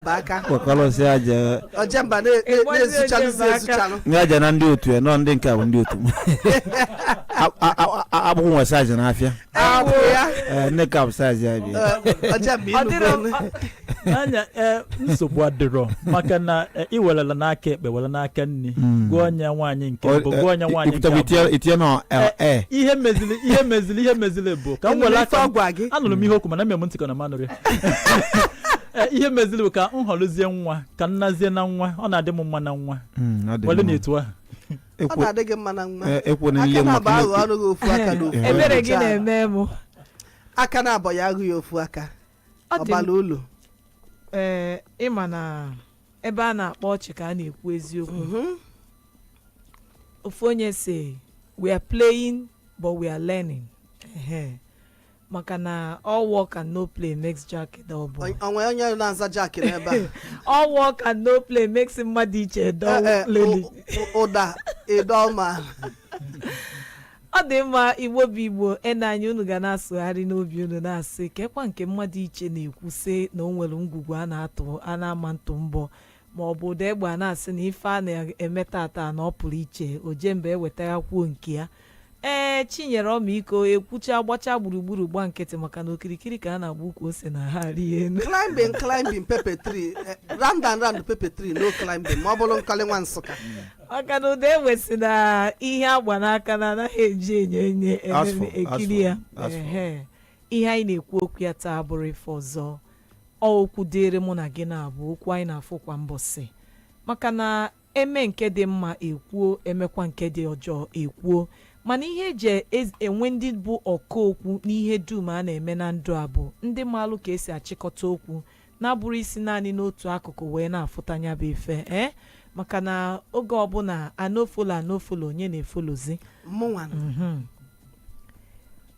baka Wakalo si aja ojemba ne ni aja na ndi otu no ndi nke abụ ndị otu abụ nwa saja na afia ya ne ka saja bi ojemba ilu anya nsogbu adịrọ maka na iwelela n'aka ekpe wele n'aka nni gụọ onye nwaanyị nke bụ gụọ onye nwaanyị nke itie no ihe mezili bụ ka m wele aka anụrụ m ihe okwu mana mmemme ntịkọ na manụrị ihe mezili bụ ka m họrọzie nwa ka nnazie na nwa ọ na-adị m mma na nwa wale na-etu ahụ ọ na-adị gị mma na nwa ekwu na ile maka aka na-abụ ọrụ ofu aka n'ofu ebere gị na-eme mụ aka na-abụ ya agụ ya ofu aka ọbala ụlọ ịma na ebe a na-akpọ ọchị ka a na-ekwu eziokwu ofu onye si we are playing but we are learning maka na all work and no play makes Jack a dull boy. Onwe onye na-aza Jack n'ebe all work and no play makes mmadụ iche a dull lady. Ụda a dull man. Ọ dị mma Igbo bụ Igbo anyị unu ga na-asụgharị n'obi unu na-asị kekwa nke mmadụ iche na-ekwusị na o nwere ngwugwu a na-atụ a na-ama ntụ mbọ ma ọ bụ ụda egbe a na-asị na ife a na-eme tata na ọ pụrụ iche ojemba ewetara kwuo nke ya chinyere ọmịiko ekwucha agbacha gburugburu gba nkịtị maka na okirikiri ka a na-agba ukwu ose na ha rie enu climbing pepper tree round and round pepper tree no climbing ma ọ bụrụ nkọli nwa Nsụka maka na ụda ewesị na ihe agba n'aka na anaghị eji enye ekiri ya ihe anyị na-ekwu okwu ya taa bụrụ ife ọzọ okwu dịrị mụ na gị na-abụ okwu anyị na-afụ kwa mbọsị maka na eme nke dị mma ekwuo emekwa nke dị ọjọọ ekwuo mana ihe eji enwe ndị bụ ọkaokwu n'ihe dum a na-eme na ndụ a bụ ndị maalụ ka esi achịkọta okwu na-abụrụ isi naanị n'otu akụkụ wee na-afụtanya bụ ife maka na oge ọbụla anofolo onye na-efolozi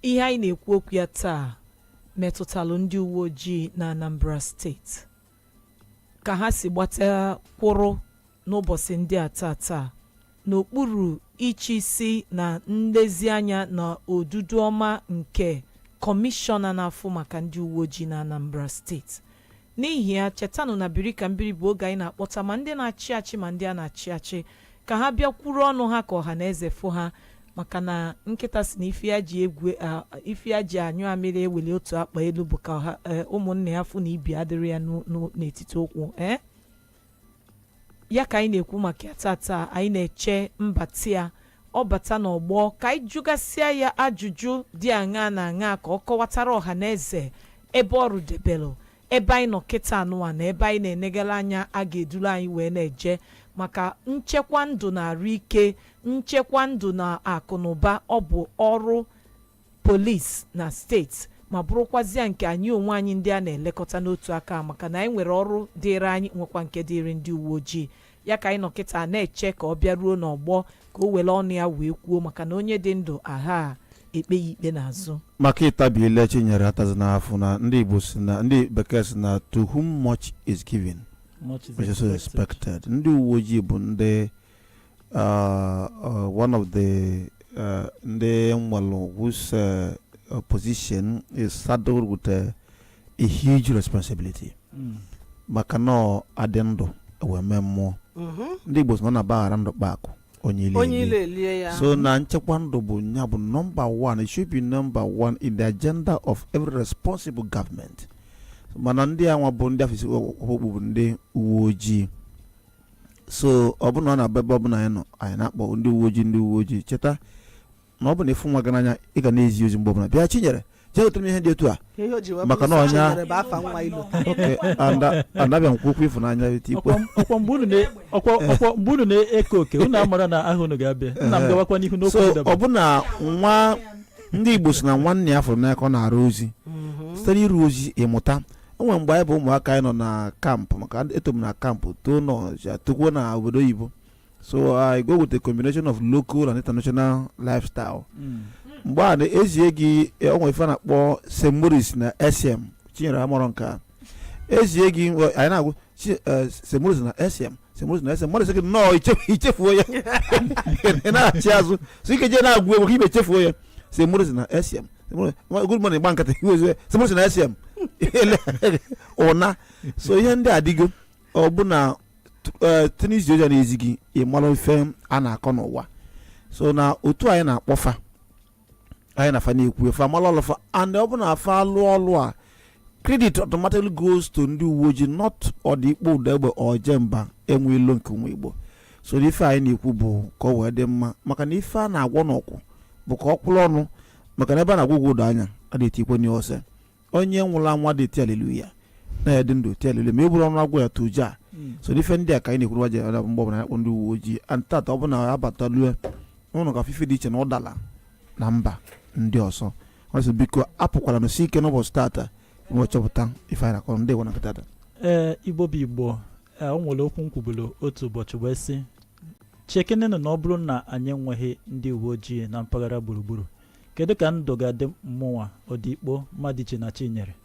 ihe anyị na-ekwu okwu ya taa metụtalụ ndị uwe ojii na Anambra steeti ka ha si gbata kwụrụ n'ụbọchị ndị a taa n'okpuru ichi isi na nlezianya na odudu ọma nke kọmishọna na-afụ maka ndị uwe ojii na Anambra steeti n'ihi ya chetanụ na Birikambiri bụ oge anyị na-akpọta ma ndị na-achị achị ma ndị a na-achị achị ka ha bịa kwuru ọnụ ha ka ọha na eze fụ ha maka na nkịta si na ife ya ji anyụ amịrị eweli otu akpa elu bụ ka ụmụnne ya fụ na ibi adịrị ya n'etiti okwu ya ka anyị na-ekwu maka ya tata anyị na-eche mbata ya ọ bata n'ọgbọ ka anyị jụgasịa ya ajụjụ dị aṅa na aṅa ka ọ kọwatara ọha na eze ebe ọrụ debelụ ebe anyị nọ kịta anụwa na ebe anyị na-enegara anya a ga-eduru anyị wee na-eje maka nchekwa ndụ na arụ ike nchekwa ndụ na akụ na ụba ọ bụ ọrụ polisi na steeti ma bụrụkwazịa nke anyị onwe anyị ndị a na-elekọta n'otu aka maka na anyị nwere ọrụ dịrị anyị nwekwa nke dịrị ndị uwe ojii ya ka anyị nọ kịta na-eche ka ọ bịaruo n'ọgbọ ka o were ọnụ ya wee kwuo maka na onye dị ndụ aha ekpe ya ikpe n'azụ maka ịtabi ile chinyere atazi n'afọ na ndị Igbo si na ndị bekee si na to whom much is given much is expected. Ndị uwe ojii bụ ndị one of the ndị nwere whose position is saddled with a huge responsibility maka na adị ndụ eweme mmụọ ndị Igbo si na baghara ndụ kpakụ onye ile ya so na nchekwa ndụ bụ nya bụ number one. It should be number one in the agenda of every responsible government. Mana ndị anwa bụ ndị afisi okpukpu bụ ndị uwe ojii so ọ bụ na ọ na-abebe ọbụla anyị na-akpọ ndị uwe ojii cheta na ọ bụ na ịfụ nwa gị n'anya ị ga na-ezi ozi mgbe ọbụla bịa chinyere jee otere ihe dị otu a maka na ọnya anabịa nkwukwu ịfụnanya ọkwa mgbe unu na-eke oke unu amara na ahụ unu ga-abịa nna m gawakwa n'ihu n'okwu ọ bụ na nwa ndị Igbo si na nwanne ya fụrụ n'aka ọ na-arụ ozi site n'iru ozi ịmụta onwe mgbe anyị bụ ụmụaka anyị nọ na kampụ maka eto m na kampụ too nọ tukwuo na obodo oyibo so I go with a combination of local and international lifestyle mgbe a na-ezie gị onwe ife na-akpọ St. Maurice na SM chinyere amụrụ nka ezie gị anyị na-agwụ St. Maurice na SM mmadụ sị gị nnọọ ichefuo ya na-achị azụ so ike jee na-agwụ egwu ka ibe chefuo ya St. Maurice na SM good morning gba nkata iwe St. Maurice na SM ụna so ihe ndị adịgo ọ bụ na tenis joja na-ezigi ịmalụ ife a na-akọ n'ụwa so na otu anyị na-akpọfa anyị na-afa na-ekwu efe amalụ ọlụfa and ọ bụ na afa alụ ọlụ a credit automatically goes to ndị uwe ojii not ọdịikpo ụda egbe ojemba enwe ilo nke ụmụ Igbo so ife anyị na-ekwu bụ ka ọ wee dị mma maka na ife a na-agwọ n'ọkwụ bụ ka ọ kwụrụ ọnụ maka na ebe a na-agwụ ụgwọ ụdọ anya a na-etikwe n'ose onye nwụrụ anwa dị eti aleluya na ya dị ndụ eti aleluya ma e bụrụ ọnụ agwọ ya tuja so ife ndị a ka anyị na-ekwuru waje mgbe ọbụla ya kpọ ndị uwe ojii antata ọ bụ na abatalue ụnụ ka fife dị iche na Udala na mba ndị ọzọ ọsọ biko apụkwala n'osi ike n'ụbọchị tata nwe chọpụta ife anyị na-akọ ndị gwana nkịta Igbo bụ Igbo o nwere okwu nkwubulu otu ụbọchị wee sị chekenenụ na ọ bụrụ na anyị enweghị ndị uwe ojii na mpaghara gburugburu kedu ka ndụ ga-adị mmụnwa ọdịikpo mmadụ iche na Chinyere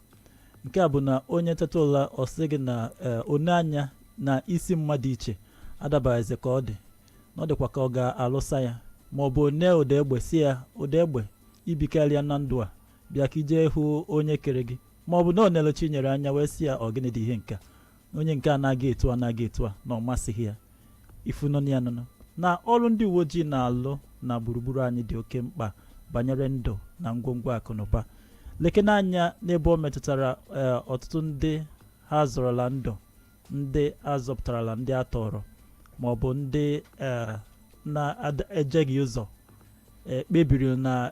nke a bụ na onye teta ụla ọ sị gị na one anya na isi mmadụ iche adabaghịzi ka ọ dị na ọ dịkwa ka ọ ga-alụsa ya ma ọ bụ one ụda egbe si ya ụda egbe ibikarịa na ndụ a bịa ka ije hụ onye kere gị ma ọ bụ na ọ na-ele Chinyere anya wee si ya ọ gịnị dị ihe nke onye nke anaghị etu a na ọ masịghị ya ifunọnụ ya nụnụ na ọrụ ndị uwe ojii na-alụ na gburugburu anyị dị oke mkpa banyere ndụ na ngwongwo akụ na ụba lekene anya n'ebe ọ metụtara ọtụtụ ndị ha zọrọla ndụ ndị azọpụtarala ndị a tọrọ ma ọ bụ ndị na-ejeghị ụzọ kpebiri na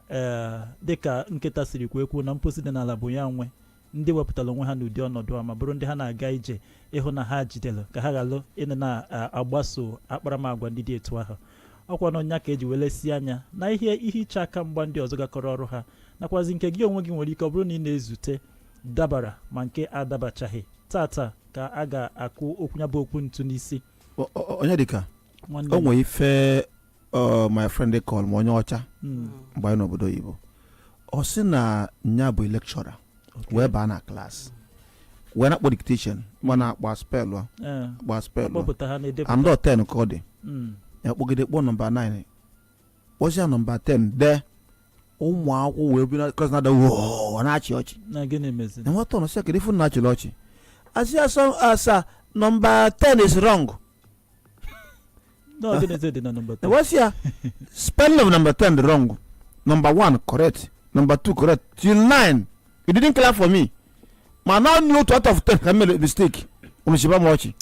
dịka nkịta siri kwekwu na mposi dị n'ala bụ ya nwe ndị wepụtara onwe ha n'ụdị ọnọdụ a ma bụrụ ndị ha na-aga ije ịhụ na ha jidere ka ha ghalụ ịnụ na-agbaso akparamagwa ndị dị etu ahụ ọkwa na ọnya ka eji welesi anya na ihe iche aka mgba ndị ọzọ gakọrọ ọrụ ha nakwazi nke gị onwe gị nwere ike ọ bụrụ na ị na-ezute dabara ma nke adabachaghị tata ka a ga-akụ okwu ya bụ okwu ntu n'isi onye dịka o nwere ife my friend call m onye ọcha mgbe anyị n'obodo oyibo ọ sị na nya bụ lecturer wee baa na klaasị wee na-akpọ dictation ma na-akpa spelụ andọ 10 ka ọ dị ya kpọgide kpọọ nọmba 9 kpọsịa nọmba 10 de ụmụ akwụkwọ wee bi na klas na-ada ọ na-achị ọchị na gịnị mezi na nwata ọnọsịa kedu ifu na-achịrị ọchị asị asa nọmba 10 is wrong no gịnị dị na nọmba 10 what's ya spelling of number 10 wrong number 1 correct number 2 correct till 9 you didn't clap for me ma now know out of 10 can make a mistake unishiba mochi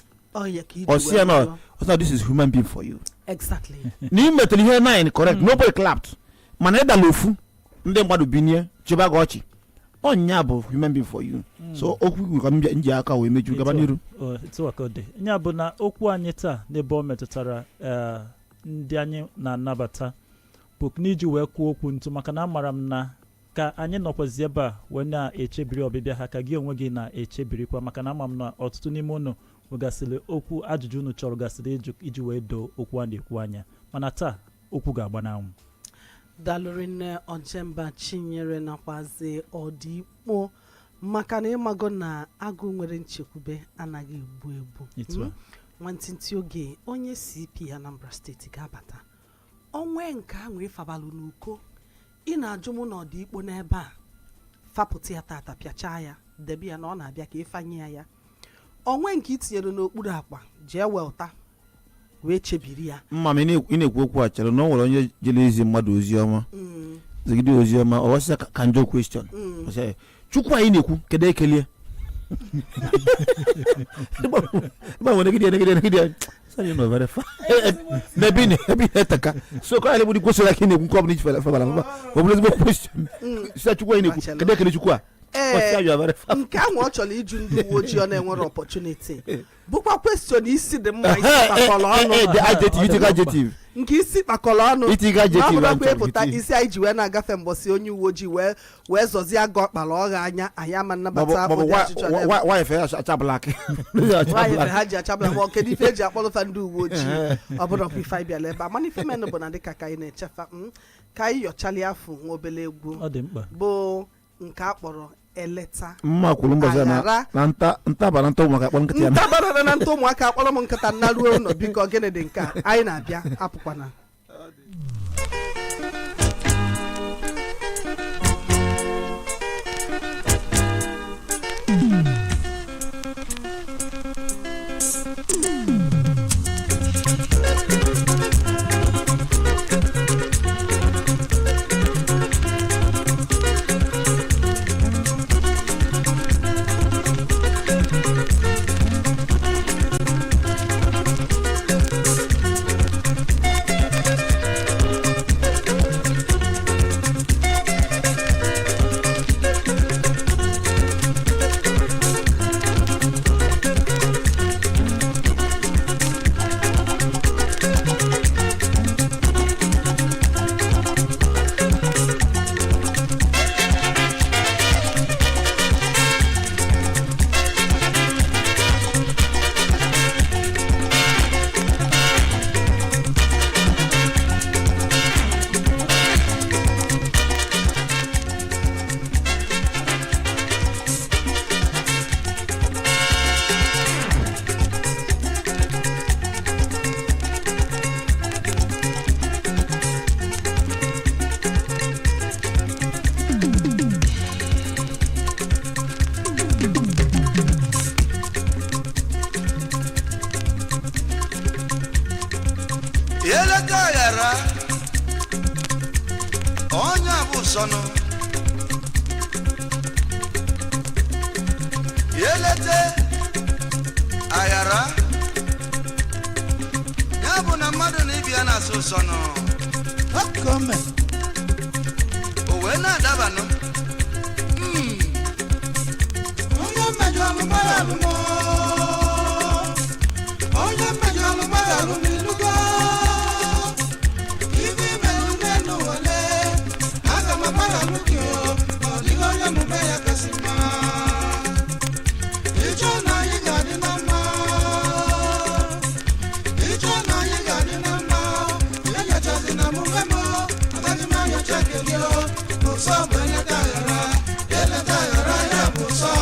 or see no this is human being for you exactly ni metal here 9 correct nobody clapped mana eda lofu ndị mmadụ binie chiba ga ọchị onya bụ human being for you so okwu ka nji aka wee meju gaba n'iru etu aka dị nya bụ na okwu anyị taa n'ebe ọ metụtara ndị anyị na-anabata bụ n'iji wee kwuo okwu ntu maka na amara m na ka anyị nọkwazi ebe a wee na-echebiri ọbịbịa ha ka gị onwe gị na-echebirikwa maka na ama m na ọtụtụ n'ime unu nwegasịrị okwu ajụjụ unu chọrọ gasịrị iji wee doo okwu a na-ekwu anya mana taa okwu ga-agba n'anwụ dalụrịnne Ojemba Chinyere nakwazi ọdịikpo maka na ịmago na agụ nwere nchekwube anaghị egbu nwantịntị oge onye CP Anambra steeti ga-abata onwe nke a nwee fabalụ n'uko ị na-ajụ mụ na ọdịikpo n'ebe a fapụta ya tata pịachaa ya debe ya na ọ na-abịa ka ịfanye ya onwe nke itinyere n'okpuru akpa jee welta wee chebiri ya mma m ị na-ekwu okwu a chere na o nwere onye jere izi mmadụ ozi ọma zigide ozi ọma ọ wasịa ka njọ question chukwu anyị na-ekwu kedu ekelie ịgba nwere negide sani no very far nebini etaka so ka ale budi kwesịrị ka ị na-ekwu nke ọ bụla iji febala ọ bụla ezigbo question sị chukwu anyị na-ekwu kedu ekele chukwu a nke ahụ ọ chọrọ iju ndị uwe ojii ọ na-enwere opportunity bụkwa question isi dị mma isi kpakọrọ ọnụ nke isi kpakọrọ ọnụ n'ọbụlakwa ịpụta isi anyị ji wee na-agafe mbọsị onye uwe ojii wee zọzie agụ ọkpara ọha anya anyị ama nnabata nwaanyị ha ji achabla ma kedu ife eji akpọlụfa ndị uwe ojii ọ bụrụ ọkwa ife anyị bịara ebe a mana ife menụ bụ na dịka ka anyị na-echefa ka anyị yọchali afọ nwa obele egwu bụ nke a kpọrọ eleta mma kwuru mbọzi na ntabara nta ụmụaka akpọrọ nkịta ya ntabara na nta ụmụaka akpọrọ m nkịta na ruo ụlọ biko gịnị dị nke a anyị na-abịa apụkwana Yeleta yara Onya busono Yelete ayara Yabu na madu ni biana susono Hakome Owena dabano Onya mejalu malalumo Onya mejalu malalumilugo Ivi melumenu wale Agama malalukyo Oligo ya mubeya kasima Ichona yigadi nama Ichona yigadi nama Yaya chazi na mumemo Agajima ya chakilyo Muso bwele tayara Yele tayara ya muso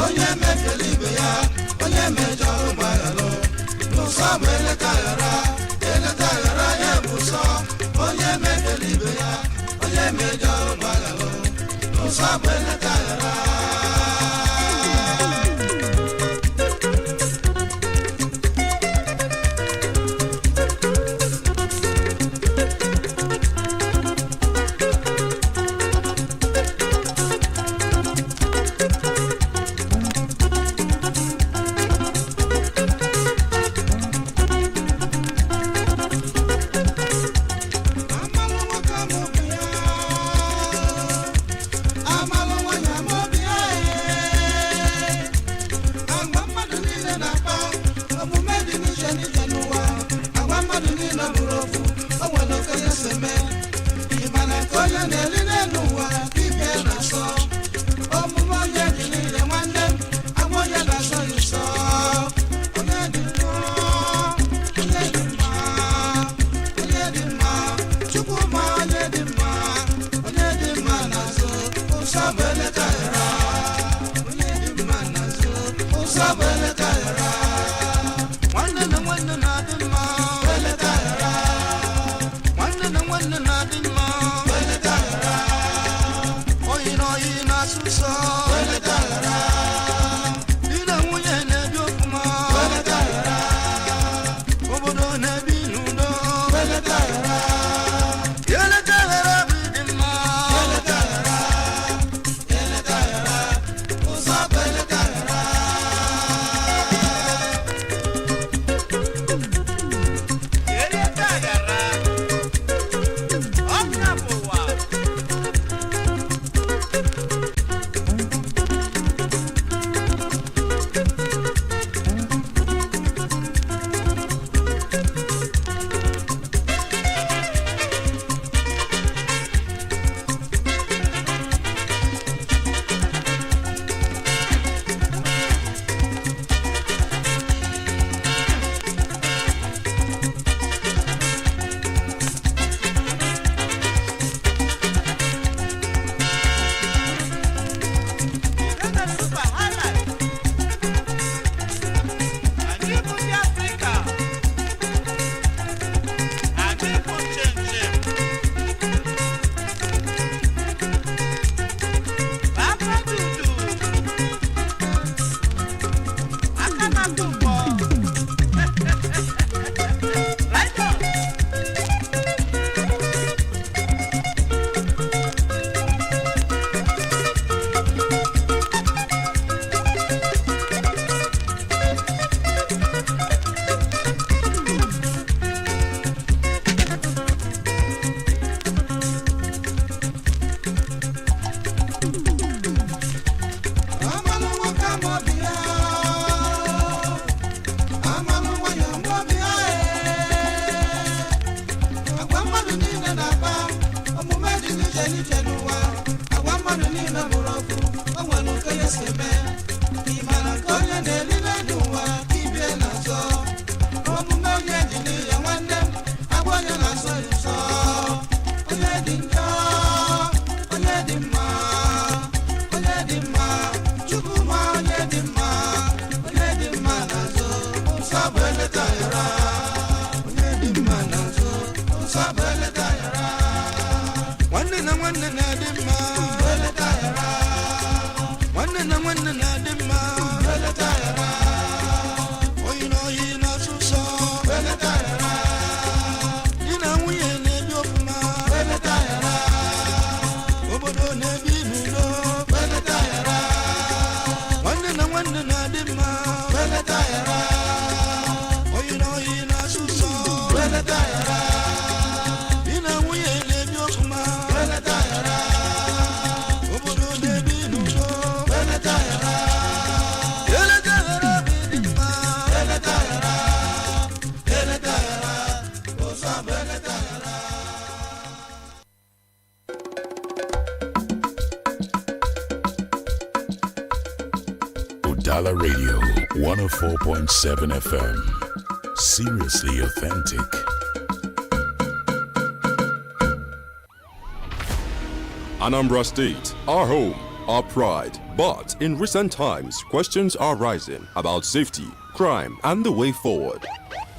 Onye mekelibe ya Onye mejalu mayalo Muso bwele tayara Yele tayara ya muso Onye mekelibe ya Onye mejalu mayalo Muso bwele tayara One Udala Radio 104.7 FM. Seriously authentic. Anambra State, our home, our pride. But in recent times, questions are rising about safety, crime, and the way forward.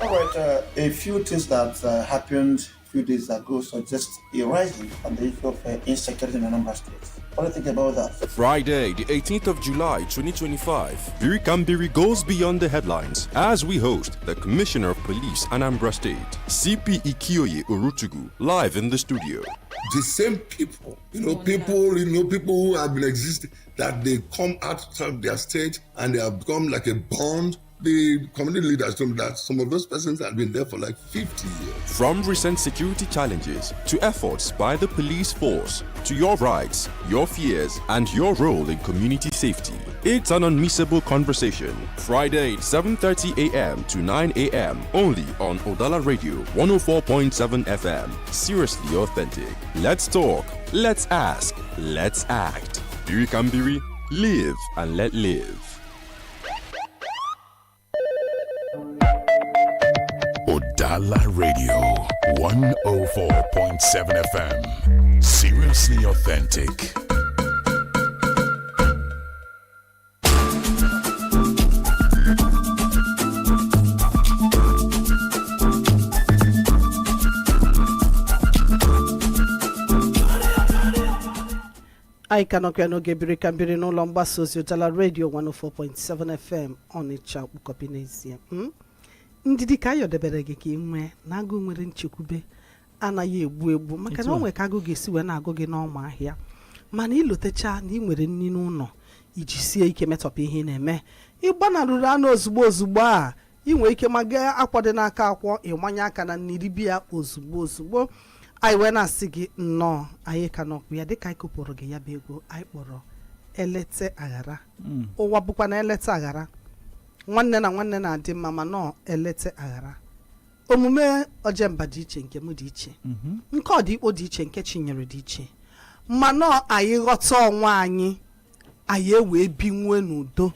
All right, a few things that happened a few days ago suggest a rising on the issue of insecurity in Anambra State. What do you think about that? Friday, the 18th of July, 2025, Birikambiri goes beyond the headlines as we host the Commissioner of Police, Anambra State, CP Ikioye Orutugu, live in the studio. The same people, people who have been existing, that they come out of their state and they have become like a bond. The community leaders told me that some of those persons have been there for like 50 years. From recent security challenges to efforts by the police force, to your rights, your fears, and your role in community safety. It's an unmissable conversation. Friday, 7:30 a.m. to 9 a.m. only on Udala Radio 104.7 FM. Seriously authentic. Let's talk. Let's ask. Let's act. Birikambiri, live and let live. Udala Radio 104.7 FM. Seriously authentic. anyị ka nọkwa n'oge Birikambiri n'ụlọ mgbasa ozi Udala Radio 104.7 FM Onitsha kpụkọpi n'ezie. Ndidi ka ayọdebere gị ka ị nwee na agụ nwere nchekwube anaghị egbu maka na o nwere ka agụ ga-esi wee na-agụ gị n'ọma ahịa mana ilotecha na ị nwere nri n'ụlọ iji sie ike metọpụ ihe ị na-eme ịgbanarụrụ anụ ozugbo a ị nwere ike maga akwa dị n'aka akwọ ịmanye aka na nri bịa ozugbo anyị wee na-asị gị nnọọ anyị ka nọkwa ya dịka anyị kụpụrụ gị ya bụ ego anyị kpọrọ elete aghara ụwa bụkwa na elete aghara nwanne na nwanne na-adị mma ma nọ elete aghara omume ojemba dị iche nke m dị iche nke ọdịikpo dị iche nke Chinyere dị iche ma nọ anyị ghọta onwe anyị ewee binwe n'udo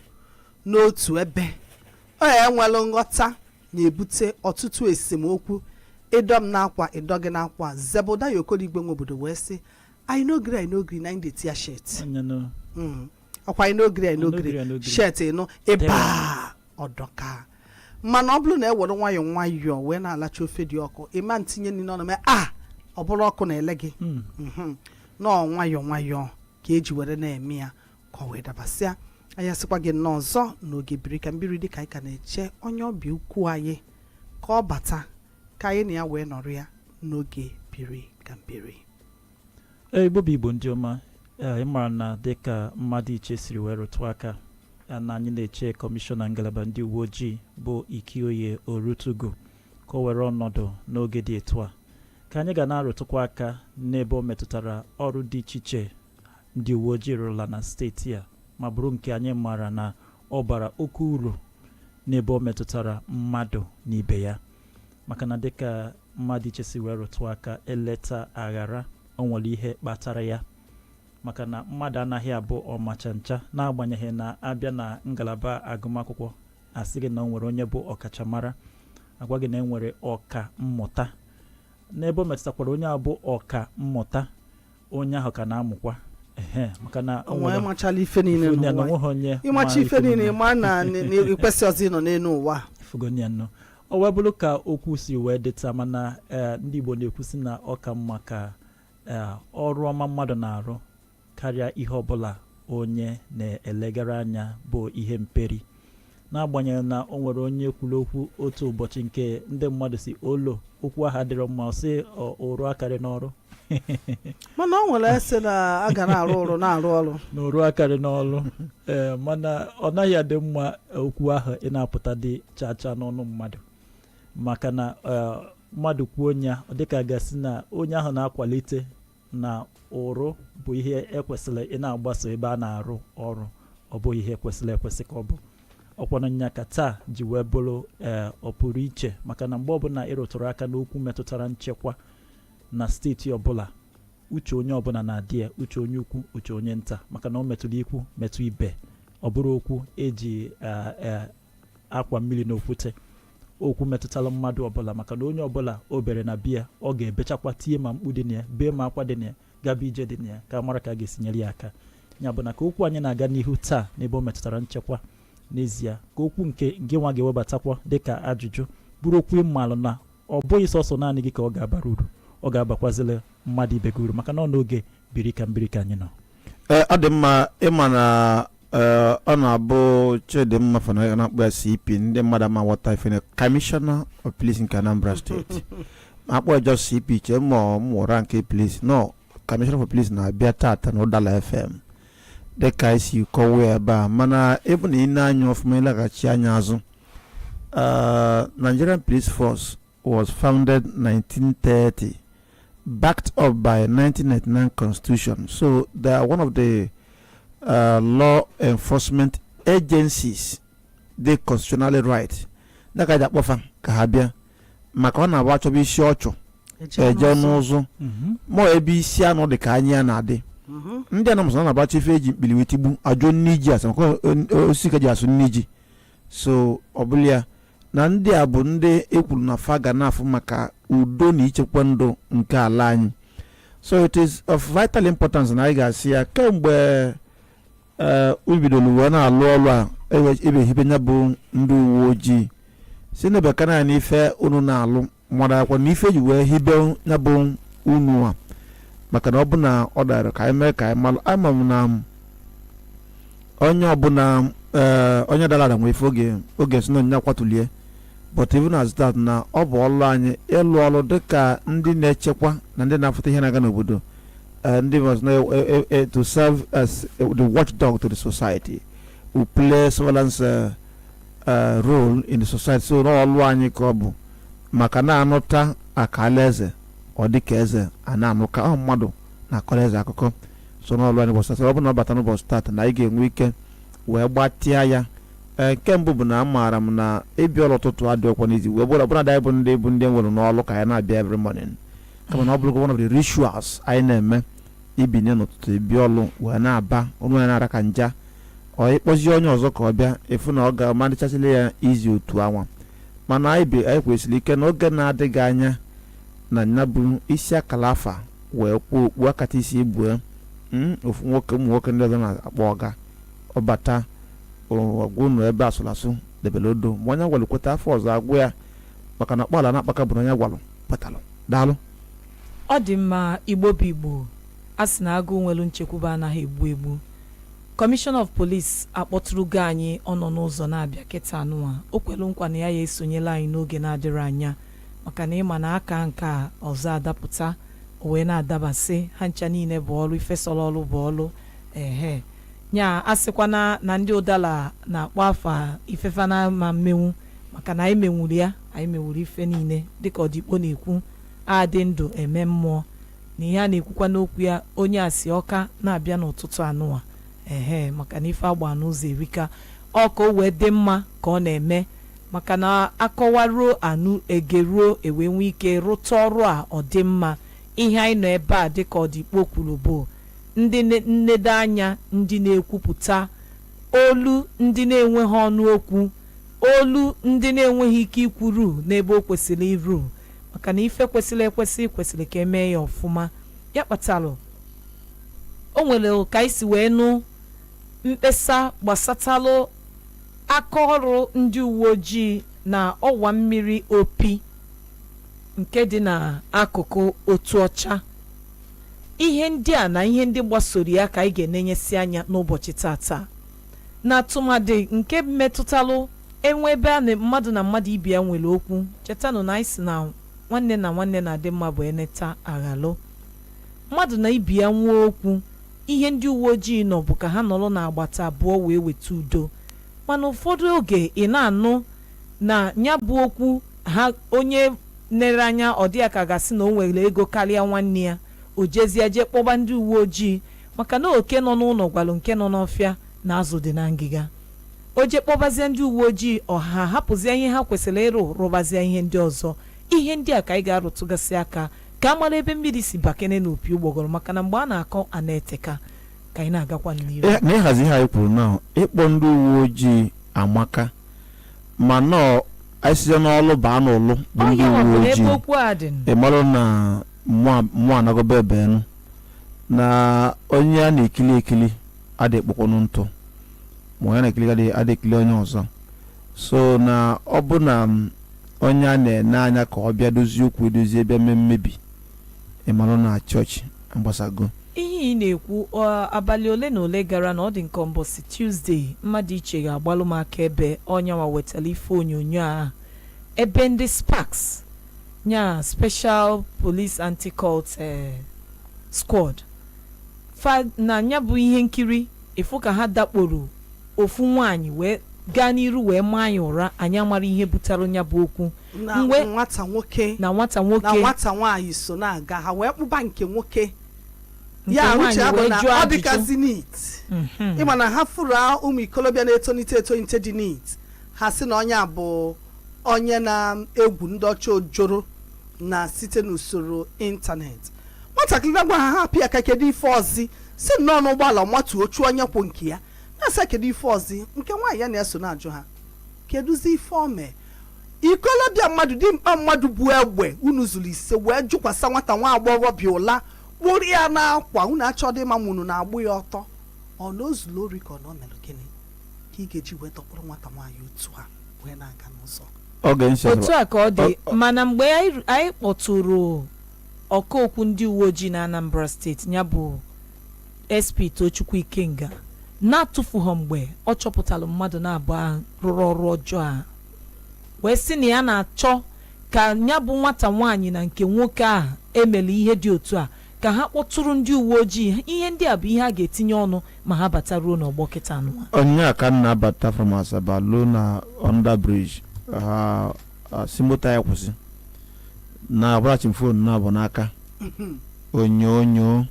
n'otu ebe enwelụ nghọta na-ebute ọtụtụ esemokwu ịdọm n'akwa ịdọgị n'akwa zeboda yokoligwe nwe obodo wee sị I no gree na ndị tia shirt akwa I no gree shirt ịnụ ịba ọdọka mana ọ bụrụ na ewere nwayọọ wee na-alacha ofe dị ọkụ ịma ntinye nri n'ọnụ mee ọ bụrụ ọkụ na-ele gị nọọ nwayọọ ka eji were na-eme ya ka ọ wee dabasịa anyị asịkwa gị n'ọzọ n'oge Birikambiri dịka anyị ka na-eche onye ọbịa ukwu anyị ka ọ bata ka anyị na ya wee nọrọ ya n'oge Birikambiri. Igbo bụ Igbo ndị ọma ịmara na dịka mmadụ iche siri wee rụtụ aka na anyị na-eche kọmishọna ngalaba ndị uwe ojii bụ Ikioye Orutugu ka o were ọnọdụ n'oge dị etu a ka anyị ga na-arụtụkwa aka n'ebe o metụtara ọrụ dị iche iche ndị uwe ojii rụrụla na steeti a ma bụrụ nke anyị mara na ọ bara oke uru n'ebe o metụtara mmadụ na ibe ya maka na dịka mmadụ iche si wee rụtụ aka eleta aghara o nwere ihe kpatara ya maka na mmadụ anaghị abụ ọmachancha n'agbanyeghị na abịa na ngalaba agụmakwụkwọ asị gị na o nwere onye bụ ọkachamara agwa gị na enwere ọka mmụta n'ebe o metụtakwara onye abụ ọka mmụta onye ahụ ka na-amụkwa maka na onwe machala ife niile n'ụwa ịmacha ife niile ma na ikwesị ọzọ nọ n'elu ụwa fugonyanno o wee bụrụ ka okwu si wee dịta mana ndị Igbo na-ekwusi na ọka mma ka ọrụ ọma mmadụ na-arụ karịa ihe ọbụla onye na-elegara anya bụ ihe mperi n'agbanyeghị na o nwere onye kwuru okwu otu ụbọchị nke ndị mmadụ si olo okwu aha dịrọ mma sị oru akarị n'ọrụ mana o nwere ese na a ga na-arụ ọrụ na-arụ ọrụ na oru akarị n'ọrụ mana ọ naghị adị mma okwu ahụ ị na-apụta dị chacha n'ọnụ mmadụ maka na mmadụ kwuo onye ọ dịka gasị na onye ahụ na-akwalite na ụrụ bụ ihe ekwesịrị ị na-agbaso ebe a na-arụ ọrụ ọ bụ ihe ekwesịrị ekwesị ka ọ bụ ọkwanụ nya ka taa ji wee bụrụ ọ pụrụ iche maka na mgbe ọbụla ịrụtụrụ aka n'okwu metụtara nchekwa na steeti ọbụla uche onye ọbụla na-adị ya uche onye ukwu uche onye nta maka na ọ metụrụ ikwu metụ ibe ọ bụrụ okwu eji akwa mmiri n'okwute okwu metụtala mmadụ ọbụla maka na onye ọbụla o bere na biya ọ ga-ebechakwa tie ma mkpu dị na ya bee ma akwa dị na ya gaba ije dị na ya ka mara ka a ga-esinyere ya aka ya bụ na ka okwu anyị na-aga n'ihu taa n'ebe o metụtara nchekwa n'ezie ka okwu nke gị nwa ga-ewebatakwa dịka ajụjụ bụrụ okwu ịmalụ na ọ bụghị sọsọ naanị gị ka ọ ga-abara uru ọ ga-abakwazila mmadụ ibe gị uru maka na ọ n'oge Birikambiri ka anyị nọ. Ọ dị mma ịma na ọ na-abụ Chidimma Fana na-akpọ ya CP ndị mmadụ ama ghọta ife na Commissioner of Police nke Anambra State akpọ ya just CP che mmụọ nke police no Commissioner of Police na-abịa tata na Udala FM dịka isi kọwa ebe a mana ebe na ị na-anya ọfụma ịlaghachi anya azụ Nigerian Police Force was founded 1930 backed up by 1999 Constitution, so they are one of the law enforcement agencies they constitutionally right. Daka ja kpofa ka ha bịa maka ọ na-agba achọba isi ọchụ eje n'ụzụ ma ebe isi anụ dị ka anya na-adị ndị anamụsọ na-agbacha ife eji mkpili wetigbu ajọ nniji asa maka osisi ka ji asụ nniji so ọbụla na ndị a bụ ndị ekwuru na fa ga na-afụ maka udo na ichekwa ndụ nke ala anyị. So it is of vital importance na anyị ga-asị ya kemgbe ubidolu wee na-alụ ọrụ a ebe hibe nya bụ ndị uwe ojii si n'ebe ka na ife unu na-alụ mara akwa na ife ji wee hibe nya bụ unu a maka na ọ bụ na ọ dara ka anyị mee ka anyị malụ ama m na onye ọbụla onye dara ada nwe ife oge si na nya kwatulie but even as that na ọ bụ ọlụ anyị ịlụ ọlụ dịka ndị na-echekwa na ndị na-afụta ihe na-aga n'obodo ndị must to serve as the watchdog to the society who play surveillance role in the society. So n'ọlụ anyị ka ọ bụ maka na-anụta akala eze ọ dịka eze a na-anụ ka mmadụ na-akọrọ eze akụkọ so n'ọlụ anyị bọsụ ọ bụ na ọ bata n'ụbọchị taata na anyị ga-enwe ike wee gbatịa ya. Nke mbụ bụ na amaara m na ịbịa ọrụ ụtụtụ adị ọkwa n'izi wee bụrụ ọbụna dị bụ ndị nwere n'ọlụ ka anyị na-abịa every morning kama na ọ bụrụ one of the rituals anyị na-eme ibinye n'ụtụtụ ịbịa ọlụ wee na-aba ọnụ ya na-ara ka nja ọ ịkpọzie onye ọzọ ka ọ bịa efu na ọ ga-amadịchasịla ya izi otu anwa mana anyị kwesịrị ike n'oge na-adịghị anya na nya bụ isi akala afa wee kwuo okpu akata isi ibue ofu nwoke ụmụ nwoke ndị ọzọ na-akpọ ọga ọbata ọgwụnụ ebe asụlasụ debele odo ma onye gwalụ kweta afọ ọzọ agwụ ya maka na kpọala na-akpaka bụ na onye gwalụ kwetalụ daalụ. Ọ dị mma Igbo bụ Igbo a sị na agụ nwelu nchekwube anaghị egbu Commissioner of Police akpọtụrụgo anyị ọ nọ n'ụzọ na-abịa kịta anụwa o kwelu nkwa na ya esonyela anyị n'oge na-adịrị anya maka na ịma na aka nke ọzọ adapụta o wee na-adabasị ha ncha niile bụ ọrụ ifesọrọ ọrụ bụ ọrụ nya asịkwana na ndị Udala na-akpọ afa ifefa na ma mmenwu maka na anyị menwuru ya anyị menwuru ife niile dịka ọdịkpo na-ekwu adị ndụ eme mmụọ na ihe a na-ekwukwa n'okwu ya onye asị ọka na-abịa n'ụtụtụ anụwa maka na ife agba n'ụzọ erika ọ ka o wee dị mma ka ọ na-eme maka na akọwaruo anụ egeruo ewe nwee ike rụta ọrụ a ọ dị mma ihe anyị nọ ebe a dịka ọdịkpo kwuru bụ ndị nnedo anya ndị na-ekwupụta olu ndị na-enweghị ọnụ okwu olu ndị na-enweghị ike ikwuru n'ebe o kwesịrị iru maka na ife kwesịrị ka emee ya ọfụma ya kpatalụ o nwere ka isi wee nụ mkpesa gbasatalụ aka ọrụ ndị uwe ojii na ọwa mmiri opi nke dị n'akụkụ otu ọcha ihe ndị a na ihe ndị gbasoro ya ka anyị ga-enenyesi anya n'ụbọchị tata na tụmadị nke metụtalụ enwe ebe a mmadụ na mmadụ ibe ya nwere okwu chetanụ na anyị si na nwanne na nwanne na-adị mma bụ eneta aghalụ mmadụ na ibe ya nwee okwu ihe ndị uwe ojii nọ bụ ka ha nọrọ n'agbata abụọ wee weta udo mana ụfọdụ oge ị na-anụ na ya bụ okwu ha onye nere anya ọ dị ya ka gasị na o nwere ego karịa nwanne ya o jezie je kpọba ndị uwe ojii maka na oke nọ n'ụlọ gwalụ nke nọ n'ọfịa na azụ dị na ngịga o je kpọbazie ndị uwe ojii ọha hapụzie ihe ha kwesịrị ịrụ rụbazie ihe ndị ọzọ ihe ndị a ka anyị ga-arụtụgasị aka ka a mara ebe mmiri si bakene n'opi ụgbọgọrọ maka na mgbe a na-akọ a na-eteka ka anyị na-agakwa n'ihu. na ịhazi ihe anyị kwuru na ịkpọ ndị uwe ojii amaka ma nọ aịsịsị n'ọlụ baa n'ụlụ bụ ndị uwe ojii ịmarụ na mmụọ anagobe ebenu na onye a na-ekili ekili adị ekpokọnụ ntụ ma onye na-ekili adị ekili onye ọzọ so na ọ bụ na onye a na-ene anya ka ọ bịa dozie okwu edozie bịa mee mmebi ịmarụ na chọọchị agbasago ihe ị na-ekwu abalị ole na ole gara na ọ dị nke mbọsị Tuesday mmadụ iche ga-agbalụ m aka ebe onyanwa wetara ife onyonyo a ebe ndị Sparks nya Special Police Anti-Cult Squad na nya bụ ihe nkiri efu ka ha dakporo ofu nwaanyị wee gaa n'iru wee maa ya ụra anyị amara ihe butere onye bụ okwu na nwata nwoke na nwata nwaanyị so na-aga ha wee kpụba nke nwoke ya uche abụ na ọ dịkazi neat ịma na ha furu ụmụ ikolobịa na-etonite dị neat ha sị na onye a bụ onye na-egwu ndị ọcha ojoro na site n'usoro ịntanetị nwatakịrị gwa ha hapụ ya ka kedu ife ọzi si nnọọ n'ụgbọala nwatu ochu onye kwụ nke ya na-asa kedu ife ọzi nke nwaanyị ya na-eso na-ajụ ha kedụzi ife ome ikolobịa mmadụ dimkpa mmadụ bụ egbe unu zuru ise wee jụkwasa nwata nwa agbọghọbịa ụla kpụrụ ya n'akwa unu achọdị ịma mụnụ na-agbụ ya ọtọ ọ na ozulu ori ka ọ na o mere gịnị ka ị ga-eji wee tọkpụrụ nwata nwaanyị otu a wee na-aga n'ụzọ otu a ka ọ dị mana mgbe anyị kpọtụrụ ọkaokwu ndị uwe ojii na Anambra steeti ya bụ SP Tochukwu Ikenga na-atụfughọ mgbe ọ chọpụtara mmadụ na-abụ rụrụ ọrụ ọjọọ a wee sị na ya na-achọ ka ya bụ nwata nwaanyị na nke nwoke a emeli ihe dị otu a ka ha kpọtụrụ ndị uwe ojii ihe ndị a bụ ihe a ga-etinye ọnụ ma ha bata ruo n'ọgbọ kịta anụ onye a ka na-abata from Asaba luo na under bridge ha si moto ya kwụsị na agbarachi fon na-abụ n'aka onyonyo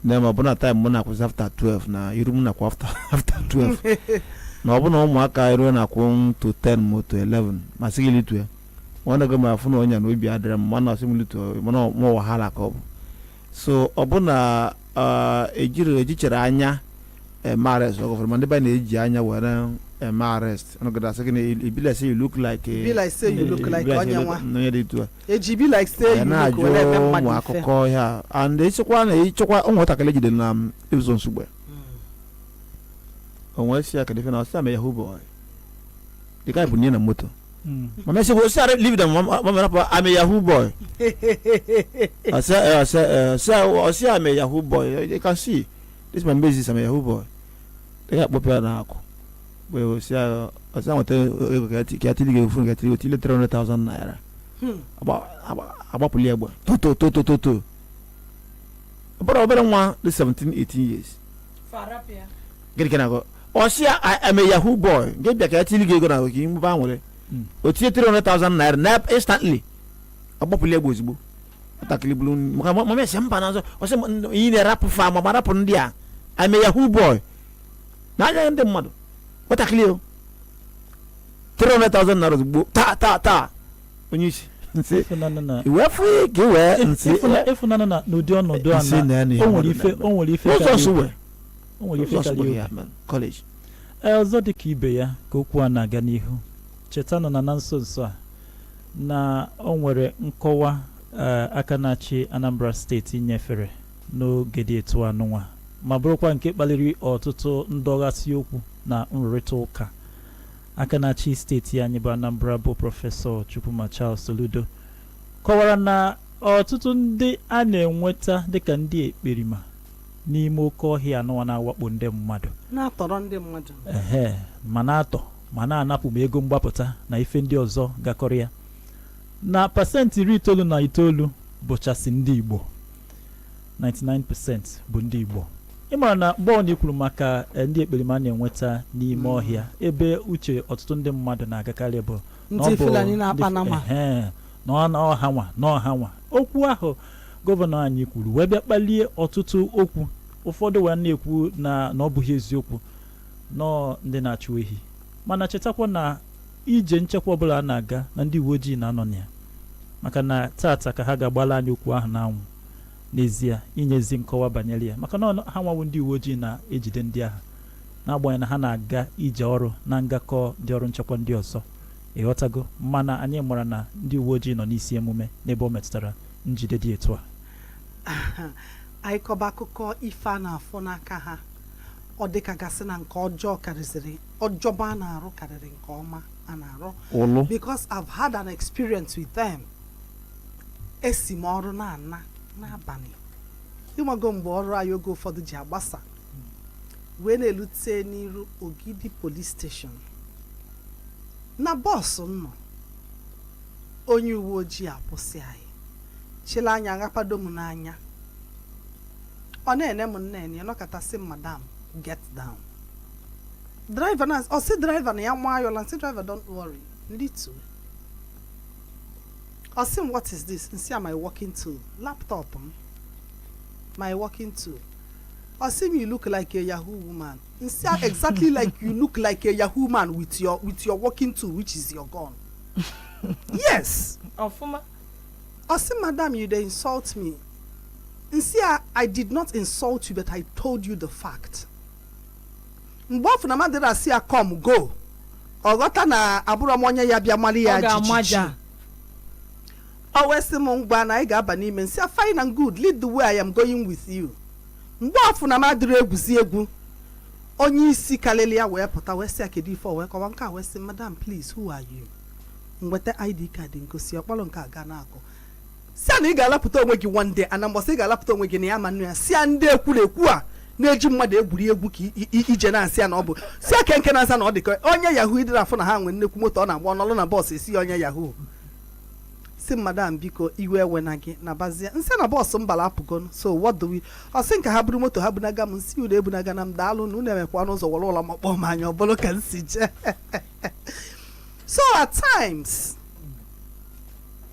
na ma bụ na time mụ na-akwụsị after 12 na iru m nakwa after 12 na ọ bụ na ụmụaka iru na-akwụ to 10 moto 11 ma sị gị litu ya ọ na-ego ma afụ na onye na obi adịrị m mana ọsị m litu mana mụ wahala ka ọ bụ so ọ bụ na ejichere anya arrest ọgọfere ma ndị ba na-eji anya were arrest ọnọgọdọ asị gị na be like say you look like onye nwa onye dị etu a eji be like say you look were ụmụ akụkọ ya and ịchịkwa na ịchịkwa ụmụntakịrị ejide na ụzọ nsogbu onwe si aka defe na ọsị ama yahoo boy the guy bụ nye na moto ma mesị bụ ọsị leave them mama rapụ ama yahoo boy ọsị ama yahoo boy you can see this man basis ama yahoo boy the guy kpọpụ ya na akụ wee ọsị nweta ego ka ya tili ga-efu ga tili otile 300,000 naira agbapụli egbe toto ọbara obere nwa dị 17-18 years gịnị ka na-agụ ọsị ama yahoo boy nke bịa ka ya tili ga ego na oke mgbe nwere otinye 300,000 naira na instantly agbapụli egbe ozugbo nwatakịrị bụrụ maka mama esi mba n'azọ ọsị iyi na-erapụ fa ma marapụ ndị a ama yahoo boy na-anya ndị mmadụ nwatakịrị o 300,000 naira ozugbo taa onye isi nsị iwe fụ ka iwe nsị ịfụnanụ na n'ụdị ọnọdụ a na o nwere ife college ọzọ dị ka ibe ya ka okwu a na-aga n'ihu chetanụ na nso nso a na o nwere nkọwa aka na-achị Anambra steeti nyefere n'oge dị etu anụnwa ma bụrụkwa nke kpaliri ọtụtụ ndọghasị okwu na nrụrịta ụka aka na-achị steeti anyị bụ Anambra bụ prọfesọ Chukwuma Charles Soludo kọwara na ọtụtụ ndị a na-enweta dịka ndị ekperima n'ime oke ọhịa anụnwa na-awakpo ndị mmadụ na-atọrọ ndị mmadụ ma na-atọ ma na-anapụ m ego mgbapụta na ife ndị ọzọ gakọrọ ya na pasentị 99 bụchasị ndị Igbo 99% bụ ndị Igbo ịmara na mgbe ọ kwuru maka ndị ekperima na-enweta n'ime ọhịa ebe uche ọtụtụ ndị mmadụ na-agakarị bụ ndị Fulani na Panama n'ọha nwa okwu ahụ gọvanọ anyị kwuru wee bịa kpalie ọtụtụ okwu ụfọdụ wee na-ekwu na ọ bụghị eziokwu nọọ ndị na-achụ ehi mana chetakwa na ije nchekwa ọbụla a na-aga na ndị uwe ojii na-anọ na ya maka na tata ka ha ga-agbala anyị okwu ahụ n'anwụ n'ezie inyezi nkọwa banyere ya maka na ha nwawo ndị uwe ojii na-ejide ndị agha n'agbanyeghị na ha na-aga ije ọrụ na ngakọ ndị ọrụ nchekwa ndị ọzọ ịghọtago mana anyị mara na ndị uwe ojii nọ n'isi emume n'ebe ọ metụtara njide dị etu a anyị kọba akụkọ ife a na-afọ n'aka ha ọ dịka gasị na nke ọjọọ karịzịrị ọjọba a na-arụ karịrị nke ọma a na-arụ because I've had an experience with them. Esi m ọrụ na-ana n'abalị ịmago mgbe ọrụ anyị oge ụfọdụ ji agbasa wee na-elute n'iru Ogidi police station na bọọsụ nọ onye uwe ojii akwụsị anyị chịrị anya aghapado m n'anya ọ na-ene m nnene nọkọtasị madam get down driver na ọ sị driver na ya nwayọọ nsị driver don't worry ndị too I said, what is this? And see my working tool. Laptop. My working tool. I see you look like a Yahoo woman. And see exactly like you look like a Yahoo man with your working tool, which is your gun. Yes. I said, madam, you they insult me. And see, I did not insult you, but I told you the fact. Mbofu na madera see come go. Ogota na abura monya ya bia mali ya jiji. Always say mongba na I ga-aba n'ime say fine and good lead the way I am going with you. Mgbe afu na maduru eguzi egwu onye isi kalele ya wee pụta wee say akedi for wee kọwa nke a wee say madam please who are you? Nweta ID card ngosi ọkpọrọ nke aga na-akọ. Si na ị ga-alapụta onwe gị one day ana mbọsị ị ga-alapụta onwe gị na ya manu ya si ndị ekwurekwu a na-eji mmadụ egwuri egwu ka ije na-asị ya na ọ bụ si aka nke na-asa na ọ dị ka onye Yahoo idiri afọ na ha nwere nnekwu moto ọ na-agba ọnọlụ na bọọsụ esi onye Yahoo. Si madam biko iwe ewe na gị na bazia nse na bọọsụ mbala apụgo so what do we ọ sị nka ha buru moto ha bunaga m nsi ude ebunaga na m daalụ na unu emekwa n'ụzọ wọrọ ụlọ makpọ m anya ọ bụrụ ka m si jee so at times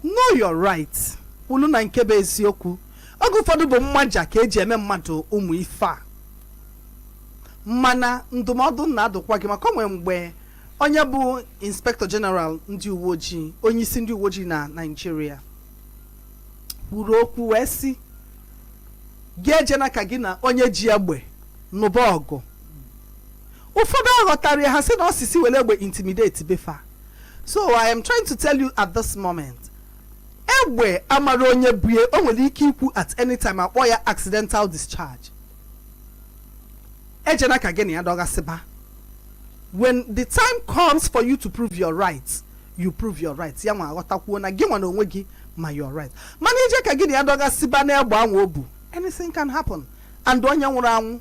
know your right unu na nke bụ eziokwu oge ụfọdụ bụ mmaja ka eji eme mmadụ ụmụ ife a mana ndụmọdụ na-adụkwa gị maka onwe mgbe onye bụ inspector general ndị uwe ojii onye isi ndị uwe ojii na Nigeria kwuru okwu wee sị ga-eje n'aka gị na onye ji egbe n'ụba ọgụ ụfọdụ aghọtara ha sị na osisi were egbe intimidate befa so I am trying to tell you at this moment egbe amara onye bue o nwere ike ikwu at any time akpọ ya accidental discharge eje n'aka gị na ya dọgasịba. When the time comes for you to prove your rights, you prove your rights. Ya nwa aghọtakwuo na gị nwa na onwe gị ma your right. Mana ije ka gị na ya dọgasịba n'egbe anwụ obu anything can happen and onye nwụrụ anwụ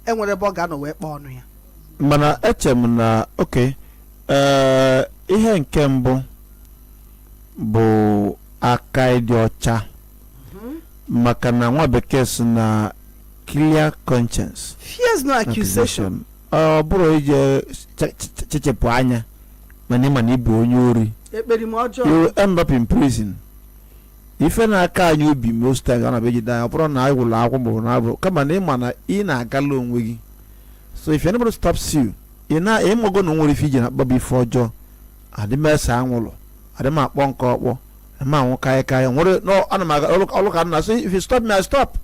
enwere ebe ọ ga-anọ wee kpọọ ọnụ ya. Mana eche m na okay ihe nke mbụ bụ aka ịdị ọcha maka na nwa bekee si na clear conscience fears no accusation. Ọ bụrụ ije chechepụ anya mana ịma na ịbụ onye ori you end up in prison. Ife na-aka anyị obi most times a na-abịajide anyị ọ bụrụ na anyị gwụrụ akwụkwọ maọbụ na abụrụ kama na ịma na ị na-agala onwe gị so if anybody stops you ịmago na nwere ife ije na-akpọba ife ọjọọ adịmesa anwụlụ adịmakpọ nke ọkpọ ma anwụ kaị nwere ana m aga ọlụ ka na so if you stop me I stop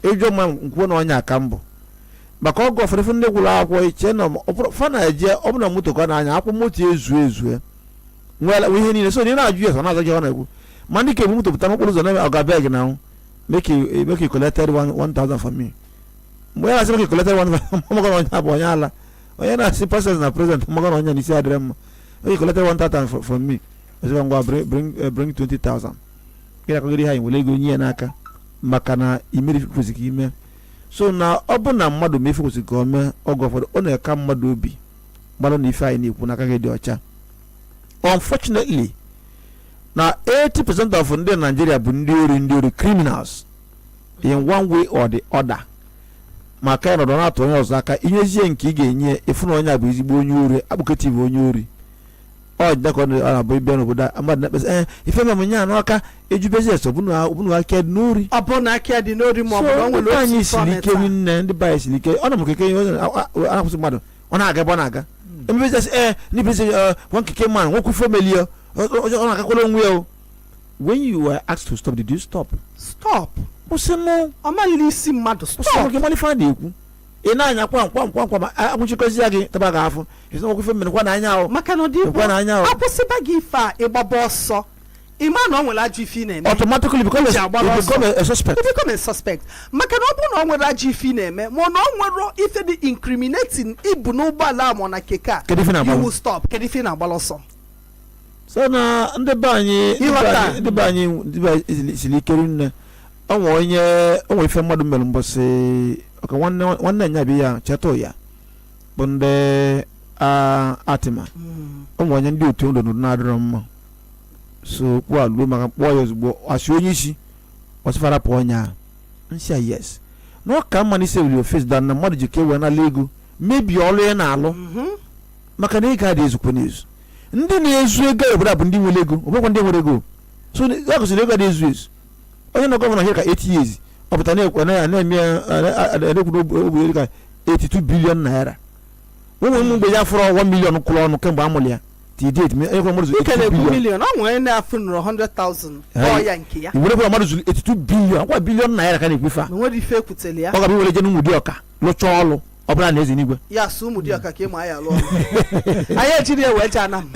ịjụ ma nkwuo na onye aka mbụ maka ọgụ ọfọdụ ndị gwụrụ akwụkwọ iche na fa na-eje ọ bụ na moto ka na-anya akwụ moto ezue nwere ihe niile so na ị na-ajụ ya so na-aza gị ọ na-ekwu ma ndị ka ebu moto pụta n'okporo ụzọ na ọ ga-abịa gị na make you collected 1,000 from me mgbe ya na-asị make you collected 1,000 mmaga na onye abụ onye ala onye na-asị process na present mmaga na onye n'isi adịrị mma make you collected 1,000 from me ozigbo ngwa bring 20,000 gị na-akọgịrị ha nwere ego nye ya n'aka maka na imeri kwesịrị ime so na ọ bụ na mmadụ ma ife kwesịrị ka o mee ọgụ ụfọdụ ọ na-eka mmadụ obi gbalụ na ife anyị na-ekwu n'aka gị dị ọcha. Unfortunately na 80% of ndị Nigeria bụ ndị ori criminals in one way or the other maka ya nọdụ na-atụ onye ọzọ aka inyezie nke ị ga-enye efu na onye a bụ ezigbo onye ori akpụketiv onye ori ọ dịka ọ na-abụ ịbịa n'obodo mmadụ na-ekpesa ife ma mụnye a n'ọka ejubezi eso ọbụnụ aka dị n'ori ọ bụ na aka dị n'ori ma ọ bụ na o nwere anyị siri ike nne ndị be anyị siri ike ọ na m keke ihe na-akwụsị mmadụ ọ na-aga ebe ọ na-aga emebezi n'ibezi nwa nkeke mmanụ nwekwu family ọ na-agakwala onwe ya. When you were asked to stop, did you stop? Stop. Usino Ọmalili isi mmadụ stop stop. ke mali fa de ku. E na anya kwa akwụchikozi ya gị taba ga afụ. Isi okwu fe mmene kwa na anya o. Maka na ọ dị Igbo akwụsịba gị ife a ịgbaba ọsọ. Ịma na ọ nwere ajọ ife na-eme. Automatically become a suspect. You become a suspect. Maka na ọ bụrụ na ọ nwere ajọ ife na-eme ma na ọ nwere ife dị incriminating ibu n'ụgbọala ma na keke a. You will stop. Kedu ife na-agbala ọsọ? So na ndị be anyị siri ike nne onwe ife mmadụ mere mbọsị ọka nwanne nya bi ya cheto ya bụ ndị atima onwe onye ndị otu ndụ na-adịrọ mma so kpụọ alụ maka kpụọ ya ozugbo asị onye isi ọsịfara pụọ nya nsị a yes na ọka mma n'isi ewuli ofesi da na mmadụ ji ka ewe n'ala ego mebie ọlụ ya na-alụ maka na ego adị ezukwe n'ezu ndị na-ezu ego obodo bụ ndị nwere ego ọbụkwa ndị nwere ego so ya kwesịrị ego na-ezu ezu onye na gọvanọ here ka 8 years ọ pụta na-eme na-ekwu n'obodo ka 82 billion naira ụmụ mgbe ya fọrọ 1 million kwụrụ ọnụ kemgbe a mụrụ ya million ọ nwere na-afụ nụrụ 100,000 ya nke ya iwere kwa mmadụ zuru 82 billion akwa billion naira ka na-ekwefa nwere ife ekwutele ya ọ ga-abụ were je n'ụmụ dị ọka lụcha ọlụ ọ bụla na eze n'igwe ya so ụmụ dị ọka ka ịma ya alụ ọlụ anyị ejiri ewe je ana m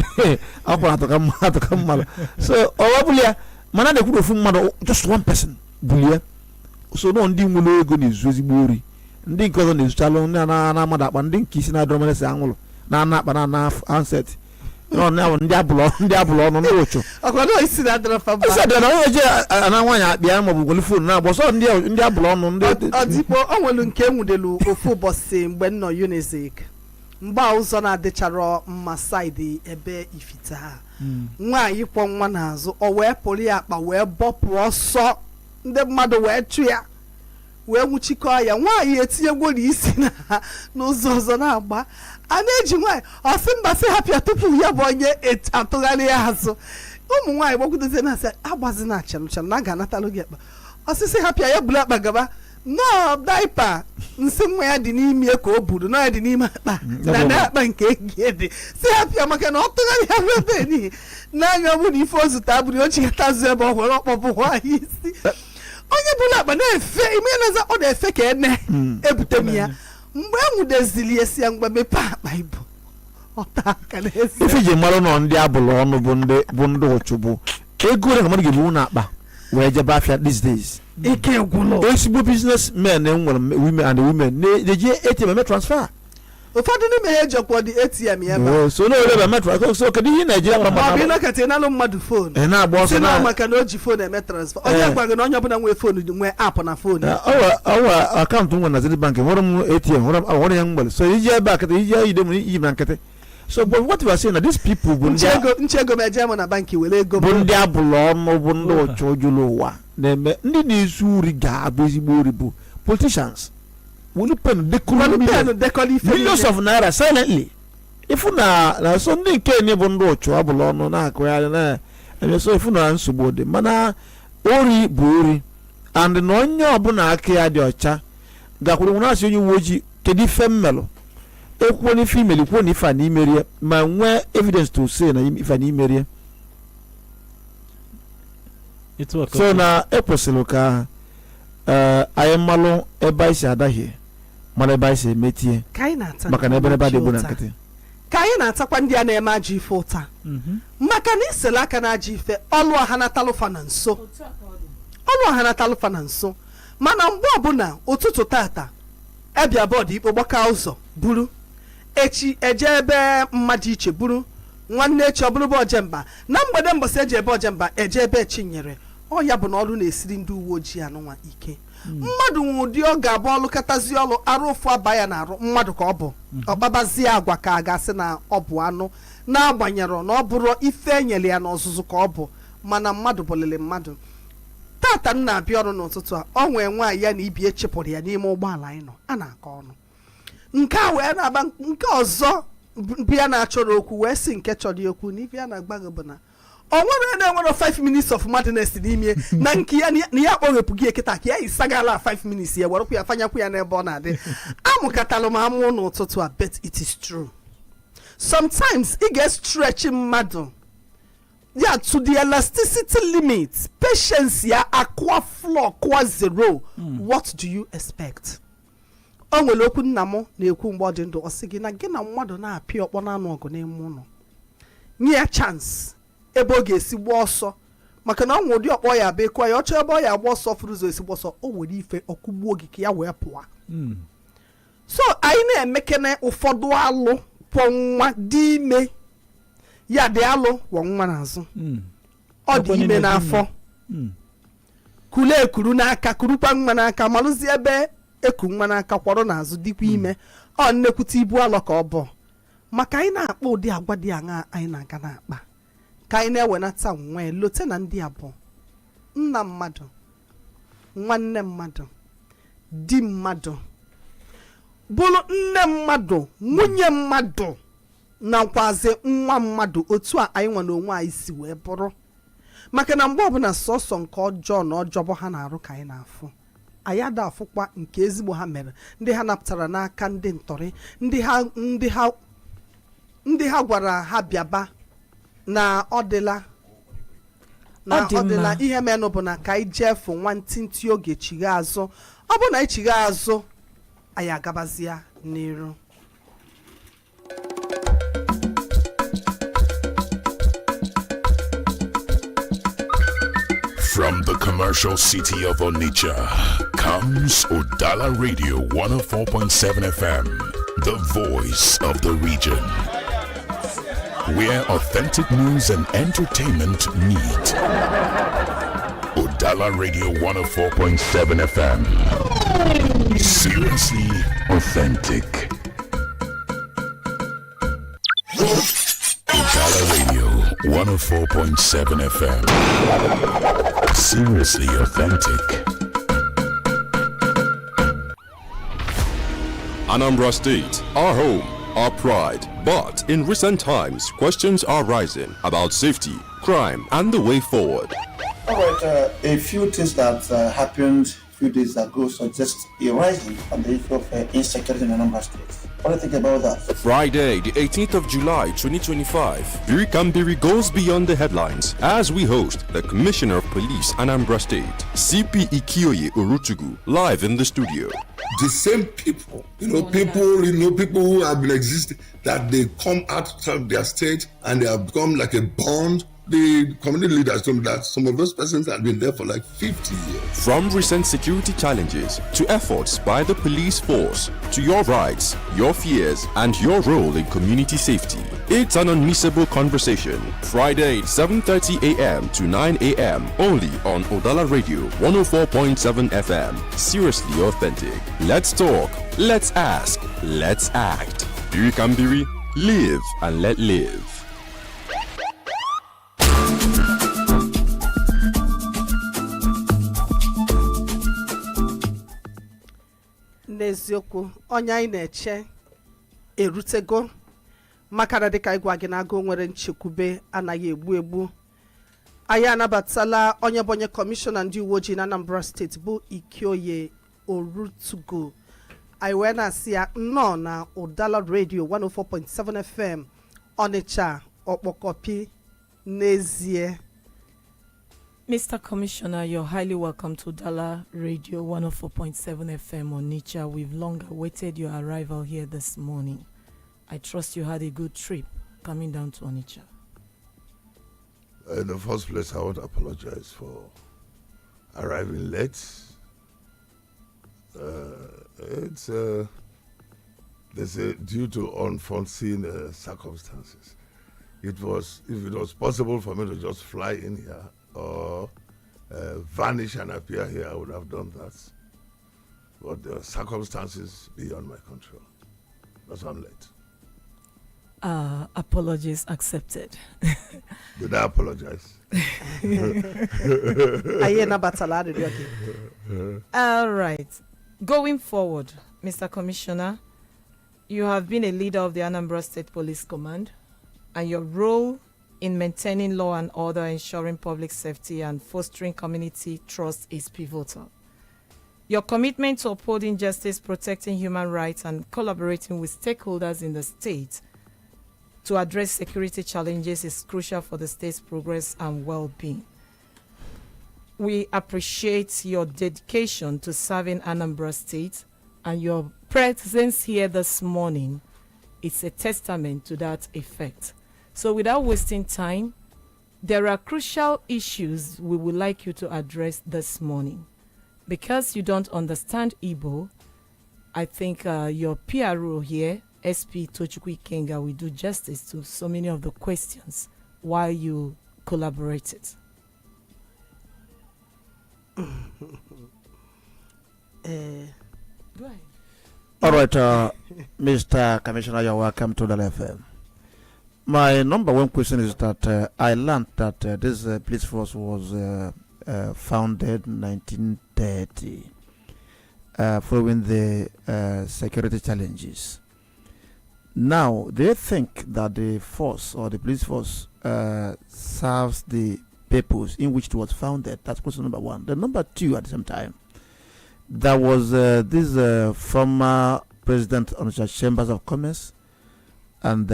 akwara atụka mmadụ so ọ bụla ya mana na-ekwuru ofu mmadụ just one person bulie so no ndị nwere ego na-ezu ezigbo ori ndị nke ọzọ na-ezuchalụ ndị na-amada akpa ndị nke isi na-adọrọ mmasị anwụrụ na akpa na handset ndị abụlọ ọnụ ndị ụchụ ọkwado isi na-adọrọ famba isi adịrọ na onye eje ana nwaanyị akpịa maọbụ gweli fon na-agba ọsọ ndị abụlọ ọnụ ndị ọdịkpo o nwere nke enwudelu ofu ụbọchị mgbe nnọ Unizik mgbe ụzọ na-adịchara mma saịdị ebe ifite ha nwaanyị kwọ nwa n'azụ o wee pụrụ ya akpa wee bọpụ ọsọ ndị mmadụ wee chụ ya wee nwụchikọọ ya nwaanyị etinyegwo n'isi na n'ụzọ ọzọ na-agba a na-eji nwaanyị ọsị mba sị hapịa tupu ya bụ onye atụgharị ya azụ ụmụ nwaanyị gbakwudozie na asị agbazi na achanụchanụ na a ga-anatalụ gị akpa ọsịsị hapịa ya buru akpa gaba nọọ daipa nsị nwa ya dị n'ime ka o buru nọọ ya dị n'ime akpa na akpa nke egi dị si hapịa maka na ọ tụgharị ya ebe n'ihi n'anya bụ na ife o zụta abụrụ o chigatazu ebe ọ hụrụ ọkpọpụ nwaanyị isi onye bụla akpa na-efe ime naza ọ na-efe ka ene ebute m ya mgbe e nwudezili esi ya mgbe mepe akpa ibu ọta aka n'ezi ife iji mara nọ ndị abụlụ ọnụ bụ ndị ụchụ bụ ego ole ka mmadụ ga-ebu na-akpa wee jebe afịa these days ike gwụlọ ezigbo businessmen enwere women and women na-eji ATM eme transfer ụfọdụ n'ime ha ejikwa dị ATM ya ebe so n'ole ebe eme transfer so kedu ihe Naijiria ọ bụ ịnọkọta ịnalụ mmadụ fon na-agba ọsọ na maka na o ji fon eme transfer onye gwaghị na onye ọbụla nwee fon nwee aapụ na fon ọwa akaụntụ nwe na Zenith Bank nwere m ATM nwere ya mgbere so iji ebe akịta iji ide m iji na nkịtị so but what we are saying na these people bụ nche ego m eje m na banki were ego bụ ndị abụlụ ọnụ bụ ndị ụchụ jụrụ ụwa na-eme ndị na-ezu uri ga-abụ ezigbo uri bụ politicians wolu pen millions of naira silently ifu na so ndị nke enye bụ ndị ụchụ abụlụ ọnụ na-akụgharị na so ifu na nsogbu dị mana ori bụ ori and na onye ọbụla aka ya dị ọcha gakwuru nwere asị onye uwe ojii kedu ife mmelụ ekwuo n'ife imeli kwuo na ife a n'imerie ma nwee evidence to say na ife a n'imerie so na ekwesịrị ka anyị mmalụ ebe anyị si adahie mana ebe anyị si emetie maka na ebe adịgbo na nkịtị ka anyị na-atakwa ndị a na-eme ajọ ife ụta maka na isele aka na ajọ ife ọlụ ọha na talụfa na nso mana mgbe ọbụla ụtụtụ tata ebia bọọdụ ikpe gbaka ụzọ buru echi eje ebe mmadụ iche buru nwanne echi ọ bụrụ bụ ojemba na mgbede mbọsị eji ebe ojemba eje ebe chinyere ọ ya bụ na ọrụ na-esiri ndị uwe ojii anụnwa ike mmadụ nwe ụdị ọ ga-abụ ọlụ katazi ọlụ arụ ụfụ aba ya na arụ mmadụ ka ọ bụ ọkpabazie agwa ka a ga-asị na ọ bụ anụ na-agbanyere na ọ bụrụ ife enyere ya n'ọzụzụ ka ọ bụ mana mmadụ bụlili mmadụ tata m na-abịa ọrụ n'ụtụtụ a ọ nwee nwaanyị ya na ibi echepụrụ ya n'ime ụgbọala anyị nọ a na-akọ ọnụ nke a wee na-agba nke ọzọ bịa na-achọrọ okwu wee sị nke chọrọ okwu na ibe ya na-agba gị bụ na o nwere na-enwere 5 minutes of madness n'ime na nke ya na ya kpọghepụ gị ekịta ka ya isagala 5 minutes ya werekwu ya fanyakwu ya n'ebe ọ na-adị amụkatalụ m amụ n'ụtụtụ a bet it is true sometimes ị ga-estretch mmadụ yeah, to the elasticity limit, patience ya aqua floor qua zero. What do you expect? Onwere okwu nna m na-ekwu mgbe ọ dị ndụ ọ sị gị na gị na mmadụ na-apịa ọkpọ na-anụ ọgụ n'ime ụlọ nye ya chance ebe ọ ga-esi gba ọsọ maka na ọnwụ ụdị ọkpọ ya bụ ekwe ya ọ chọọ ebe ọ ya agba ọsọ furu ụzọ esi gba ọsọ o nwere ife ọkụgbuo gị ka ya wee pụọ so anyị na-emekene ụfọdụ alụ kwọ nwa dị ime ya dị alụ kwọ nwa n'azụ ọ dị ime n'afọ kule ekuru n'aka kurukwa nwa n'aka malụzi ebe eku nwa n'aka kwọrọ n'azụ dịkwa ime ọ nnekwute ibu alọ ka ọ bụ maka anyị na-akpa ụdị agwa dị aṅa anyị na-aga na-akpa ka anyị na-ewenata nwe lote na ndị abụọ nna mmadụ nwanne mmadụ di mmadụ bụrụ nne mmadụ nwunye mmadụ na nkwazi nwa mmadụ otu a anyị nwa na onwe anyị si wee bụrụ maka na mgbe ọbụla sọsọ nke ọjọọ na ọjọbọ ha na-arụ ka anyị na-afụ anyị ada afụkwa nke ezigbo ha mere ndị ha napụtara n'aka ndị ntọrị ndị ha gwara ha bịaba na ọdịla ihe menụ bụ na ka anyị jefu nwantịntị oge chigha azụ ọ bụ na anyị chigha azụ anyị agabazia n'iru. From the commercial city of Onitsha comes Udala Radio 104.7 FM, the voice of the region, where authentic news and entertainment meet. Udala Radio 104.7 FM, seriously authentic. Udala Radio 104.7 FM, seriously authentic. Anambra State, our home, our pride. But in recent times, questions are rising about safety, crime, and the way forward. All right, a few things that happened a few days ago suggest a rising on the issue of insecurity in Anambra State. What do you think about that? Friday, the 18th of July, 2025, Birikambiri goes beyond the headlines as we host the Commissioner of Police, Anambra State, CP Ikioye Urutugu, live in the studio. The same people, people who have been existing, that they come out of their state and they have become like a bond. The community leaders told me that some of those persons have been there for like 50 years. From recent security challenges to efforts by the police force, to your rights, your fears, and your role in community safety. It's an unmissable conversation. Friday, 7:30 a.m. to 9 a.m. only on Udala Radio 104.7 FM. Seriously authentic. Let's talk, let's ask, let's act. Birikambiri, live and let live. N'eziokwu onye anyị na-eche erutego maka na dịka ịgwa gị na agụ nwere nchekwube anaghị egbu anyị anabatala onye bụ onye kọmishọna ndị uwe ojii na Anambra steeti bụ Ikioye Urutugu anyị wee na-asị ya nnọọ na Udala Radio 104.7 FM Onitsha ọkpọkọpi n'ezie. Mr. Commissioner, you're highly welcome to Udala Radio 104.7 FM Onitsha. We've long awaited your arrival here this morning. I trust you had a good trip coming down to Onitsha. In the first place, I want to apologize for arriving late. There's due to unforeseen circumstances. If it was possible for me to just fly in here or vanish and appear here, I would have done that. But the circumstances beyond my control. That's why I'm late. Apologies accepted. Did I apologize? All right. Going forward, Mr. Commissioner, you have been a leader of the Anambra State Police Command, and your role in maintaining law and order, ensuring public safety, and fostering community trust is pivotal. Your commitment to upholding justice, protecting human rights, and collaborating with stakeholders in the state to address security challenges is crucial for the state's progress and well-being. We appreciate your dedication to serving Anambra State, and your presence here this morning is a testament to that effect. So without wasting time, there are crucial issues we would like you to address this morning. Because you don't understand Igbo, I think your PRO here, SP Tochukwu Ikenga, will do justice to so many of the questions while you collaborated. All right, Mr. Commissioner, you're welcome to the FM. My number one question is that I learned that this police force was founded in 1930 following the security challenges. Now, do you think that the force or the police force serves the purpose in which it was founded? That's question number one. The number two, at the same time, there was this former president of the Chambers of Commerce and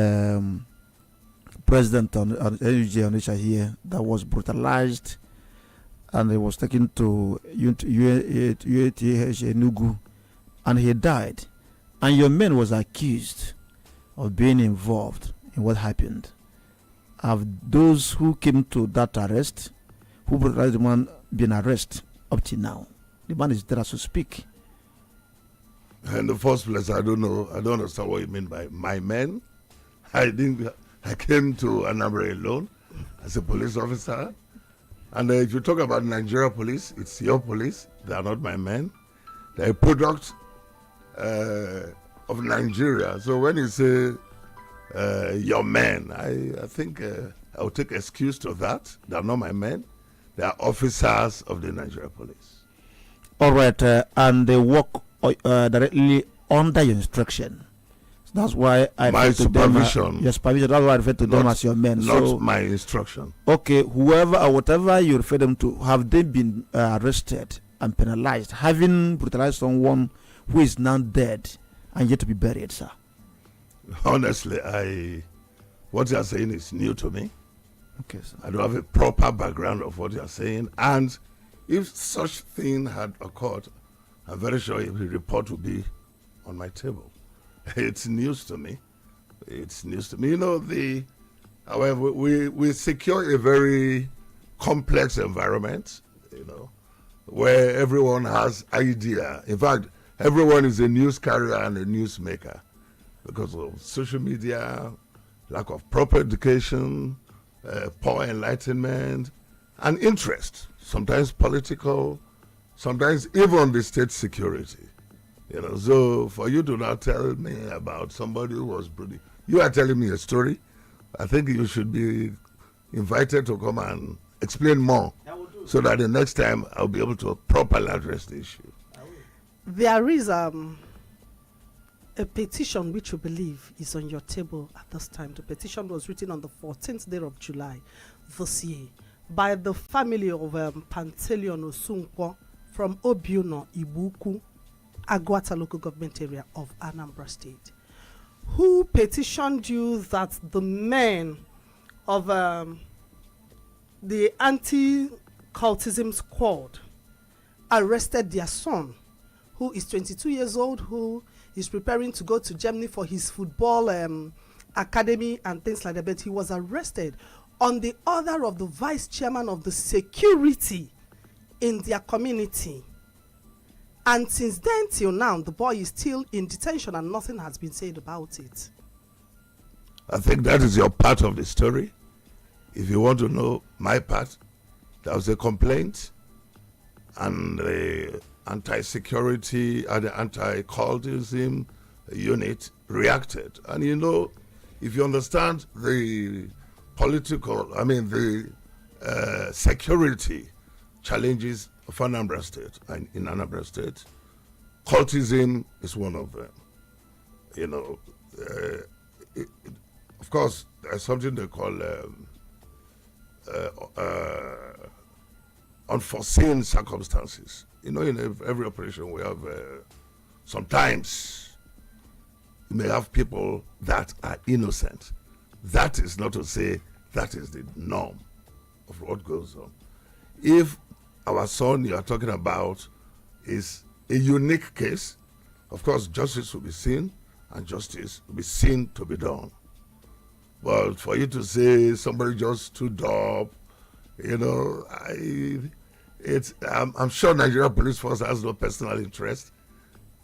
president on Onitsha here that was brutalized, and he was taken to UATH Enugu, and he died. And your man was accused of being involved in what happened. Have those who came to that arrest, who brutalized the man, been arrested up to now? The man is there to speak. In the first place, I don't know. I don't understand what you mean by my men. I came to Anambra alone as a police officer. And if you talk about Nigeria police, it's your police. They are not my men. They're a product of Nigeria. So when you say your men, I think I'll take excuse to that. They are not my men. They are officers of the Nigeria police. All right, and they work directly under your instruction. So that's why I my refer to them. supervision. Your supervision. That's why I refer to them as your men. Not So, my instruction. okay, whoever or whatever you refer them to, have they been arrested and penalized, having brutalized someone who is now dead and yet to be buried, sir? Honestly, what you are saying is new to me. Okay, sir. I don't have a proper background of what you are saying. And if such thing had occurred, I'm very sure a report will be on my table. It's news to me. It's news to me. You know, however, we secure a very complex environment, you know, where everyone has idea. In fact, everyone is a news carrier and a newsmaker because of social media, lack of proper education, poor enlightenment, and interest, sometimes political, sometimes even the state security. You know, so for you to not tell me about somebody who was brutal, you are telling me a story. I think you should be invited to come and explain more so that the next time I'll be able to properly address the issue. There is a petition which you believe is on your table at this time. The petition was written on the 14th day of July this year by the family of Panteleon Osunkwo from Obiuno, Ibuku, Agwata local government area of Anambra State, who petitioned you that the men of the anti-cultism squad arrested their son, who is 22 years old, who is preparing to go to Germany for his football academy and things like that. But he was arrested on the order of the vice chairman of the security in their community. And since then till now, the boy is still in detention and nothing has been said about it. I think that is your part of the story. If you want to know my part, there was a complaint and the anti-security and the anti-cultism unit reacted. And you know, if you understand the security challenges of Anambra State, and in Anambra State, cultism is one of them. You know, of course, there's something they call unforeseen circumstances. You know, in every operation we have, sometimes you may have people that are innocent, that is not to say that is the norm of what goes on. If our son you are talking about is a unique case, of course, justice will be seen and justice will be seen to be done. But for you to say somebody just stood up, I'm sure Nigeria Police Force has no personal interest.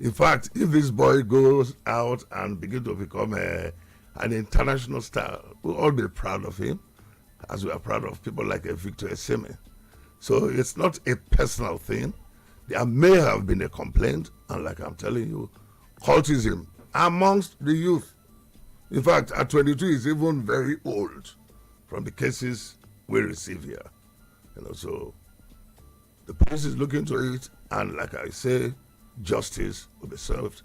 In fact, if this boy goes out and begins to become an international star, we'll all be proud of him, as we are proud of people like Victor Eseme. So it's not a personal thing. There may have been a complaint, and like I'm telling you, cultism amongst the youth. In fact, at 22 is even very old from the cases we receive here. So the police is looking into it, and like I say, justice will be served.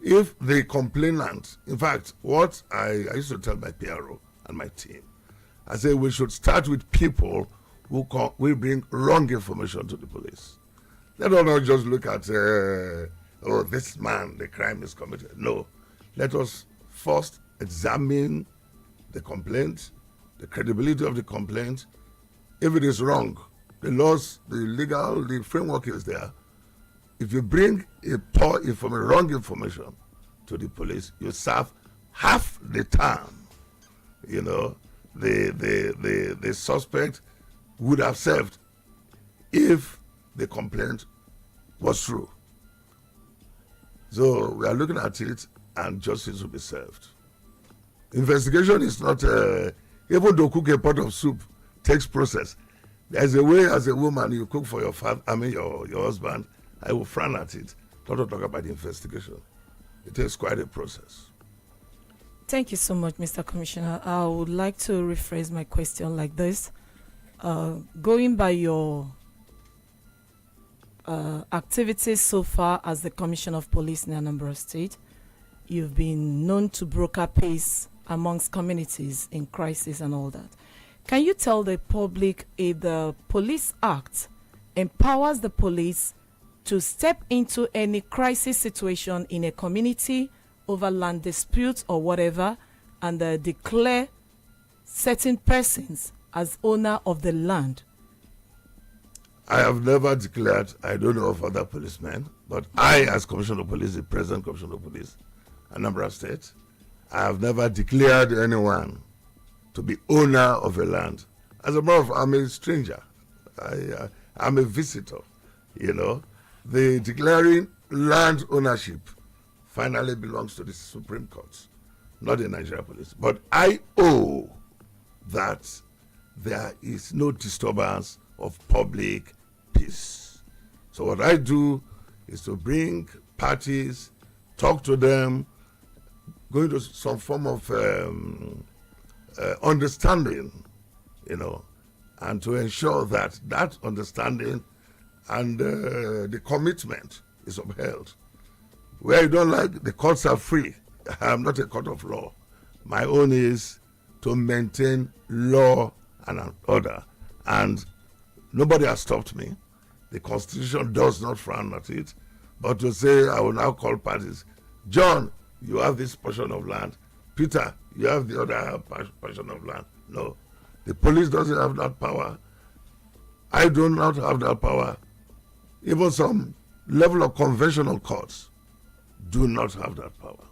If the complainant, in fact, what I used to tell my PRO and my team, I say we should start with people who will bring wrong information to the police. Let us not just look at, this man, the crime is committed. No, let us first examine the complaint, the credibility of the complaint. If it is wrong, the laws, the framework is there. If you bring wrong information to the police, you serve half the time. The suspect would have served if the complaint was true. So we are looking at it, and justice will be served. Investigation is not, even though cook a pot of soup takes process. There's a way as a woman you cook for your your husband. I will frown at it. Not to talk about the investigation. It takes quite a process. Thank you so much, Mr. Commissioner. I would like to rephrase my question like this. Going by your activities so far as the Commissioner of Police in Anambra State, you've been known to broker peace amongst communities in crisis and all that. Can you tell the public if the Police Act empowers the police to step into any crisis situation in a community over land disputes or whatever, and declare certain persons as owner of the land? I have never declared, I don't know of other policemen, but I, as Commissioner of Police, the President Commissioner of Police, Anambra State, I have never declared anyone to be owner of a land. As a matter of fact, I'm a stranger. I'm a visitor, The declaring land ownership finally belongs to the Supreme Court, not the Nigeria Police. But I owe that there is no disturbance of public peace. So what I do is to bring parties, talk to them, go into some form of understanding, and to ensure that that understanding and the commitment is upheld. Where you don't like, the courts are free. I'm not a court of law. My own is to maintain law and order. And nobody has stopped me. The Constitution does not frown at it. But to say, I will now call parties, John, you have this portion of land. Peter, you have the other portion of land. No. The police doesn't have that power. I do not have that power. Even some level of conventional courts do not have that power.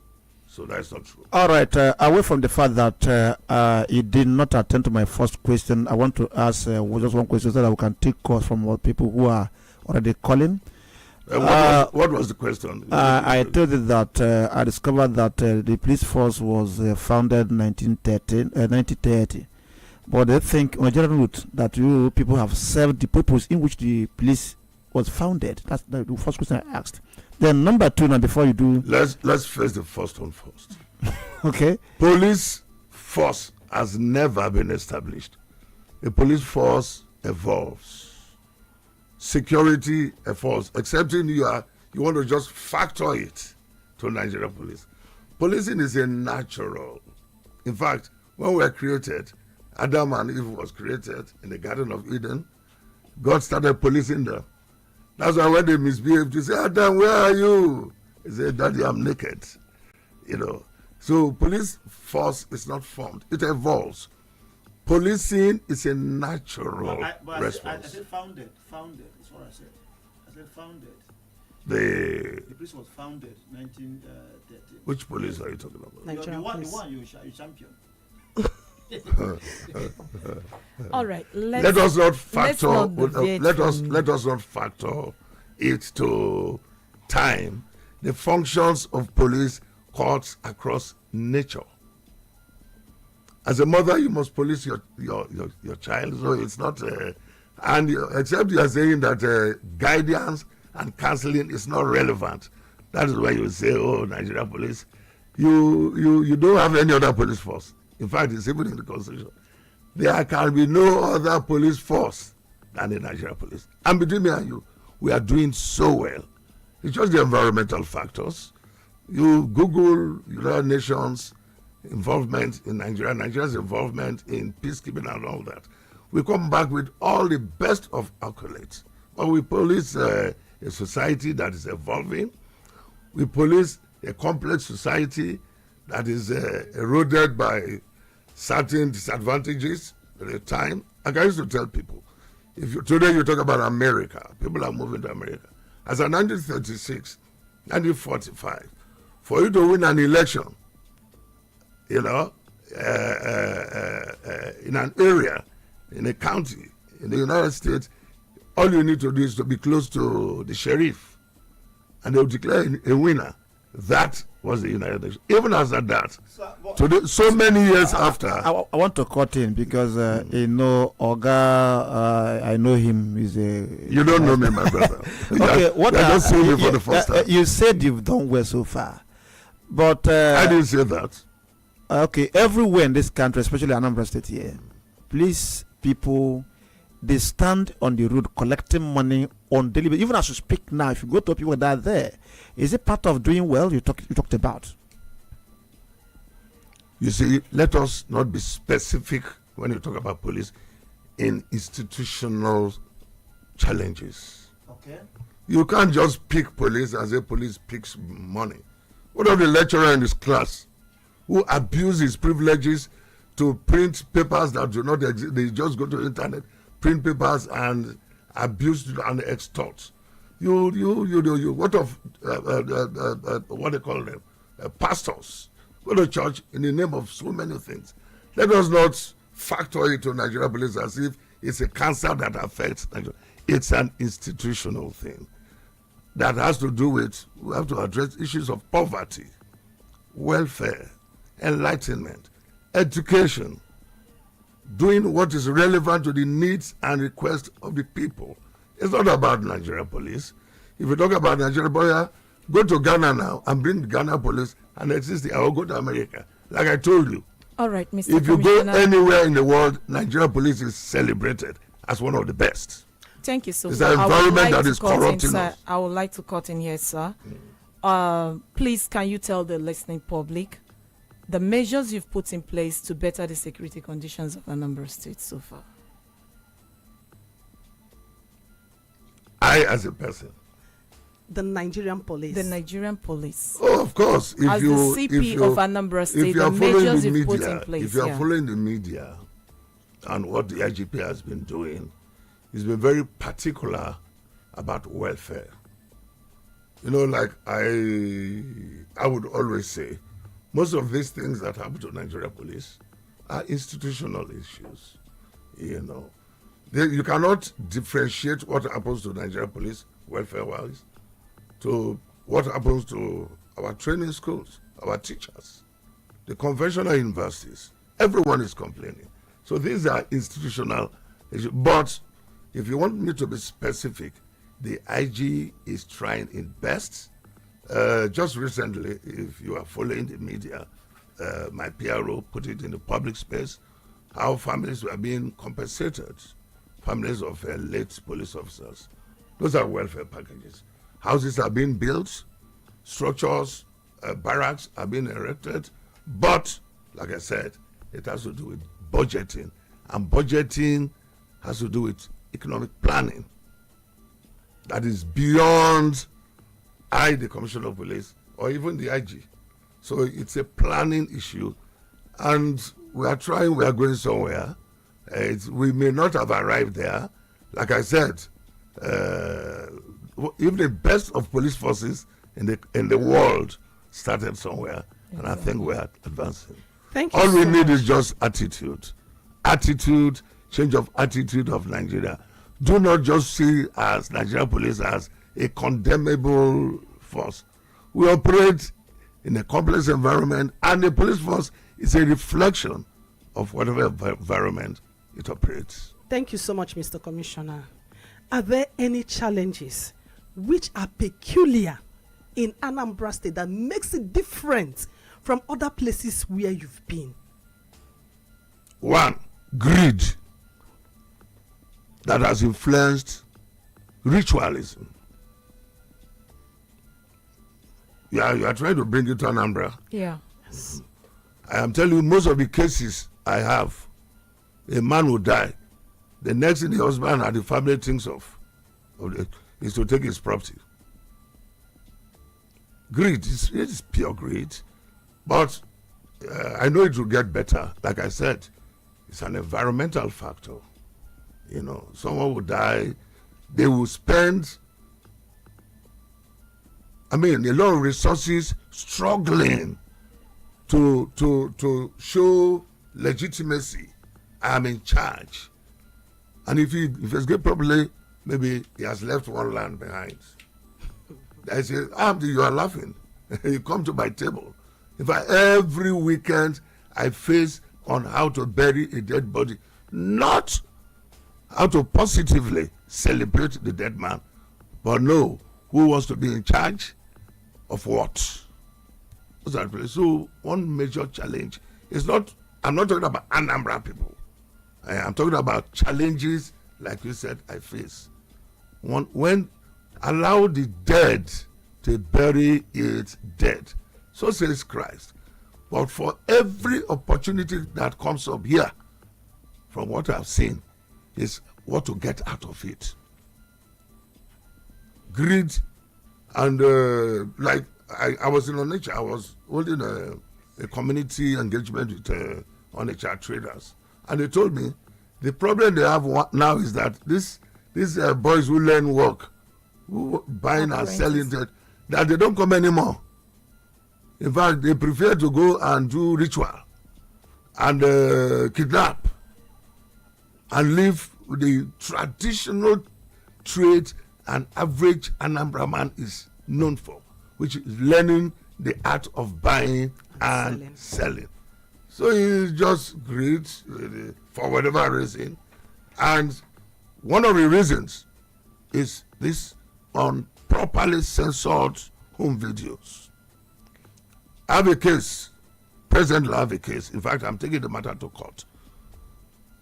So that's not true. All right. Away from the fact that you did not attend to my first question, I want to ask just one question so that we can take calls from all people who are already calling. What was the question? I told you that I discovered that the police force was founded in 1930. But they think on a general route that you people have served the purpose in which the police was founded. That's the first question I asked. Then number two, now before you do, let's face the first one first. Okay. Police force has never been established. A police force evolves. Security evolves. Excepting you want to just factor it to Nigeria Police. Policing is a natural. In fact, when we were created, Adam and Eve was created in the Garden of Eden. God started policing them. That's why when they misbehaved, you say, Adam, where are you? He said, Daddy, I'm naked. So police force is not formed; it evolves. Policing is a natural response. I said founded. Founded is what I said. I said founded. The police was founded 1913. Which police are you talking about? Nigerian police. The one you champion. All right. Let us not factor. Let us not factor it to time. The functions of police cuts across nature. As a mother, you must police your child. So it's not, except you are saying that guidance and counseling is not relevant. That is why you say, "Oh, Nigeria police." You don't have any other police force. In fact, it's even in the constitution. There can be no other police force than the Nigeria police. And between me and you, we are doing so well. It's just the environmental factors. You Google United Nations involvement in Nigeria, Nigeria's involvement in peacekeeping and all that. We come back with all the best of accolades. But we police a society that is evolving. We police a complex society that is eroded by certain disadvantages at a time. Like I used to tell people, today you talk about America, people are moving to America. As in 1936, 1945, for you to win an election, in an area, in a county, in the United States, all you need to do is to be close to the sheriff, and they'll declare a winner. That was the United Nations. Even as at that, today, so many years after. I want to cut in because Oga, I know him. You don't know me, my brother. Okay, what I just saw you for the first time. You said you've done well so far, but I didn't say that. Okay, everywhere in this country, especially Anambra State here, please, people, they stand on the road collecting money on daily basis. Even as you speak now, if you go to people that are there, is it part of doing well you talked about? You see, let us not be specific when you talk about police in institutional challenges. Okay. You can't just pick police as a police picks money. What of the lecturer in his class who abuse his privileges to print papers that do not exist? They just go to the internet, print papers and abuse and extort. What of what they call them? Pastors go to church in the name of so many things. Let us not factor it to Nigeria police as if it's a cancer that affects Nigeria. It's an institutional thing that has to do with, we have to address issues of poverty, welfare, enlightenment, education, doing what is relevant to the needs and requests of the people. It's not about Nigeria police. If you talk about Nigeria police, go to Ghana now and bring the Ghana police and exist there, or go to America. Like I told you. All right, Mr. If you go anywhere in the world, Nigeria police is celebrated as one of the best. Thank you so much. It's an environment that is corrupting us. I would like to cut in here, sir. Please, can you tell the listening public the measures you've put in place to better the security conditions of Anambra State so far? I, as a person. The Nigerian police. The Nigerian police. Oh, of course. As the CP of Anambra State, the measures you've put in place. If you are following the media and what the IGP has been doing, he's been very particular about welfare. You know, like I would always say, most of these things that happen to Nigeria police are institutional issues. You know, you cannot differentiate what happens to Nigeria police welfare-wise to what happens to our training schools, our teachers, the conventional universities. Everyone is complaining. So these are institutional issues. But if you want me to be specific, the IG is trying its best. Just recently, if you are following the media, my PRO put it in the public space, how families were being compensated, families of late police officers. Those are welfare packages. Houses are being built, structures, barracks are being erected, but, like I said, it has to do with budgeting, and budgeting has to do with economic planning. That is beyond the Commissioner of Police, or even the IG. So it's a planning issue. And we are trying, we are going somewhere. We may not have arrived there. Like I said, even the best of police forces in the world started somewhere. Exactly. And I think we are advancing. Thank you. All we so need much. is just attitude. Attitude, change of attitude of Nigeria. Do not just see as Nigeria police as a condemnable force. We operate in a complex environment, and the police force is a reflection of whatever environment it operates. Thank you so much, Mr. Commissioner. Are there any challenges which are peculiar in Anambra State that makes it different from other places where you've been? One, greed that has influenced ritualism. You are trying to bring it to Anambra. Yeah. Yes. I am telling you, most of the cases I have, a man will die. The next thing the husband and the family thinks of is to take his property. Greed, it is pure greed. But I know it will get better. Like I said, it's an environmental factor. You know, someone will die. They will spend, a lot of resources struggling to show legitimacy. I'm in charge. And if it's good properly, maybe he has left one land behind. I say, you are laughing. You come to my table. Every weekend I face on how to bury a dead body, not how to positively celebrate the dead man, but no, who wants to be in charge of what? So one major challenge is I'm not talking about Anambra people. I'm talking about challenges, like you said, I face. When allow the dead to bury its dead. So says Christ. But for every opportunity that comes up here, from what I've seen, is what to get out of it. Greed, and I was in Onitsha, I was holding a community engagement with Onitsha traders. And they told me the problem they have now is that these boys who learn work, who buying and selling, that they don't come anymore. In fact, they prefer to go and do ritual and kidnap and live the traditional trade an average Anambra man is known for, which is learning the art of buying and selling. So it's just greed for whatever reason. And one of the reasons is this unproperly censored home videos. I have a case, presently I have a case. In fact, I'm taking the matter to court.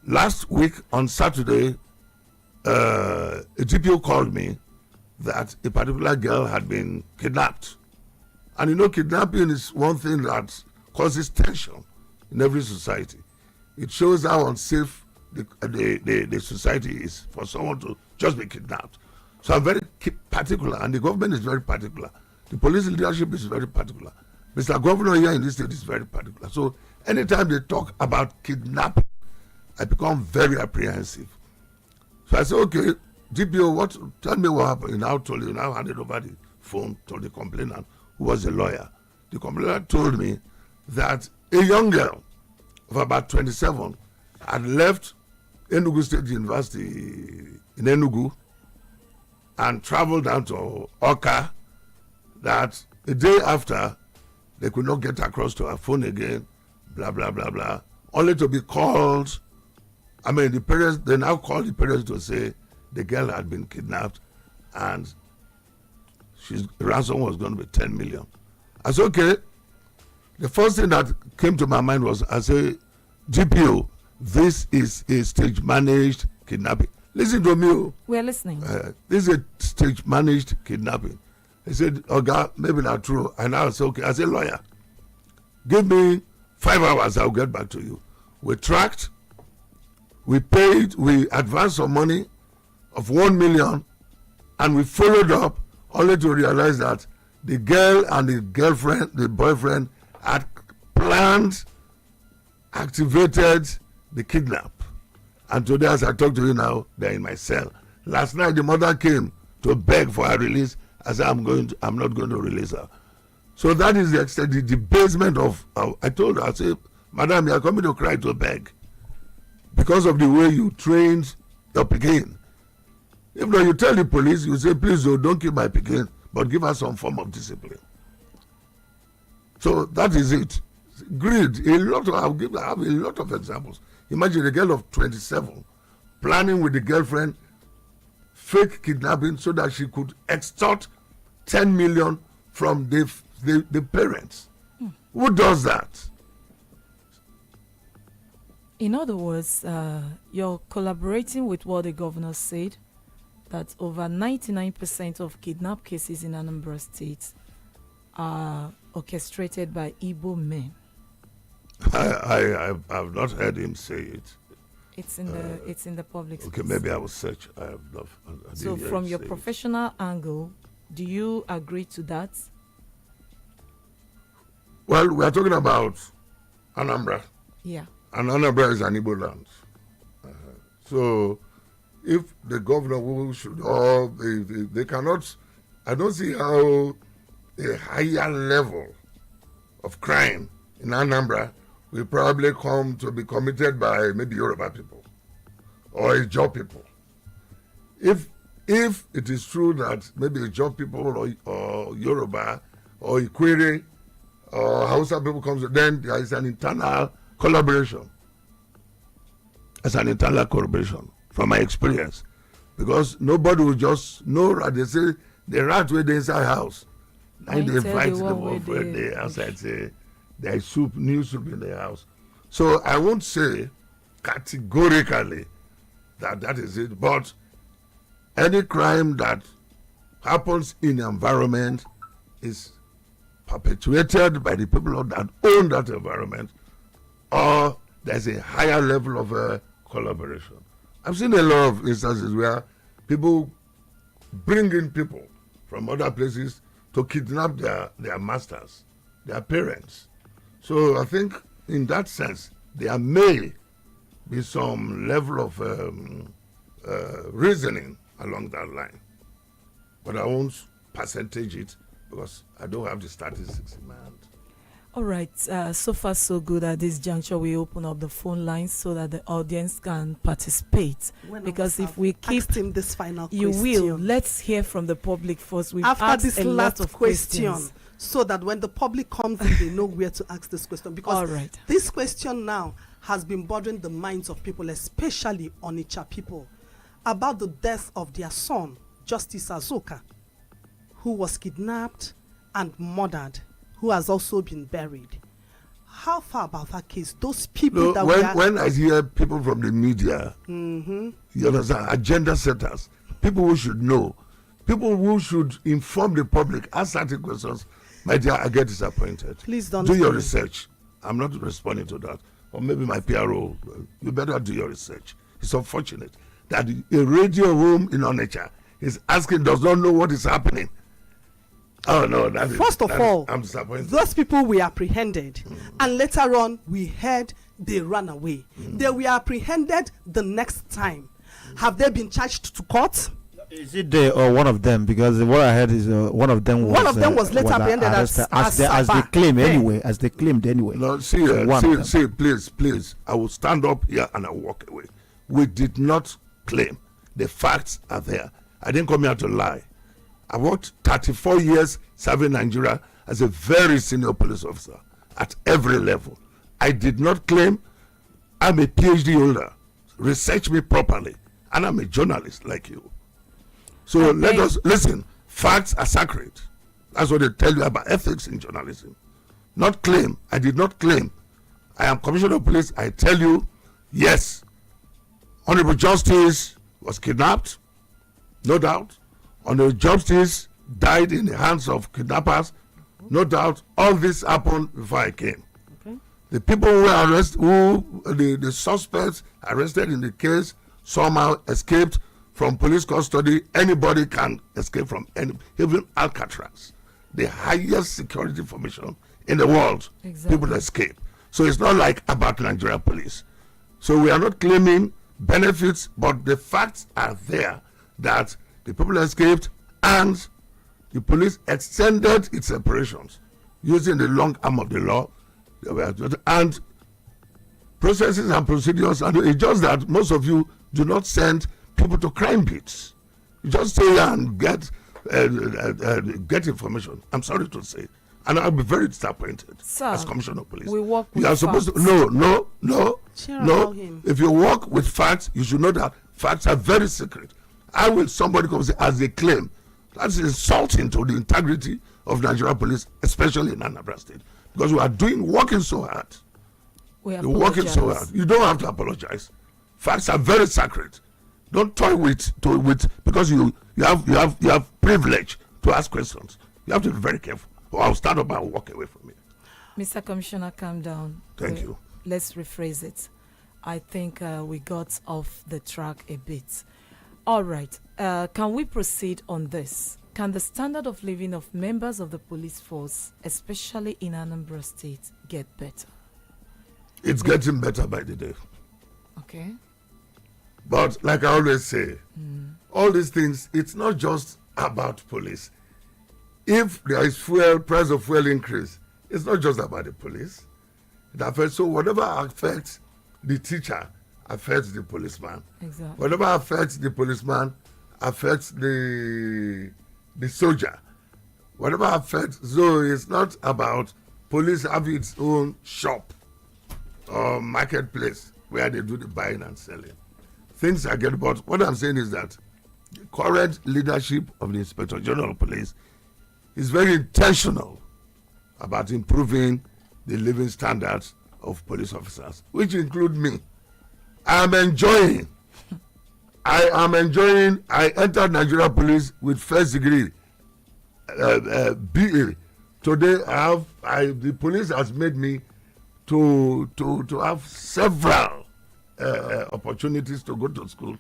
Last week on Saturday, a DPO called me that a particular girl had been kidnapped. And kidnapping is one thing that causes tension in every society. It shows how unsafe the society is for someone to just be kidnapped. So I'm very particular, and the government is very particular. The police leadership is very particular. Mr. Governor here in this state is very particular. So anytime they talk about kidnapping, I become very apprehensive. So I said, okay, DPO, tell me what happened. He now told you, now handed over the phone to the complainant, who was a lawyer. The complainant told me that a young girl of about 27 had left Enugu State University in Enugu and traveled down to Oka, that the day after, they could not get across to her phone again, blah, blah, blah, blah, only to be called. The parents, they now called the parents to say the girl had been kidnapped and ransom was going to be 10 million. I said, okay. The first thing that came to my mind was, I said, GPO, this is a stage-managed kidnapping. Listen to me. We're listening. This is a stage-managed kidnapping. He said, okay, maybe not true. And I said, okay. I said, lawyer, give me 5 hours, I'll get back to you. We tracked, we paid, we advanced some money of 1 million, and we followed up only to realize that the girl and the girlfriend, the boyfriend, had planned, activated the kidnap. And today, as I talk to you now, they're in my cell. Last night, the mother came to beg for her release. I said, I'm not going to release her. So that is the extent, the debasement of. I told her, I said, Madam, you are coming to cry to beg because of the way you trained your Pekin. If not, you tell the police, you say, please don't kill my Pekin, but give us some form of discipline. So that is it. Greed. I have a lot of examples. Imagine a girl of 27 planning with the girlfriend fake kidnapping so that she could extort 10 million from the parents. Who does that? In other words, you're collaborating with what the governor said, that over 99% of kidnap cases in Anambra State are orchestrated by Igbo men. I've not heard him say it. It's in the public space. Okay, maybe I will search. I have not. So from your professional angle, do you agree to that? Well, we are talking about Anambra. Yeah. And Anambra is an Igbo land. So if the governor should, or they cannot, I don't see how a higher level of crime in Anambra will probably come to be committed by maybe Yoruba people or Ijaw people. If it is true that maybe Ijaw people or Yoruba or Ikwere or Hausa people comes, then there is an internal collaboration. It's an internal collaboration from my experience, because nobody will just know that they say the rat with the inside house. And they invite them over there outside, say there is soup, new soup in the house. So I won't say categorically that is it, but any crime that happens in the environment is perpetuated by the people that own that environment, or there's a higher level of collaboration. I've seen a lot of instances where people bring in people from other places to kidnap their masters, their parents. So I think in that sense, there may be some level of reasoning along that line. But I won't percentage it because I don't have the statistics in my hand. All right. So far, so good. At this juncture, we open up the phone lines so that the audience can participate. Because if we keep him this final you question. will. Let's hear from the public first. We've After asked this a lot last of question, questions. so that when the public comes in, they know where to ask this question. Because All right. this question now has been bothering the minds of people, especially Onitsha people, about the death of their son, Justice Azuka, who was kidnapped and murdered, who has also been buried. How far about that case? Those people that when I hear people from the media, you understand, agenda setters, people who should know, people who should inform the public, ask certain questions, my dear, I get disappointed. Please don't do your research. I'm not responding to that. Or maybe my PRO, you better do your research. It's unfortunate that a radio room in Onitsha is asking, does not know what is happening. Oh no! First of all, I'm disappointed. Those people were apprehended, and later on we heard they ran away. They were apprehended the next time. Have they been charged to court? Is it they or one of them? Because what I heard is one of them was later apprehended as they claim anyway. As they claimed anyway. No, see, please. I will stand up here and I will walk away. We did not claim. The facts are there. I didn't come here to lie. I worked 34 years serving Nigeria as a very senior police officer at every level. I did not claim. I'm a PhD holder. Research me properly. And I'm a journalist like you. So let us listen. Facts are sacred. That's what they tell you about ethics in journalism. Not claim. I did not claim. I am Commissioner of Police. I tell you, yes, Honorable Justice was kidnapped, no doubt. Honorable Justice died in the hands of kidnappers, no doubt. All this happened before I came. Okay. The people who were arrested, the suspects arrested in the case somehow escaped from police custody. Anybody can escape from even Alcatraz, the highest security formation in the world. Exactly. People escape. So it's not like about Nigeria police. So we are not claiming benefits, but the facts are there that the people escaped and the police extended its operations using the long arm of the law. And processes and procedures, and it's just that most of you do not send people to crime beats. You just stay here and get information. I'm sorry to say, and I'll be very disappointed. Sir, as Commissioner of Police. We work with you are supposed to no. Him. If you work with facts, you should know that facts are very secret. How will somebody come say as they claim? That's insulting to the integrity of Nigeria police, especially in Anambra State, because we are working so hard. You're working so hard. You don't have to apologize. Facts are very sacred. Don't toy with because you have privilege to ask questions. You have to be very careful, or I'll stand up and walk away from you. Mr. Commissioner, calm down. Thank you. Let's rephrase it. I think we got off the track a bit. All right. Can we proceed on this? Can the standard of living of members of the police force, especially in Anambra State, get better? It's getting better by the day. Okay. But like I always say, all these things, it's not just about police. If there is price of fuel increase, it's not just about the police. It affects, so whatever affects the teacher affects the policeman. Exactly. Whatever affects the policeman affects the soldier. Whatever affects, so it's not about police having its own shop or marketplace where they do the buying and selling. Things are getting, but what I'm saying is that the current leadership of the Inspector General of Police is very intentional about improving the living standards of police officers, which include me. I entered Nigeria Police with first degree BA. Today the police has made me to have several opportunities to go to school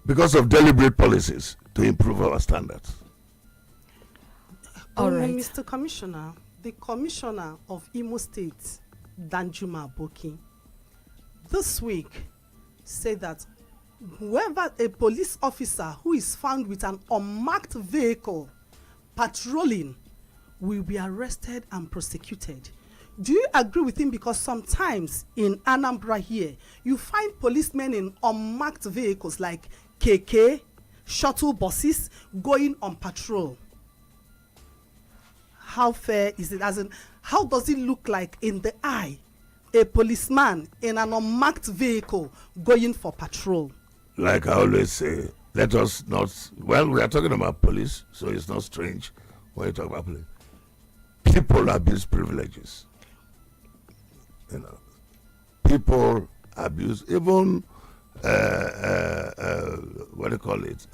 because of deliberate policies to improve our standards. All right. Mr. Commissioner, the Commissioner of Imo State, Danjuma Aboki, this week said that whoever a police officer who is found with an unmarked vehicle patrolling will be arrested and prosecuted. Do you agree with him? Because sometimes in Anambra here, you find policemen in unmarked vehicles like KK, shuttle buses going on patrol. How fair is it? As in, how does it look like in the eye, a policeman in an unmarked vehicle going for patrol? Like I always say, let us not, well, we are talking about police, so it's not strange when you talk about police. People abuse privileges. You know, people abuse, even what do you call it?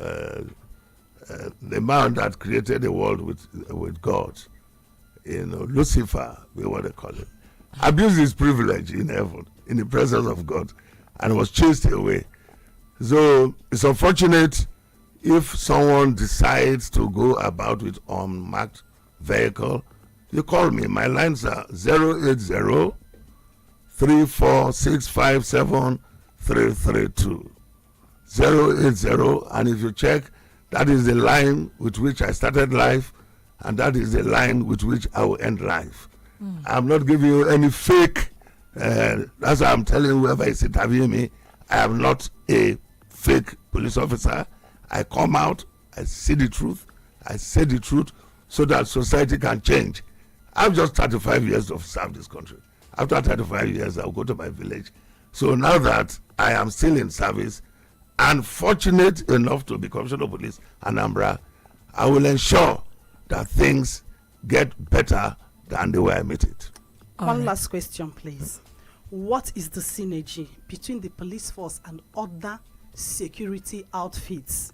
The man that created the world with God, you know, Lucifer, what they call it, abused his privilege in heaven, in the presence of God, and was chased away. So it's unfortunate if someone decides to go about with unmarked vehicle. You call me. My lines are 080 34657332 080, and if you check, that is the line with which I started life, and that is the line with which I will end life. I'm not giving you any fake. That's why I'm telling whoever is interviewing me, I am not a fake police officer. I come out, I see the truth, I say the truth, so that society can change. I've just 35 years to serve this country. After 35 years, I'll go to my village. So now that I am still in service and fortunate enough to be Commissioner of Police Anambra, I will ensure that things get better than the way I met it. One last question, please. What is the synergy between the police force and other security outfits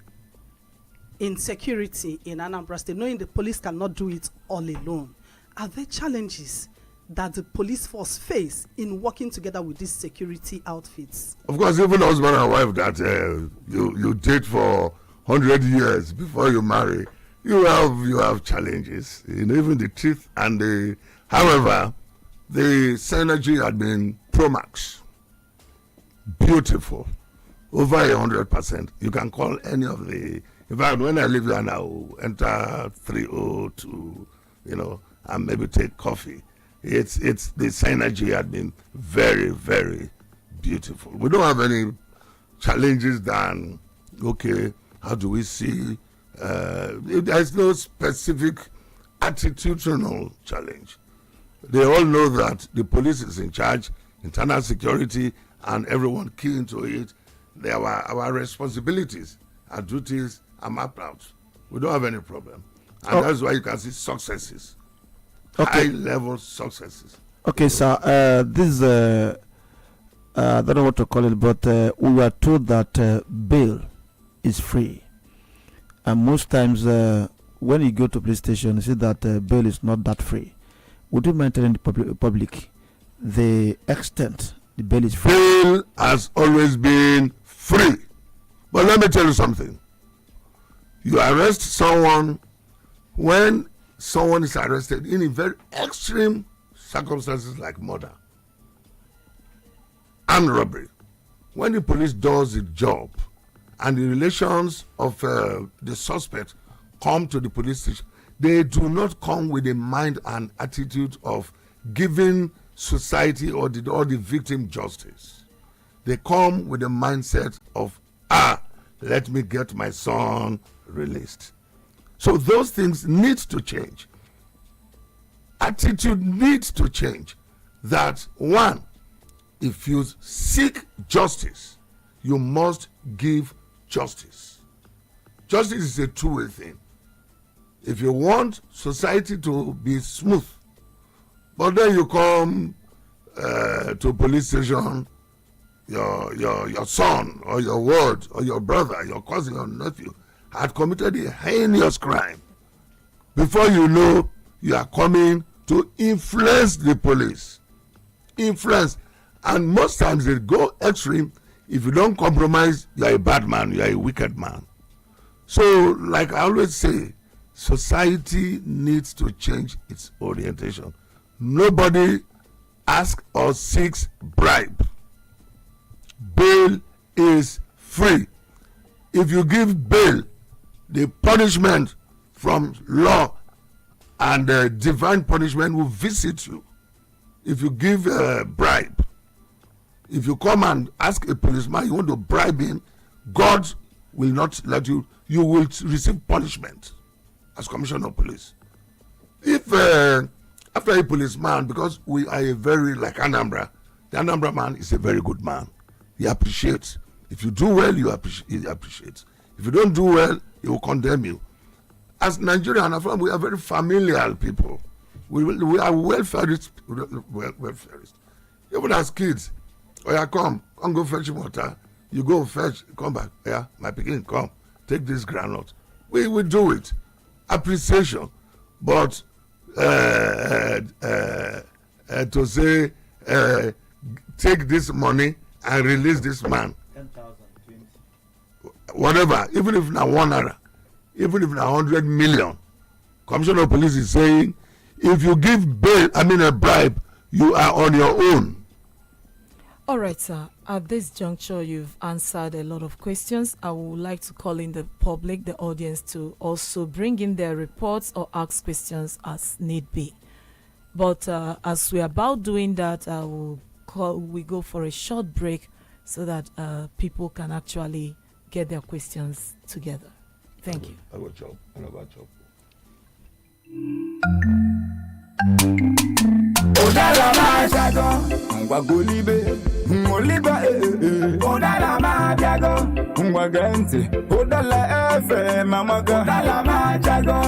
in security in Anambra State, knowing the police cannot do it all alone? Are there challenges that the police force face in working together with these security outfits? Of course, even husband and wife that you date for 100 years before you marry, you have challenges. You know, even the teeth and the However, the synergy had been Promax. Beautiful. Over 100%. You can call any of the... In fact, when I leave here now, enter 302, and maybe take coffee. It's the synergy had been very, very beautiful. We don't have any challenges than, okay, how do we see? There's no specific attitudinal challenge. They all know that the police is in charge, internal security, and everyone key into it. They are our responsibilities, our duties are mapped out. We don't have any problem. And that's why you can see successes. Okay. High-level successes. Okay, sir. This I don't know what to call it, but we were told that bail is free. And most times when you go to police station, you see that bail is not that free. Would you mind telling the public the extent the bail is free? Bail has always been free. But let me tell you something. You arrest someone when someone is arrested in a very extreme circumstances like murder and robbery. When the police does its job and the relations of the suspect come to the police station, they do not come with a mind and attitude of giving society or the victim justice. They come with a mindset of, let me get my son released. So those things need to change. Attitude needs to change. That one, if you seek justice, you must give justice. Justice is a two-way thing. If you want society to be smooth, but then you come to a police station, your son or your ward or your brother, your cousin or nephew had committed a heinous crime. Before you know, you are coming to influence the police. Influence. And most times they go extreme. If you don't compromise, you are a bad man, you are a wicked man. So, like I always say, society needs to change its orientation. Nobody asks or seeks bribe. Bail is free. If you give bail, the punishment from law and divine punishment will visit you. If you give a bribe, if you come and ask a policeman, you want to bribe him, God will not let you. You will receive punishment as commissioner of police. If after a policeman, because we are a very like Anambra, the Anambra man is a very good man. He appreciates. If you do well, he appreciates. If you don't do well, he will condemn you. As Nigerian, we are very familiar people. We are welfareist. Even as kids, come go fetch water. You go fetch, come back. Yeah, my pikin, come, take this granite. We will do it. Appreciation. But to say, take this money and release this man. 10,000, 20. Whatever, even if now 1 naira, even if now 100 million. Commissioner of Police is saying, if you give bail, a bribe, you are on your own. All right, sir. At this juncture, you've answered a lot of questions. I would like to call in the public, the audience, to also bring in their reports or ask questions as need be. But as we're about doing that, we go for a short break so that people can actually get their questions together. Thank you. I will chop. Udala majago, ngwagolibe, ngoliba Udala majago, ngwagente, Udala FM mamaga. Udala majago,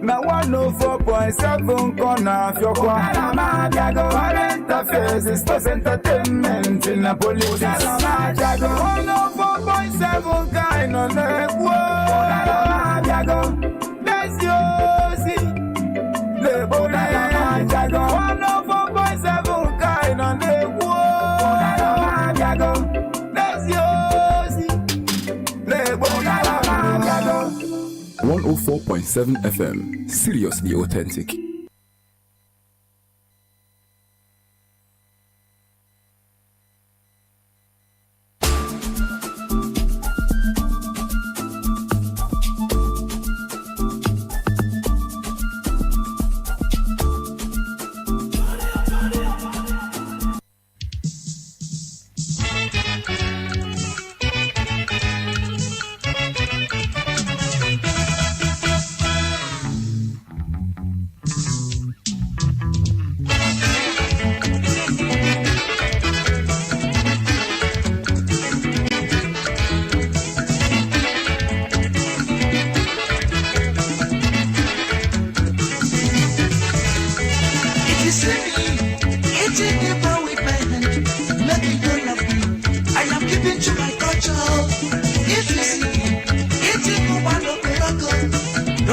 na 104.7 kona fyokwa. Udala majago, current affairs is plus entertainment in the police. Udala majago, 104.7 kind of network. Udala majago, that's your see. Le Udala majago, 104.7 kind of network. Udala majago, that's your see. Le Udala majago. 104.7 FM, seriously authentic.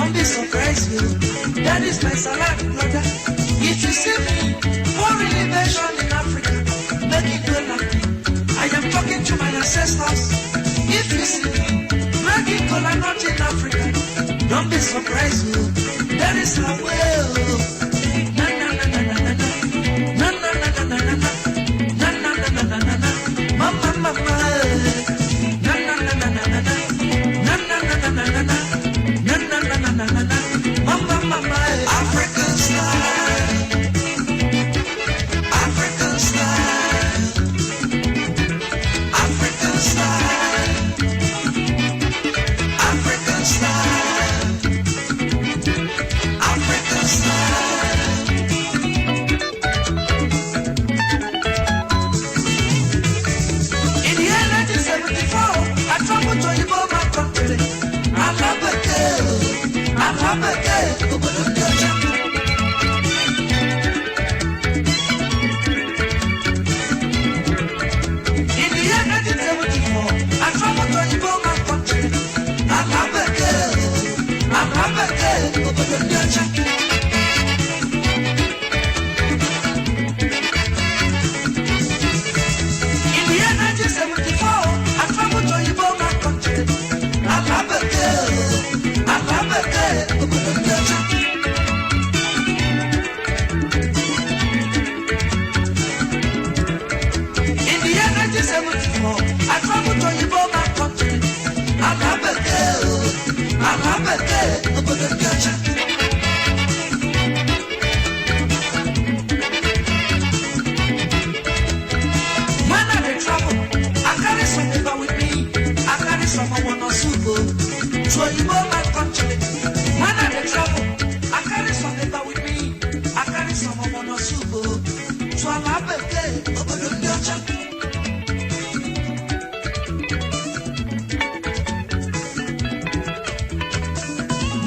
Don't be surprised, that is my salad, brother. If you see me, foreign invasion in Africa, make it go like me. I am talking to my ancestors. If you see me, make it go like not in Africa. Don't be surprised, that is how well. Na na na na na na na na na na na na na na na na na na na mama mama na na na na na na na na na na na na na. African style, African style, African style, African style, African style. In the year 1974, I traveled to my country. I love a girl. I love a girl. In the year 1974, I traveled to my country. I love a girl. I love a girl. In the year 1974, I traveled to my country. I love a girl. I love a girl. In the year 1974, I traveled to my country. I love a girl. I love a girl. When I travel, I carry some paper with me. I carry some I want to soup. So you go my country. When I travel, I carry some paper with me. I carry some of on a soup. So I love a play over the culture.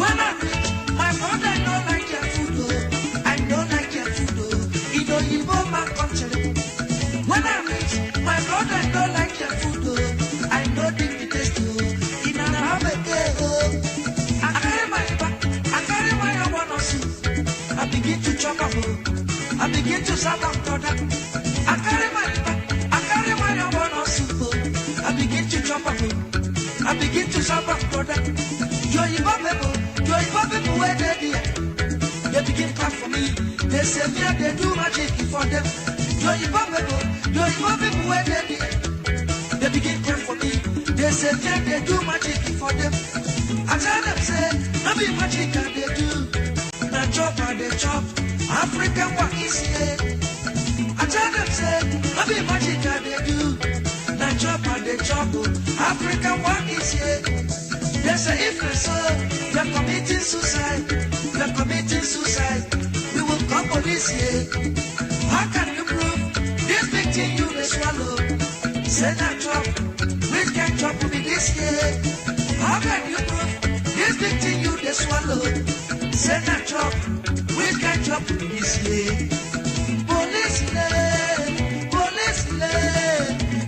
When I reach, my brother don't like your food. I don't like your food. He don't even my country. When I reach, my brother don't like your food. I know the taste. He don't have a day. I carry my one soup. I begin to chop up. I begin to serve up product. I carry my one soup. I begin to chop up. I begin to serve up product. Joy people where they be. They begin clap for me. They say me they do magic for them. Joy people where they be. They begin clap for me. They say me they do magic for them. I tell them say, I be magic and they do. Na chop and they chop. African work is here. I tell them say, I be magic and they do. Na chop and they chop. African work is here. They say if they say you're committing suicide, we will call police here. How can you prove this big thing you they swallow? Say na chop, which can chop will be this year? How can you prove this big thing you they swallow? Say na chop, which can chop will be this year?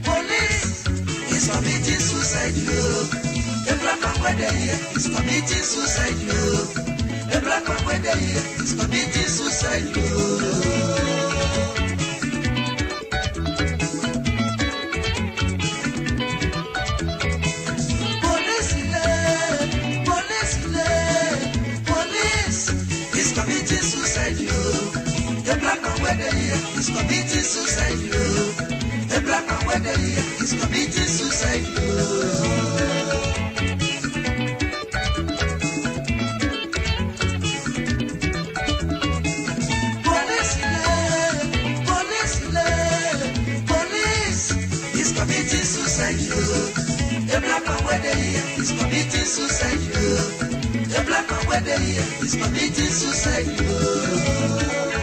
Police is committing suicide, yo. The black man where they here is committing suicide, yo. The black man where they here is committing suicide, yo. Police is committing suicide, yo. The black man where they here is committing suicide, yo. The black man where they here is committing suicide, yo. Police is committing suicide, yo. The black man where they here is committing suicide, yo. The black man where they here is committing suicide, yo.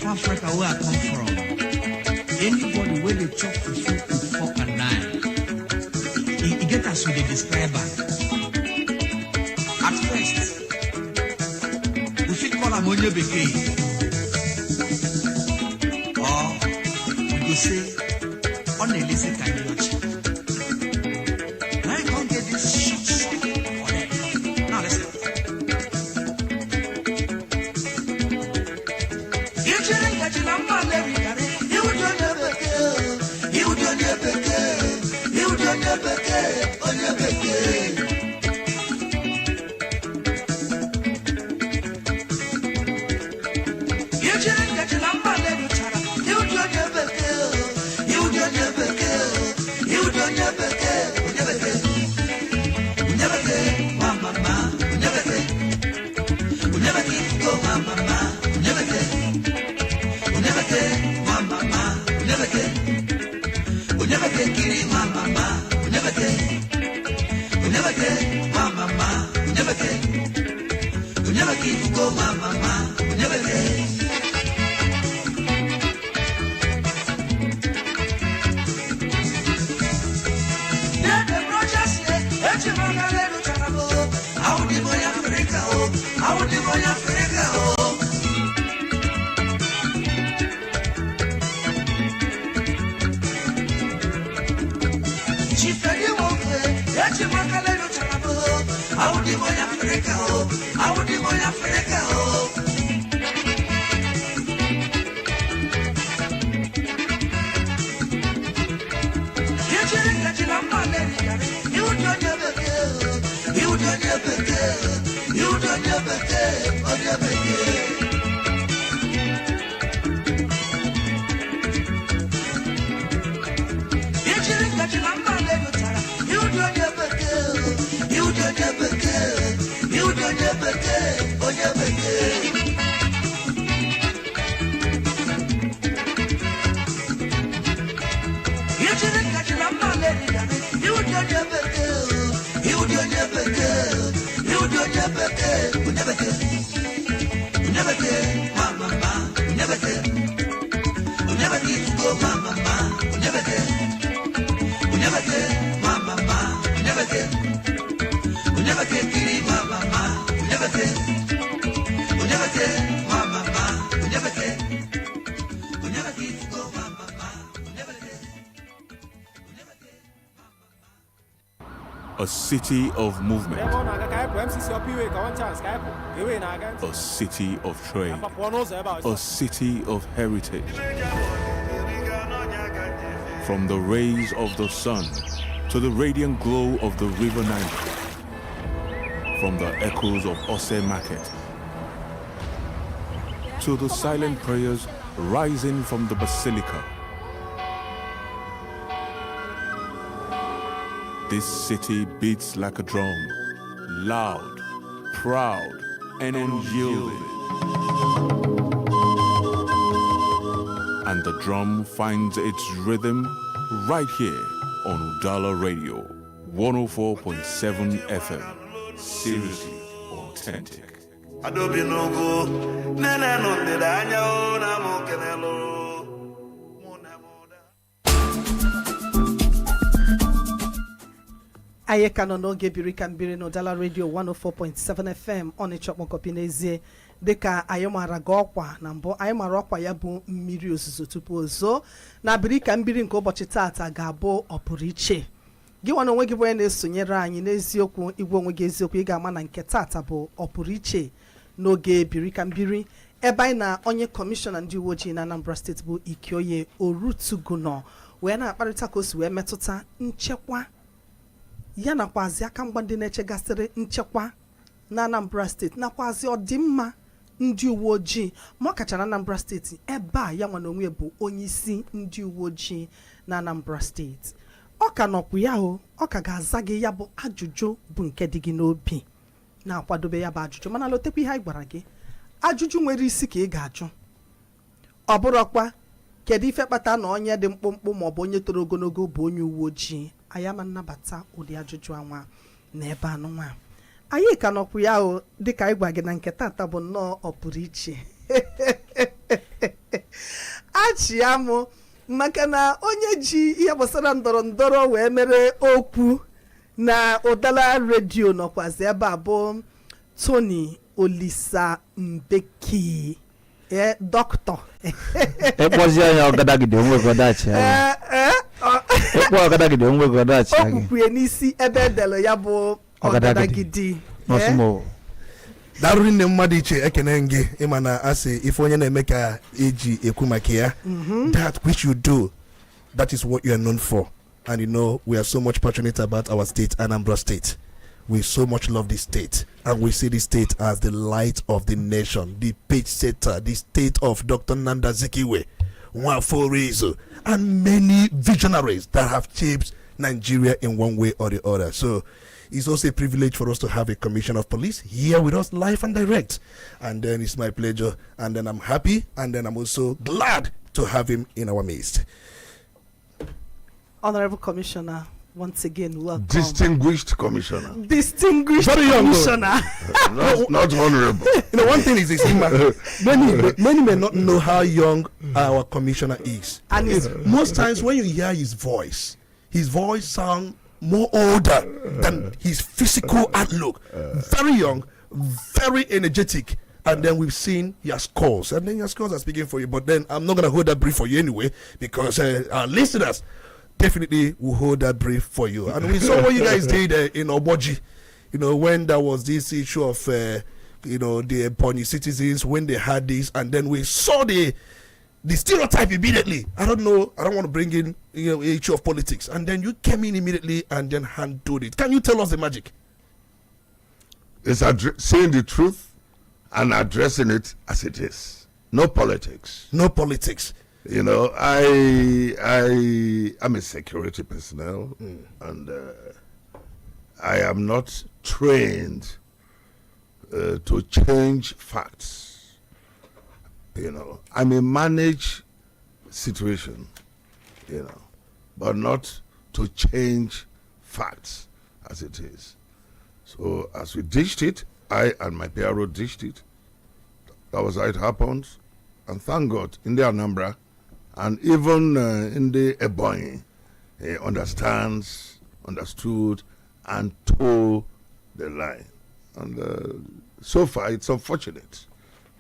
Africa where I come from, anybody where they chop fufu with fork and knife, he get us with a describer. At first, we fit call am onye bekee, or we go say on a listen kanyochi. Now you can't get this short song on it. Now listen. A city of movement, a city of trade, a city of heritage. From the rays of the sun to the radiant glow of the river Niger, from the echoes of Ose Market to the silent prayers rising from the basilica. This city beats like a drum, loud, proud, and unyielding. And the drum finds its rhythm right here on Udala Radio, 104.7 FM. Seriously authentic. anyị ka nọ n'oge Birikambiri n'Udala Radio 104.7 FM Onitsha kpọkọpi n'ezie dịka anyị mara gị ọkwa na mbụ anyị mara ọkwa ya bụ mmiri ozuzo tupu ozo na Birikambiri nke ụbọchị taata ga-abụ ọpụrụiche. Gị nwa onwe gị bụ onye na-esonyere anyị n'eziokwu igwe onwe gị eziokwu ị ga-ama na nke taata bụ ọpụrụiche n'oge Birikambiri ebe anyị na onye kọmishọna ndị uwe ojii na Anambra steeti bụ Ikioye Orutugunọ wee na-akparịta ka o si wee metụta nchekwa ya nakwazi aka mgba ndị na-echegasịrị nchekwa na Anambra steeti nakwazi ọdịmma ndị uwe ojii ma ọ kacha na Anambra steeti ebe a ya nwa na onwe bụ onye isi ndị uwe ojii na Anambra steeti. Ọ ka nọkwu ya o, ọ ka ga-aza gị ya bụ ajụjụ bụ nke dị gị n'obi na-akwadobe ya bụ ajụjụ mana lotekwa ihe anyị gwara gị ajụjụ nwere isi ka ị ga-ajụ. Ọ bụrụkwa kedu ife kpata na onye dị mkpụmkpụ maọbụ onye toro ogologo bụ onye uwe ojii anyị ama nnabata ụdị ajụjụ anwa na ebe anụnwa anyị ka nọkwu ya o dịka anyị gwa gị na nke tata bụ nnọọ ọpụrụ iche chiamo maka na onye ji ihe gbasara ndọrọndọrọ wee mere okwu na Udala radio nọkwazi ebe a bụ Tony Olisa Mbeki doctor ekpozi anya ọgadagide onwe godachi ekpo ọgadagide onwe godachi okwukwe n'isi ebe edelo ya bụ ọgadagide n'osimo daruri nne mmadụ iche ekene gị ịma na asị ife onye na-eme ka eji ekwu maka ya that which you do, that is what you are known for. And you know, we are so much passionate about our state, Anambra State. We so much love this state, and we see this state as the light of the nation, the page setter, the state of Dr. Nanda Zikiwe, Nwaforizo, and many visionaries that have shaped Nigeria in one way or the other. So it's also a privilege for us to have a commissioner of police here with us live and direct. And then it's my pleasure, and then I'm happy, and then I'm also glad to have him in our midst. Honorable Commissioner, once again, welcome. Distinguished Commissioner. Distinguished Very young, Commissioner. Not honorable. You know, one thing is this, many may not know how young our commissioner is. And most times when you hear his voice sounds more older than his physical outlook. Very young, very energetic. And then we've seen your scores. And then your scores are speaking for you. But then I'm not going to hold that brief for you anyway, because our listeners definitely will hold that brief for you. And we saw what you guys did in Oboji, you know, when there was this issue of, the Ebonyi citizens, when they had this, and then we saw the stereotype immediately. I don't want to bring in, issue of politics. And then you came in immediately and then handled it. Can you tell us the magic? It's saying the truth and addressing it as it is. No politics. No politics. You know, I'm a security personnel, and I am not trained to change facts. You know, I may manage situation, but not to change facts as it is. So as we dished it, I and my PRO dished it. That was how it happened, and thank God in the Anambra. And even in the Ebonyi, he understood, and told the line. And so far, it's unfortunate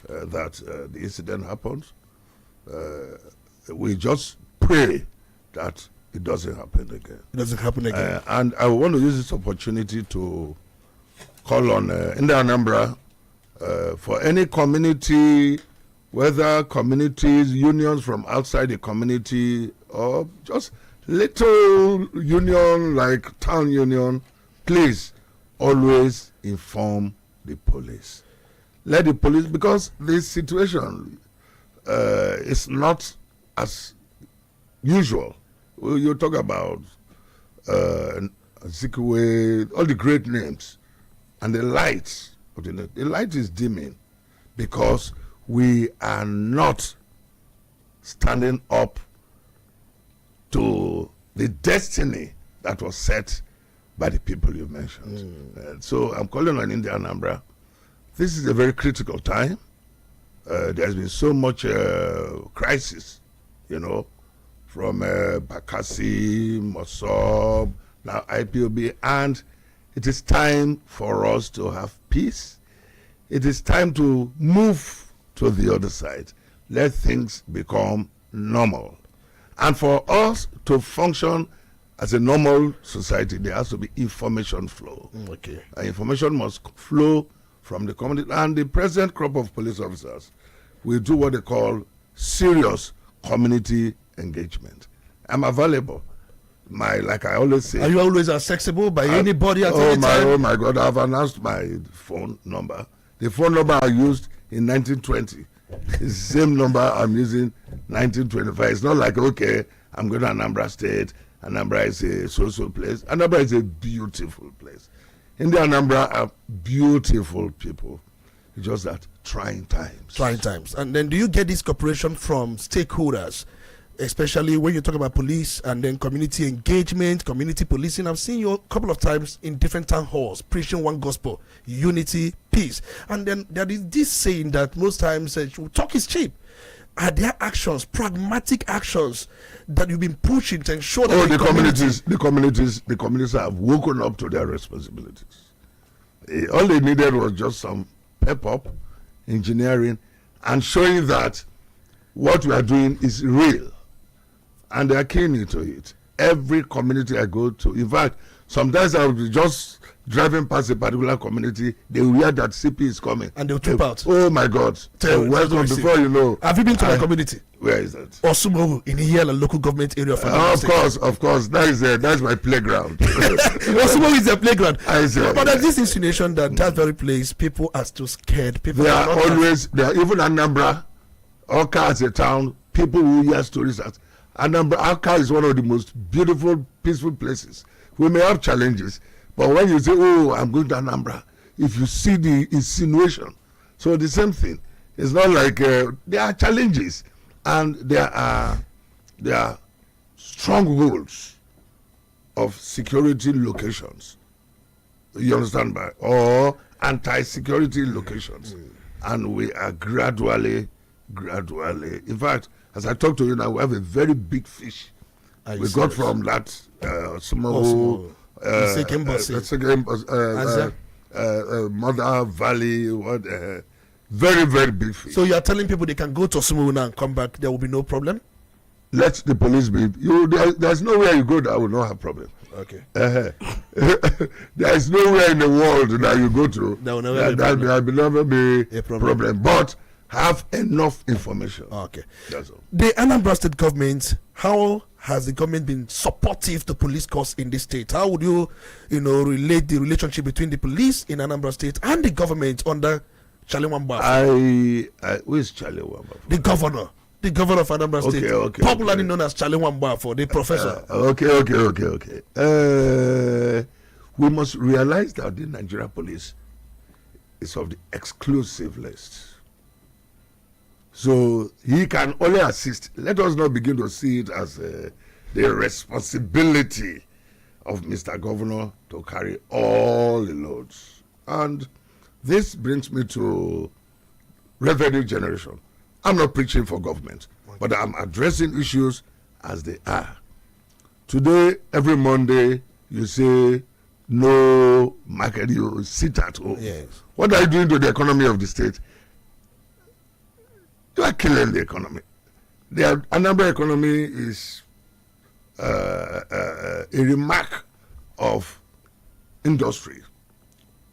that the incident happened. We just pray that it doesn't happen again. It doesn't happen again. And I want to use this opportunity to call on in the Anambra for any community, whether communities, unions from outside the community, or just little union like town union, please always inform the police. Let the police, because this situation is not as usual. You talk about Zikiwe, all the great names, and the lights. The light is dimming because we are not standing up to the destiny that was set by the people you mentioned. So I'm calling on India Anambra. This is a very critical time. There's been so much crisis, from Bakassi, Mosob, now IPOB, and it is time for us to have peace. It is time to move to the other side. Let things become normal. And for us to function as a normal society, there has to be information flow. Okay. Information must flow from the community. And the present crop of police officers will do what they call serious community engagement. I'm available. Like I always say. Are you always accessible by anybody at any time? Oh my God, I've announced my phone number. The phone number I used in 1920 is the same number I'm using 1925. It's not like, okay, I'm going to Anambra State. Anambra is a social place. Anambra is a beautiful place. In the Anambra are beautiful people. It's just that trying times. Trying times. And then do you get this cooperation from stakeholders, especially when you talk about police and then community engagement, community policing? I've seen you a couple of times in different town halls preaching one gospel: unity, peace. And then there is this saying that most times talk is cheap. are there actions, pragmatic actions that you've been pushing to ensure that the communities have woken up to their responsibilities. All they needed was just some pep up, engineering, and showing that what we are doing is real, and they are keen into it. Every community I go to, in fact, sometimes I will be just driving past a particular community, they will hear that CP is coming, and they'll trip out. Oh my God! Welcome before you know. Have you been to my community? Where is that? Osumogu, in here, a local government area of of course. That's my playground. Osumogu is their playground. But there's this yes. insinuation that very place, people are still scared. People they are always, they are even Anambra, Oka as a town, people who hear stories that Anambra, Oka is one of the most beautiful, peaceful places. We may have challenges, but when you say, oh, I'm going to Anambra, if you see the insinuation, so the same thing. It's not like there are challenges, and there are strongholds of security locations. You understand by or anti-security locations, and we are gradually. In fact, as I talk to you now, we have a very big fish. We got from that small. Mother Valley, very, very big fish. So you are telling people they can go to Sumuna and come back, there will be no problem? Let the police be. There's nowhere you go that will not have problem. Okay. There is nowhere in the world that you go to that will never be a problem. But have enough information. Okay. That's all. The Anambra State government, how has the government been supportive to police corps in this state? How would you relate the relationship between the police in Anambra State and the government under Charlie Wamba? Who is Charlie Wamba? The governor of Anambra State, popularly known as Charlie Wamba, for the professor. Okay. We must realize that the Nigeria police is of the exclusive list. So he can only assist. Let us not begin to see it as the responsibility of Mr. Governor to carry all the loads. And this brings me to revenue generation. I'm not preaching for government, but I'm addressing issues as they are. Today, every Monday, you say no market, you sit at home. Yes. What are you doing to the economy of the state? You are killing the economy. The Anambra economy is a remark of industry,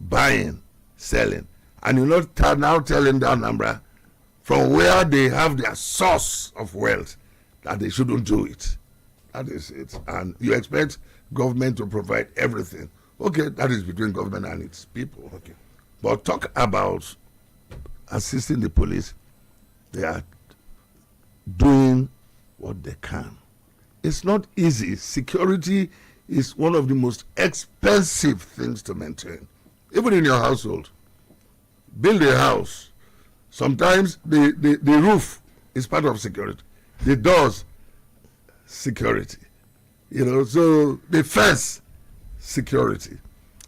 buying, selling, and you're not now telling the Anambra from where they have their source of wealth that they shouldn't do it. That is it. And you expect government to provide everything. Okay, that is between government and its people. Okay. But talk about assisting the police. They are doing what they can. It's not easy. Security is one of the most expensive things to maintain. Even in your household. Build a house. Sometimes the roof is part of security. The doors, security. So the fence, security.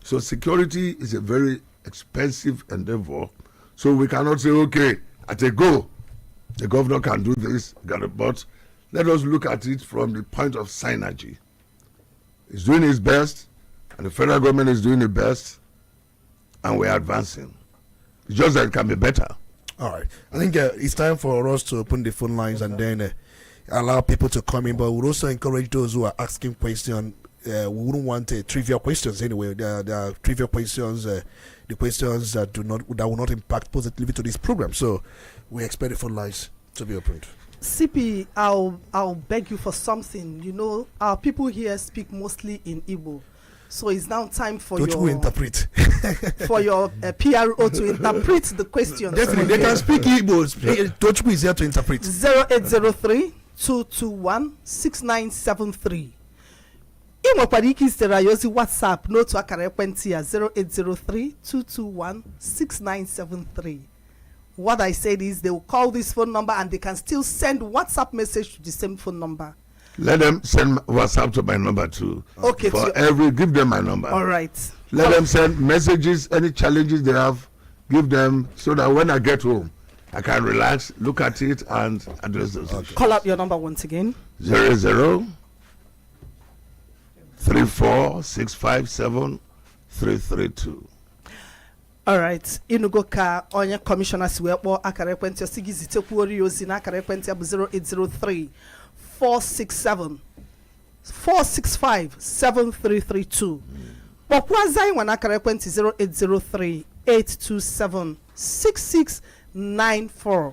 So security is a very expensive endeavor. So we cannot say, okay, at a go, the governor can do this, but let us look at it from the point of synergy. He's doing his best, and the federal government is doing the best, and we're advancing. It's just that it can be better. All right. I think it's time for us to open the phone lines and then allow people to come in, but we'll also encourage those who are asking questions. We wouldn't want trivial questions anyway. There are trivial questions, the questions that will not impact positively to this program. So we expect the phone lines to be opened. CP, I'll beg you for something. Our people here speak mostly in Igbo, so it's now time for your interpret for your PRO to interpret the questions. Definitely, they can speak Igbo. Tochukwu is here to interpret. 0803-221-6973. ị nwekwara ike isere anyị ozi WhatsApp n'otu akara ekwentị ya 0803-221-6973. What I said is they will call this phone number and they can still send WhatsApp message to the same phone number. Let them send WhatsApp to my number too. Okay. Give them my number. All right. Let them send messages, any challenges they have, give them, so that when I get home, I can relax, look at it, and address those issues. Call out your number once again. 00-34-657-332. All right. Inugo ka onye commissioner si wee kpọọ akara ekwentị o sigi zitekwuori ozi na akara ekwentị bụ 0803-465-7332. Kpọkwazi anyị nwa na akara ekwentị 0803-827-6694.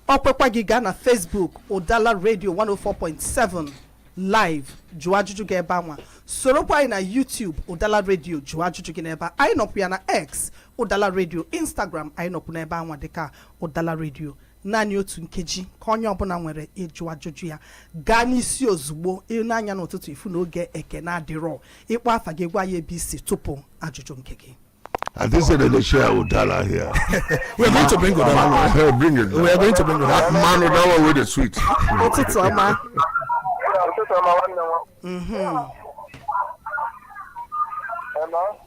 Ọkpekwa gị gaa na Facebook Udala Radio 104.7 live jụọ ajụjụ gị ebe anwa. Sorokwa anyị na YouTube Udala Radio jụọ ajụjụ gị n'ebe. Anyị nọpụ ya na X Udala Radio, Instagram anyị nọpụ n'ebe anwa dịka Udala Radio. Naanị otu nkeji ka onye ọbụla nwere ịjụ ajụjụ ya gaa n'isi ozugbo ịnanya n'ụtụtụ ifu n'oge eke na-adịrọ ịkpọ afa gị gwa ya ebe isi tupu ajụjụ nke gị. I think they share Udala here. We're going to bring Udala. Bring it. We are going to bring Udala. Man, that one with the sweet. Ụtụtụ ọma.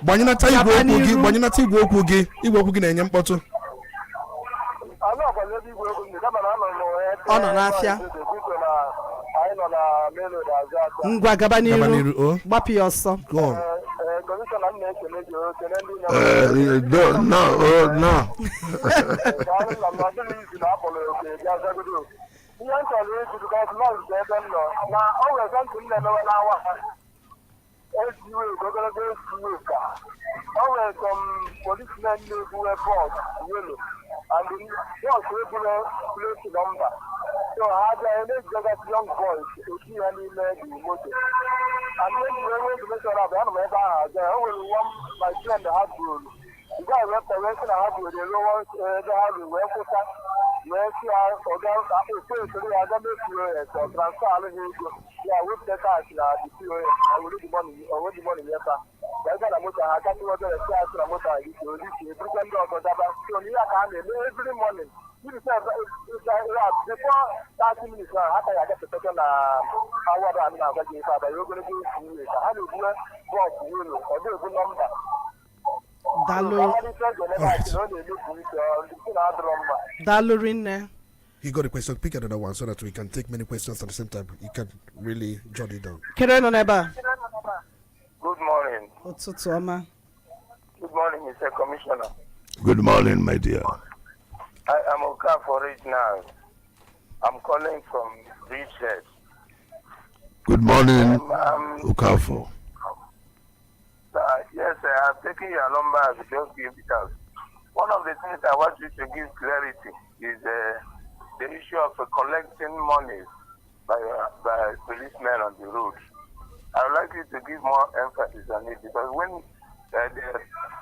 Gbanyụnata igwe okwu gị. Igwe okwu gị na-enye mkpọtụ. Ọ nọ n'afịa. Ngwa gaba n'iru. Gbapụ ya ọsọ. No. And the young plate number. So I had young boys to see any lady motor. And then we went to make sure that I only one my friend had to. The guy left the rest and I had to the lowest the where she are for them essentially I don't know transfer yeah with the cash the POS I will the money or the money later. I got a motor, I can't order a car to a motor. Every morning. Before 30 minutes, after I get the second hour, I'm going to do how do you work or do a good number? Dalurin. He got a question. Pick another one so that we can take many questions at the same time. You can really jot it down. Kereno Neba. Good morning. Good morning, Mr. Commissioner. Good morning, my dear. I am okay for it now. I'm calling from Bridgehead. Good morning, Ukafo. Yes, I have taken your number as just give it out. One of the things I want you to give clarity is the issue of collecting money by policemen on the road. I would like you to give more emphasis on it because when the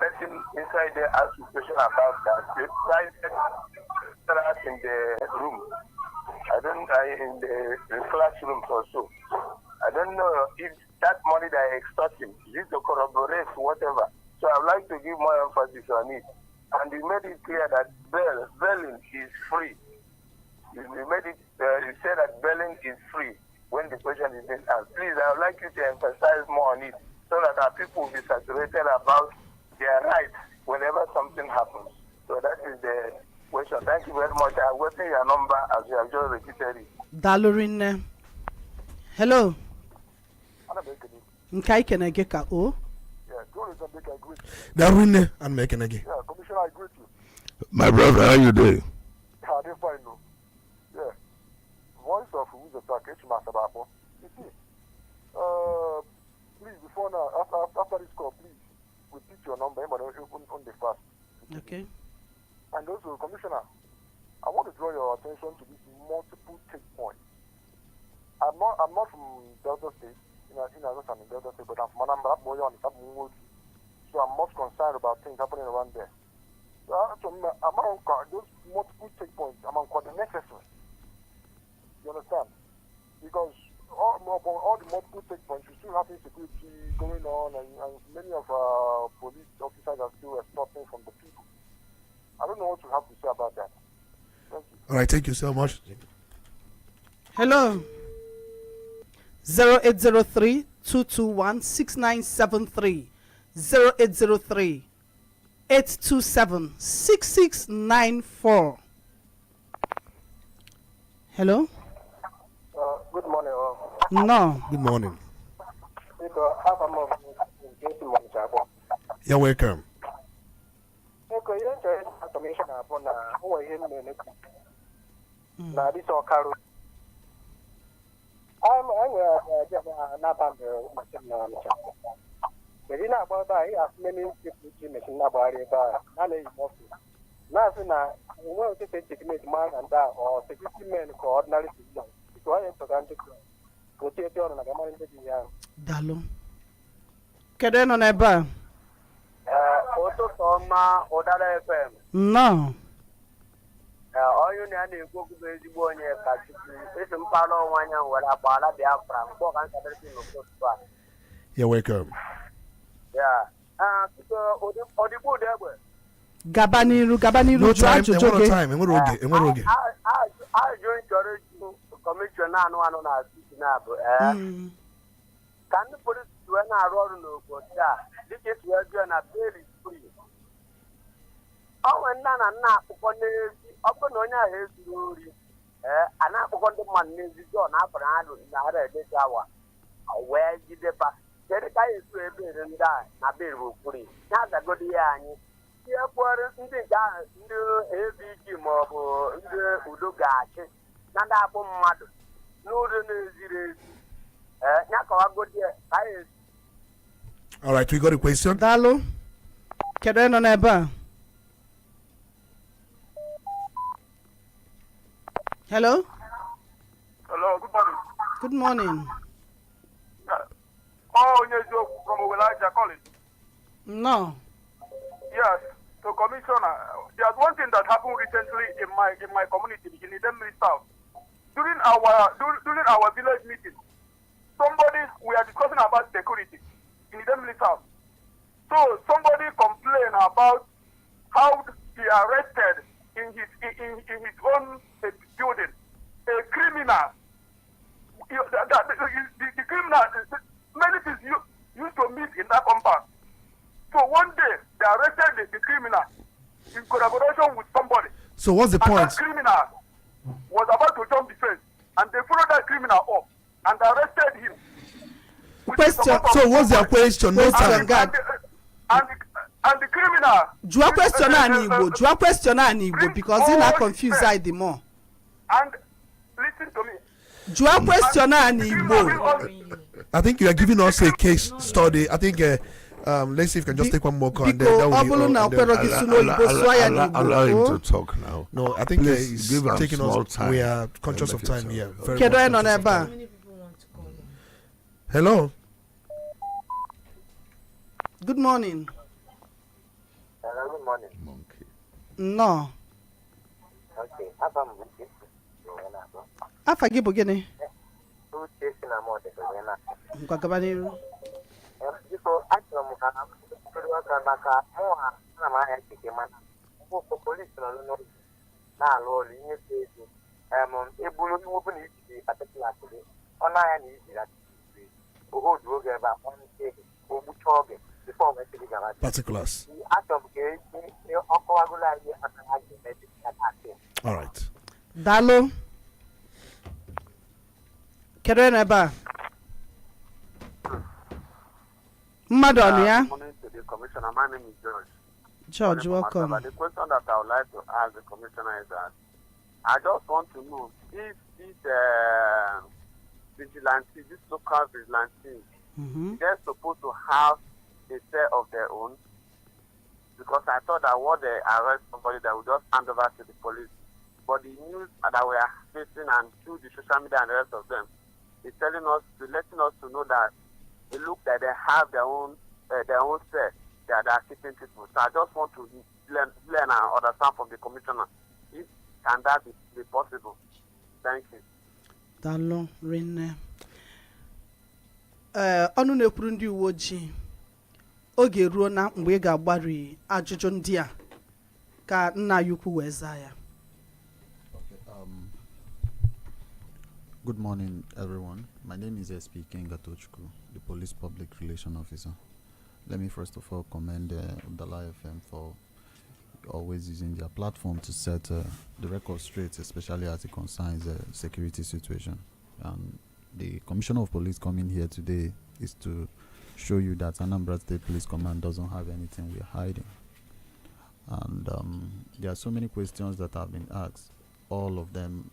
person inside there asks you a question about that, they try in the room. In the classrooms or so. I don't know if that money that I extorting is to corroborate whatever. So I would like to give more emphasis on it. And you made it clear that bailing is free. You made it. You said that bailing is free when the question is being asked. Please, I would like you to emphasize more on it so that our people will be saturated about their rights whenever something happens. So that is the question. Thank you very much. I'm waiting your number as you have just repeated it. Dalurin. Hello. Nkai Kenegeka O. Dalurin and Mekenegi. Yeah, Commissioner, I greet you. My brother, how you doing? I didn't find you. Yeah. Voice of who's a package, Master Bapo. You see, please, before now, after this call, please, repeat your number on the fast. Okay. And also, Commissioner, I want to draw your attention to these multiple take points. I'm not from Delta State, in Delta State, but I'm from Anambra, so I'm most concerned about things happening around there. So among those multiple take points, among the necessary. You understand? Because all the multiple take points, we still have insecurity going on, and many of our police officers are still extorting from the people. I don't know what you have to say about that. Thank you. All right, thank you so much. Hello. 0803-221-6973. 0803-827-6694. Hello? Good morning. No. Good morning. You're welcome. Dalo. Kedu nọ n'ebe a? Ụtụtụ ọma Udala FM. No. Onye na-ekwu okwu bụ ezigbo onye ka Chukwu esi mpaghara ọnwa anyanwụ were agbaala Biafra mkpọ ka nkadịrịsị n'ụtụtụ a. You're welcome. Ya. Ọdịgbo ụdị egbe. Gaba n'iru No time, enwere oge. Ajụ nchọrọ ịjụ kọmishọna anụ na asụsụ na-abụ ka ndị polisi wee na-arụ ọrụ n'obodo a dịka esi wee jụọ na beri free. Ọ nwere nna na nna akpụkọ n'ezi ọ bụrụ na onye ahụ ezuru ori a na-akpụkọ ndị mmadụ n'ezi jọọ na afọrọ ha na-ara edeji awa wee jideba kedu ka anyị esi ebere ndị a na beri bụ free ya azagodi ya anyị ihe kwere ndị nke ahụ ndị AVG maọbụ ndị udo ga-achị na ndị akpụ mmadụ n'ụzọ na-eziri ezi ya kọwagodi ka anyị esi. All right, we got a question. Dalo. Kedu nọ n'ebe a? Hello? Hello, good morning. Good morning. From Owelaja calling. No. Yes, so Commissioner, there's one thing that happened recently in my community in Idemli South. During our village meeting, we are discussing about security in Idemli South. So somebody complained about how he arrested in his own building a criminal. The criminal, many people used to meet in that compound. So one day they arrested the criminal in collaboration with somebody. So what's the point? That criminal was about to jump the fence, and they followed that criminal up and arrested him. Question. So what's your question? No time. And the criminal. Jua question and Igbo because you not confused the more. And listen to me. Jua question and Igbo. I think you are giving us a case study. I think let's see if we can just take one more call and then that will be allow him to talk now. No, I think he's taking us. Time. We are conscious of time here. Hello. Hello. Good morning. Hello, good morning. No. Okay, Afa gị bụ gịnị? Biko achọrọ m ka aka maka mụha na m ahịa keke mana mgbe polisi nọ n'ụlọ na-alụ ọrụ ihe dị ezi ebulu iwu bụ na ijiri atịkụlasị gị ọnụ ahịa na ijiri atịkụlasị oge oge ebe a kpọnite ogbucha oge bifo nwesịrị gara particulars. Achọrọ m ka eji ọkọwagolo anyị aka ha ji mejiri ya taasị. All right. Dalo. Kedu ebe a? Mmadụ ọnụ ya? Good morning to the commissioner. My name is George. George, welcome. The question that I would like to ask the commissioner is that I just want to know if this vigilante, this local vigilante, they're supposed to have a set of their own, because I thought that what they arrest somebody that would just hand over to the police, but the news that we are facing and through the social media and the rest of them is telling us, letting us to know that it looks like they have their own set that they are keeping people. So I just want to learn and understand from the commissioner if can that be possible. Thank you. Dalo rinne. Ọnụ na-ekwuru ndị uwe ojii oge ruo na mgbe ị ga-agbari ajụjụ ndị a ka nna ya ukwu wee zaa ya. Good morning, everyone. My name is SP Kengatochku, the Police Public Relation Officer. Let me first of all commend Udala FM for always using their platform to set the record straight, especially as it concerns the security situation. And the Commissioner of Police coming here today is to show you that Anambra State Police Command doesn't have anything we're hiding. And there are so many questions that have been asked. All of them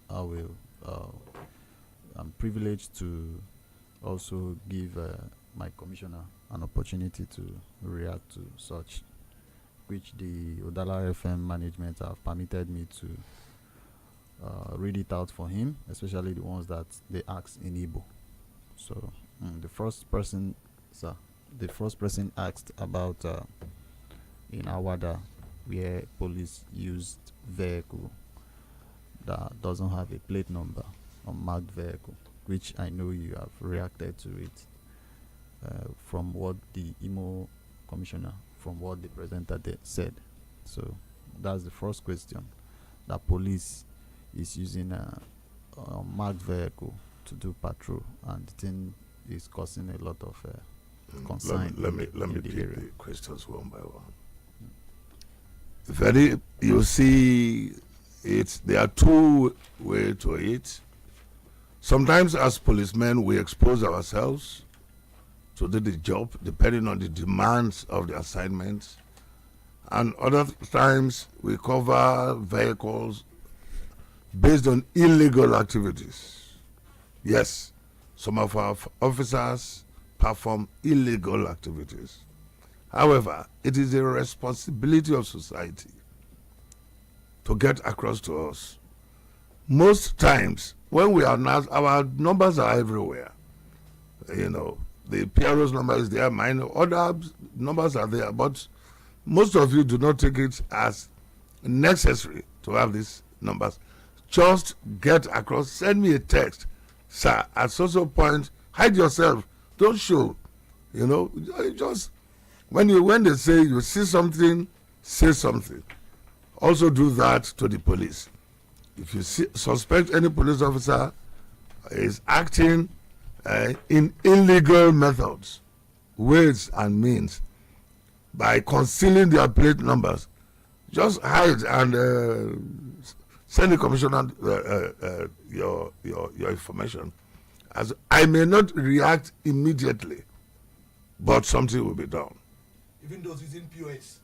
I'm privileged to also give my commissioner an opportunity to react to such, which the Udala FM management have permitted me to read it out for him, especially the ones that they asked in Igbo. So the first person asked about in Awada, where police used vehicle that doesn't have a plate number, unmarked vehicle, which I know you have reacted to it from what the IMO commissioner, from what the presenter said. So that's the first question, that police is using a marked vehicle to do patrol, and the thing is causing a lot of concern. Let me pick the questions one by one. You see, there are two ways to it. Sometimes as policemen we expose ourselves to do the job depending on the demands of the assignments, and other times we cover vehicles based on illegal activities. Yes, some of our officers perform illegal activities. However, it is a responsibility of society to get across to us. Most times, when we are not, our numbers are everywhere. You know, the PRO's number is there, mine, other numbers are there, but most of you do not take it as necessary to have these numbers. Just get across, send me a text. Sir, at social point, hide yourself, don't show. You know, just, when they say you see something, say something. Also do that to the police. If you suspect any police officer is acting in illegal methods, ways and means, by concealing their plate numbers, just hide and send the commissioner your information. As I may not react immediately, but something will be done. Even those using POS.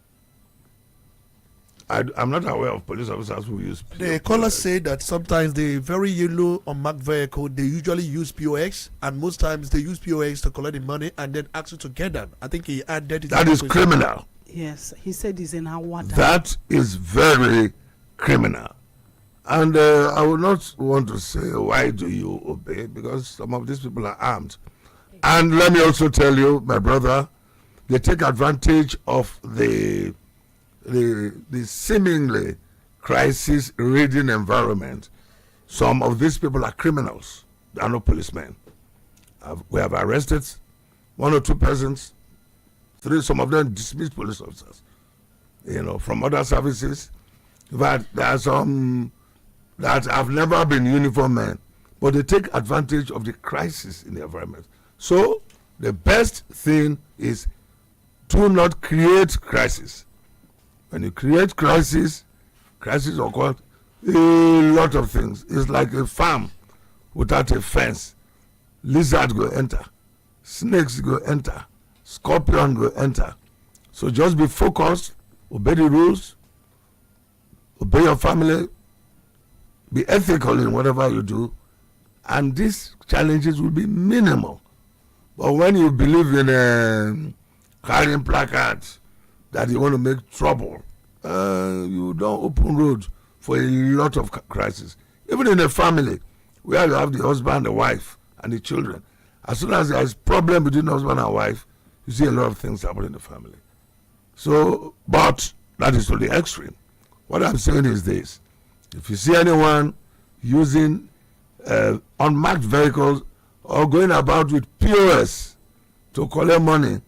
I'm not aware of police officers who use POS. The caller said that sometimes the very yellow unmarked vehicle, they usually use POX, and most times they use POX to collect the money and then ask you to get them. I think he added that is criminal. Yes, he said he's in our water. That is very criminal. And I would not want to say, why do you obey? Because some of these people are armed. And let me also tell you, my brother, they take advantage of the seemingly crisis-ridden environment. Some of these people are criminals. They are not policemen. We have arrested 1 or 2 persons, 3, some of them dismissed police officers, you know, from other services. But there are some that have never been uniform men, but they take advantage of the crisis in the environment. So the best thing is to not create crisis. When you create crisis occurs a lot of things. It's like a farm without a fence. Lizard go enter, snakes go enter, scorpion go enter. So just be focused, obey the rules, obey your family, be ethical in whatever you do, and these challenges will be minimal. But when you believe in carrying placards that you want to make trouble, you don't open road for a lot of crisis. Even in a family where you have the husband, the wife, and the children, as soon as there is problem between husband and wife, you see a lot of things happen in the family. So, but that is to the extreme. What I'm saying is this: if you see anyone using unmarked vehicles or going about with POS to collect money,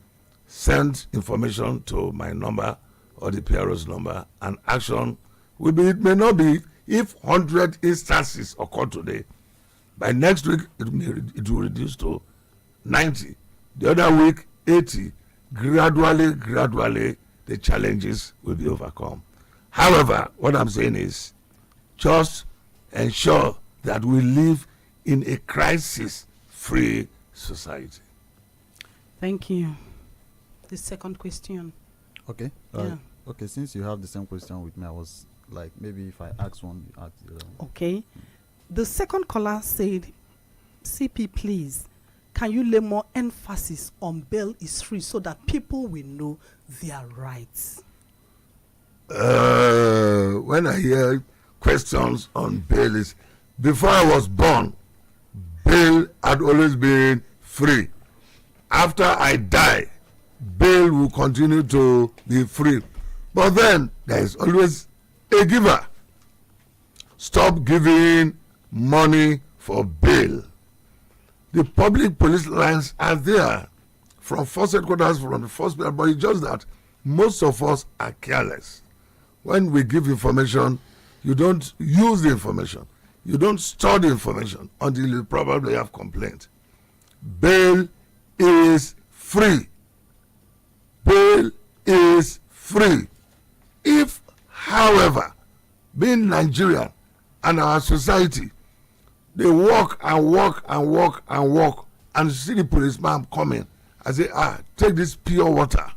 send information to my number or the PRO's number, and action will be, it may not be, if 100 instances occur today, by next week it will reduce to 90. The other week, 80. Gradually, the challenges will be overcome. However, what I'm saying is just ensure that we live in a crisis-free society. Thank you. The second question. Okay. Yeah. Okay, since you have the same question with me, I was like, maybe if I ask one, you ask the other one. Okay. The second caller said, CP, please, can you lay more emphasis on bail is free so that people will know their rights? When I hear questions on bail, is before I was born, bail had always been free. After I die, bail will continue to be free. But then there is always a giver. Stop giving money for bail. The public police lines are there from first headquarters, from the first place, but it's just that most of us are careless. When we give information, you don't use the information. You don't store the information until you probably have complaint. Bail is free. Bail is free. If, however, being Nigerian and our society, they walk and walk and walk and walk and see the policeman coming and say, take this pure water.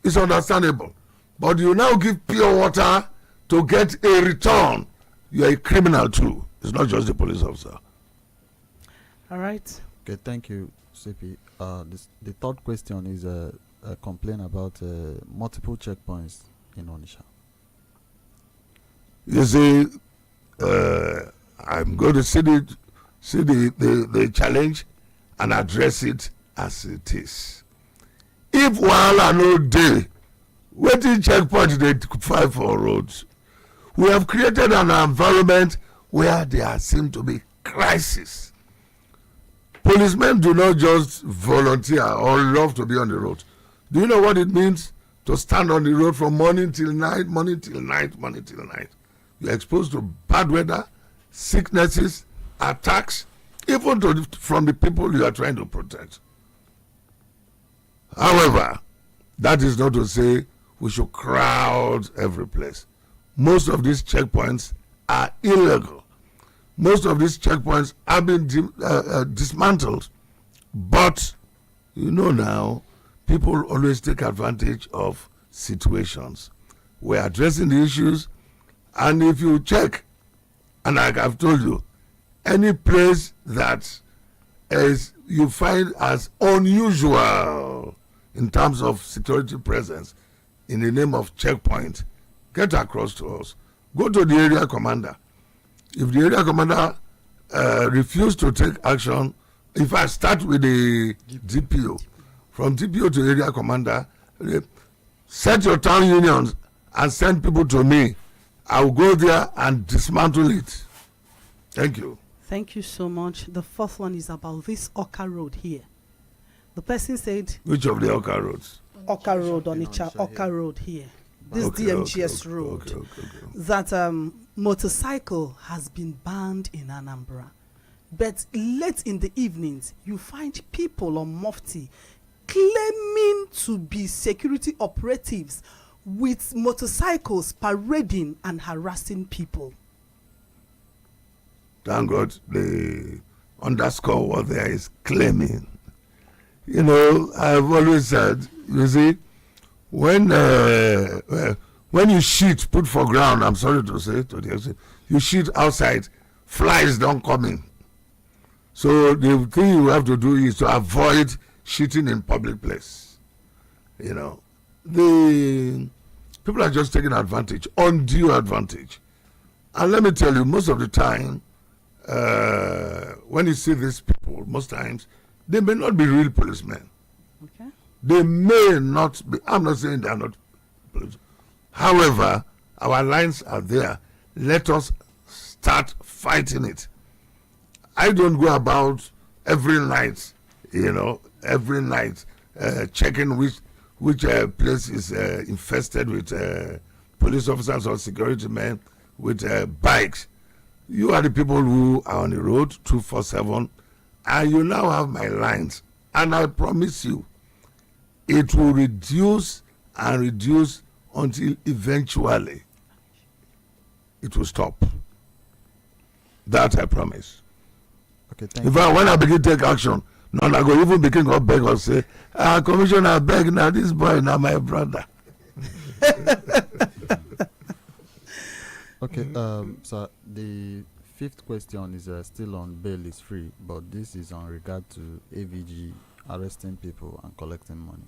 It's understandable. But you now give pure water to get a return. You are a criminal too. It's not just the police officer. All right. Okay, thank you, CP. The third question is a complaint about multiple checkpoints in Onitsha. You see, I'm going to see the challenge and address it as it is. If while no day, waiting checkpoint they fight for roads, we have created an environment where there seem to be crisis. Policemen do not just volunteer or love to be on the road. Do you know what it means to stand on the road from morning till night, morning till night, morning till night? You're exposed to bad weather, sicknesses, attacks, even from the people you are trying to protect. However, that is not to say we should crowd every place. Most of these checkpoints are illegal. Most of these checkpoints have been dismantled. But, you know now, people always take advantage of situations. We're addressing the issues, and if you check, and like I've told you, any place that is you find as unusual in terms of security presence in the name of checkpoint, get across to us. Go to the area commander. If the area commander refuse to take action, if I start with the DPO, from DPO to area commander, set your town unions and send people to me. I will go there and dismantle it. Thank you. Thank you so much. The fourth one is about this Oka Road here. The person said... Which of the Oka roads? Oka Road, Onitsha, Oka Road here. This DMGS road. That motorcycle has been banned in Anambra. But late in the evenings, you find people on Mufti claiming to be security operatives with motorcycles parading and harassing people. Thank God the underscore what there is claiming. You know, I've always said, you see, when you shit put for ground, I'm sorry to say, you shit outside, flies don't come in. So the thing you have to do is to avoid shitting in public place. You know, the people are just taking advantage, undue advantage. And let me tell you, most of the time, when you see these people, most times, they may not be real policemen. Okay. They may not be, I'm not saying they are not policemen. However, our lines are there. Let us start fighting it. I don't go about every night, checking which place is infested with police officers or security men with bikes. You are the people who are on the road 247, and you now have my lines. And I promise you, it will reduce until eventually it will stop. That I promise. Okay, In fact, when I begin to take action, now I go even begin to beg or say, Commissioner, beg now, this boy now my brother. Okay, so the fifth question is still on bail is free, but this is on regard to AVG arresting people and collecting money.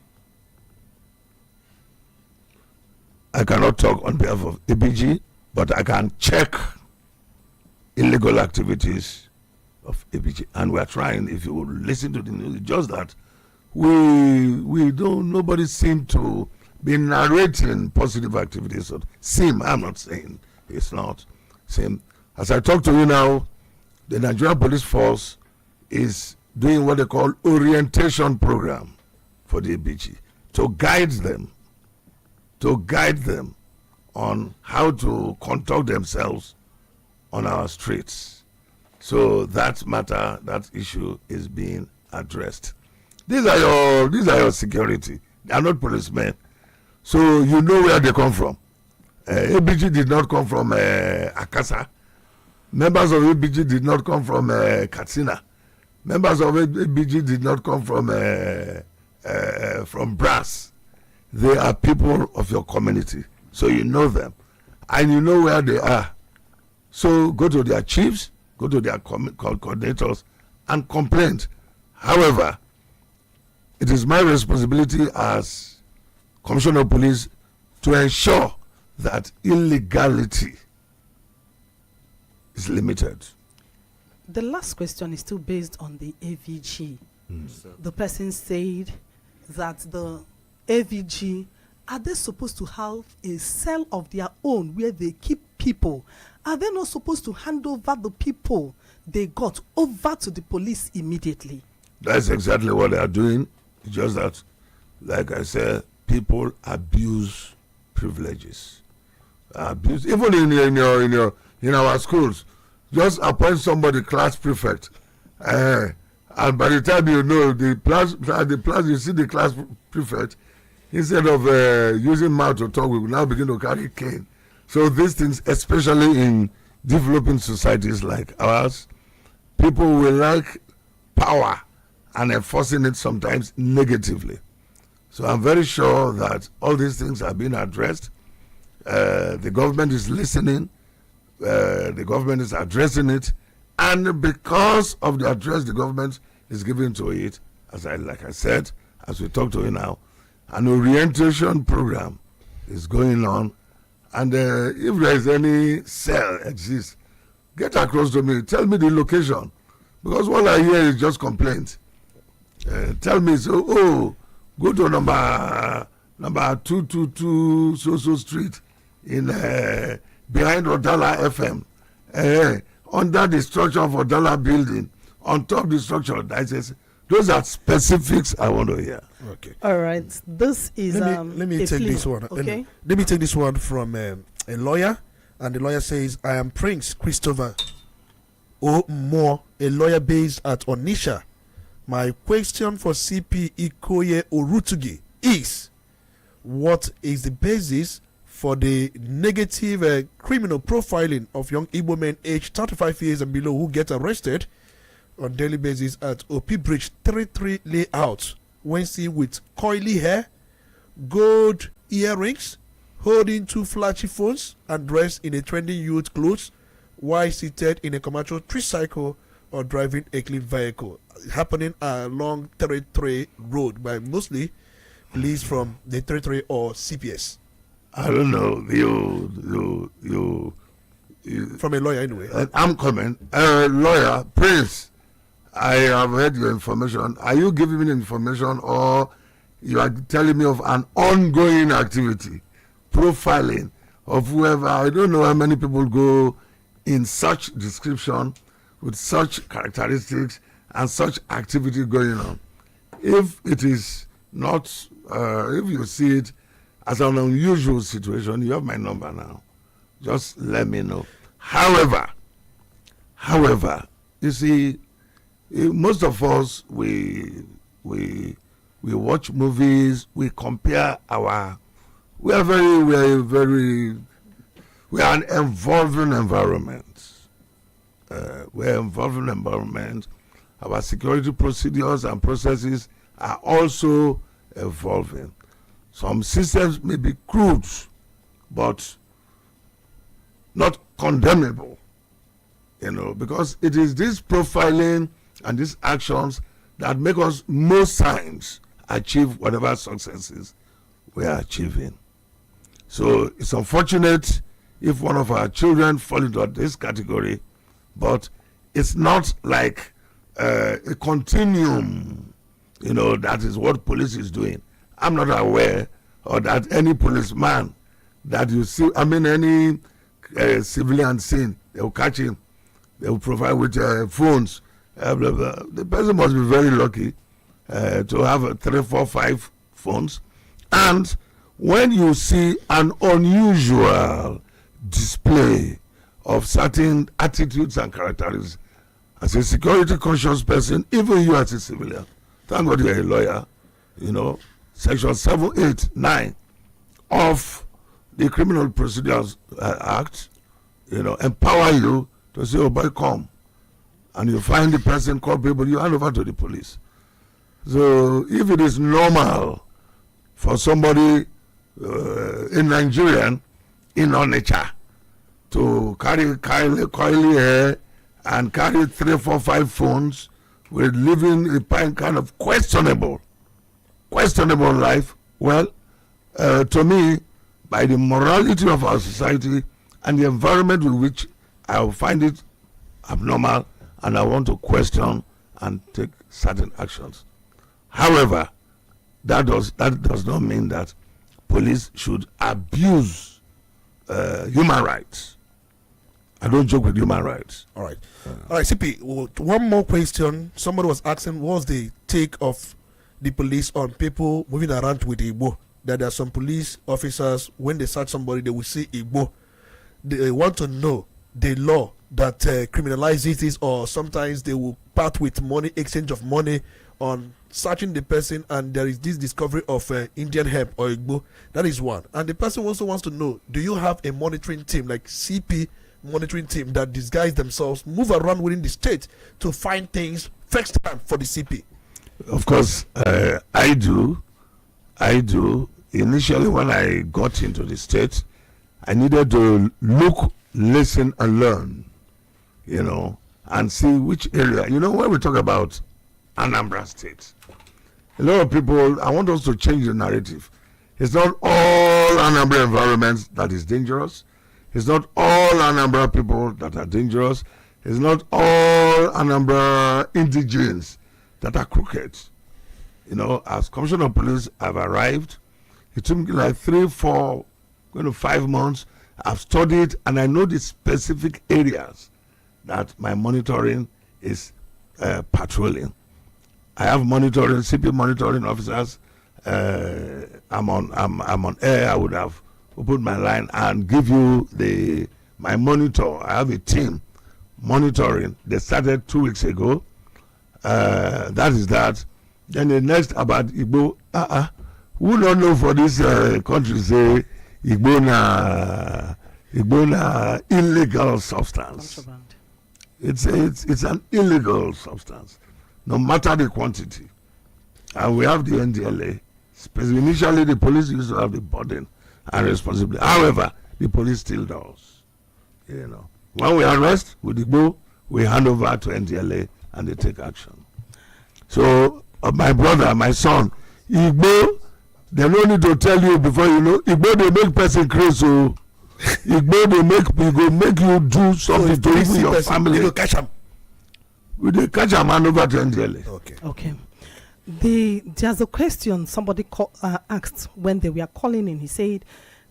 I cannot talk on behalf of ABG, but I can check illegal activities of ABG, and we are trying. If you will listen to the news, just that we don't. Nobody seem to be narrating positive activities. I'm not saying it's not. Same as I talk to you now, the Nigerian Police Force is doing what they call orientation program for the ABG to guide them on how to conduct themselves on our streets. So that matter, that issue is being addressed. These are your security. They are not policemen. So you know where they come from. ABG did not come from Akasa. Members of ABG did not come from Katsina. Members of ABG did not come from Brass. They are people of your community. So you know them. And you know where they are. So go to their chiefs, go to their coordinators and complain. However, it is my responsibility as Commissioner of Police to ensure that illegality is limited. The last question is still based on the AVG. The person said that the AVG, are they supposed to have a cell of their own where they keep people? Are they not supposed to hand over the people they got over to the police immediately? That's exactly what they are doing. It's just that, like I said, people abuse privileges. Even in our schools, just appoint somebody class prefect, and by the time you know the class, you see the class prefect, instead of using mouth to talk, we will now begin to carry cane. So these things, especially in developing societies like ours, people will like power and enforcing it sometimes negatively. So I'm very sure that all these things are being addressed. The government is listening. The government is addressing it. And because of the address the government is giving to it, like I said, as we talk to you now, an orientation program is going on. And if there is any cell exists, get across to me. Tell me the location. Because what I hear is just complaints. Tell me, go to number 222 so street in behind Udala FM, under the structure of Udala building, on top of the structure. Those are specifics I want to hear. Okay. All right. This is let me take this one. Okay. Let me take this one from a lawyer, and the lawyer says, "I am Prince Christopher Moore, a lawyer based at Onitsha. My question for CP Ikoye Orutugi is, what is the basis for the negative criminal profiling of young Igbo men aged 35 years and below who get arrested on daily basis at OP Bridge 33 layout when seen with coily hair, gold earrings, holding two flashy phones and dressed in a trendy youth clothes while seated in a commercial tricycle or driving a clean vehicle, happening along 33 road by mostly police from the 33 or CPS." I don't know. You from a lawyer anyway. I'm coming. Lawyer, Prince, I have heard your information. Are you giving me the information, or you are telling me of an ongoing activity, profiling of whoever? I don't know how many people go in such description with such characteristics and such activity going on. If it is not, if you see it as an unusual situation, you have my number now. Just let me know. However, you see, most of us, we watch movies, we compare our we are an evolving environment. We're evolving environment. Our security procedures and processes are also evolving. Some systems may be crude, but not condemnable, because it is this profiling and these actions that make us most times achieve whatever successes we are achieving. So it's unfortunate if one of our children fall into this category, but it's not like a continuum, that is what police is doing. I'm not aware of that any policeman that you see, any civilian scene, they will catch him, they will provide with phones, blah, blah. The person must be very lucky to have 3, 4, 5 phones. And when you see an unusual display of certain attitudes and characteristics, as a security conscious person, even you as a civilian, thank God you're a lawyer, Section 789 of the Criminal Procedures Act, empower you to say, oh boy, come. And you find the person culpable, you hand over to the police. So if it is normal for somebody in Nigerian, in Onitsha, to carry coily hair and carry 3, 4, 5 phones with living a kind of questionable life, well, to me, by the morality of our society and the environment with which I will find it abnormal, and I want to question and take certain actions. However, that does not mean that police should abuse human rights. I don't joke with human rights. All right, CP, one more question. Somebody was asking, what's the take of the police on people moving around with Igbo? That there are some police officers, when they search somebody, they will see Igbo. They want to know the law that criminalizes this, or sometimes they will part with money, exchange of money on searching the person, and there is this discovery of Indian hemp or Igbo. That is one. And the person also wants to know, do you have a monitoring team, like CP monitoring team, that these guys themselves move around within the state to find things first time for the CP? Of course, I do. Initially, when I got into the state, I needed to look, listen, and learn, and see which area. When we talk about Anambra State, a lot of people, I want us to change the narrative. It's not all Anambra environments that is dangerous. It's not all Anambra people that are dangerous. It's not all Anambra indigenes that are crooked. As Commissioner of Police, I've arrived. It took me like 3, 4, 5 months. I've studied, and I know the specific areas that my monitoring is patrolling. I have CP monitoring officers. I'm on air. I would have opened my line and give you my monitor. I have a team monitoring. They started 2 weeks ago. That is that. Then the next about Igbo. Who don't know for this country say Igbo na illegal substance. It's an illegal substance, no matter the quantity. And we have the NDLA. Initially, the police used to have the burden and responsibility. However, the police still does. When we arrest with Igbo, we hand over to NDLA and they take action. So, my brother, my son, Igbo, they don't need to tell you before Igbo, they make person crazy. So Igbo, they make you do something to even your family. You catch them. We dey catch them hand over to NDLA. Okay. There's a question somebody asked when they were calling in. He said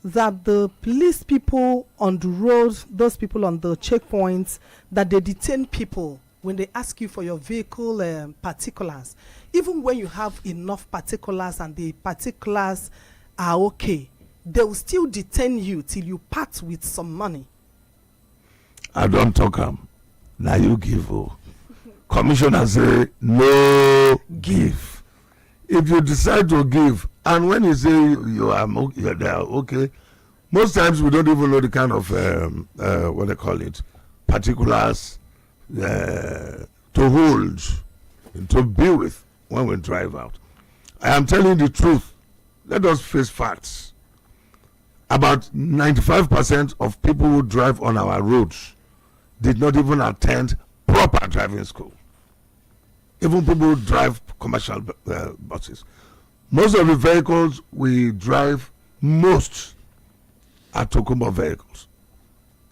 that the police people on the road, those people on the checkpoints, that they detain people when they ask you for your vehicle particulars. Even when you have enough particulars and the particulars are okay, they will still detain you till you part with some money. I don't talk now you give. Commissioner say no give. If you decide to give, And when you say you are they are okay, most times we don't even know the kind of what they call it, particulars to hold, to be with when we drive out. I am telling the truth. Let us face facts. About 95% of people who drive on our roads did not even attend proper driving school. Even people who drive commercial buses. Most of the vehicles we drive, most are Tokumbo vehicles.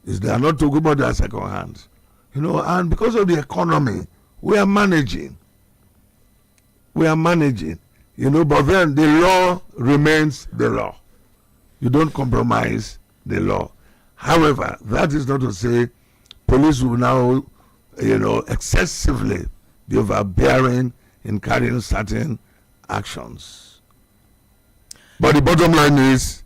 They are not Tokumbo, they are second hand. You know, and because of the economy, we are managing. You know, but then the law remains the law. You don't compromise the law. However, that is not to say police will now, you know, excessively be overbearing in carrying certain actions. But the bottom line is,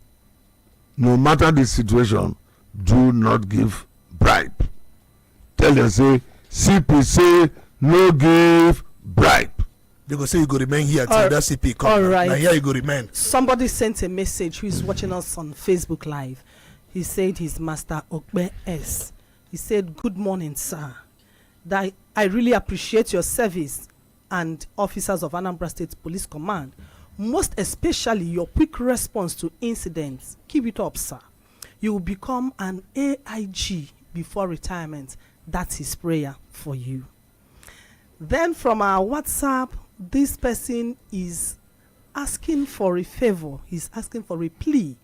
no matter the situation, do not give bribe. Tell them, say, CP say, no give bribe. They go say you go remain here till that CP come. All right. Now here you go remain. Somebody sent a message who is watching us on Facebook Live. He said he's Master Okbe S. He said, good morning, sir. That I really appreciate your service and officers of Anambra State Police Command, most especially your quick response to incidents. Keep it up, sir. You will become an AIG before retirement. That's his prayer for you. Then from our WhatsApp, this person is asking for a favor. He's asking for a plea.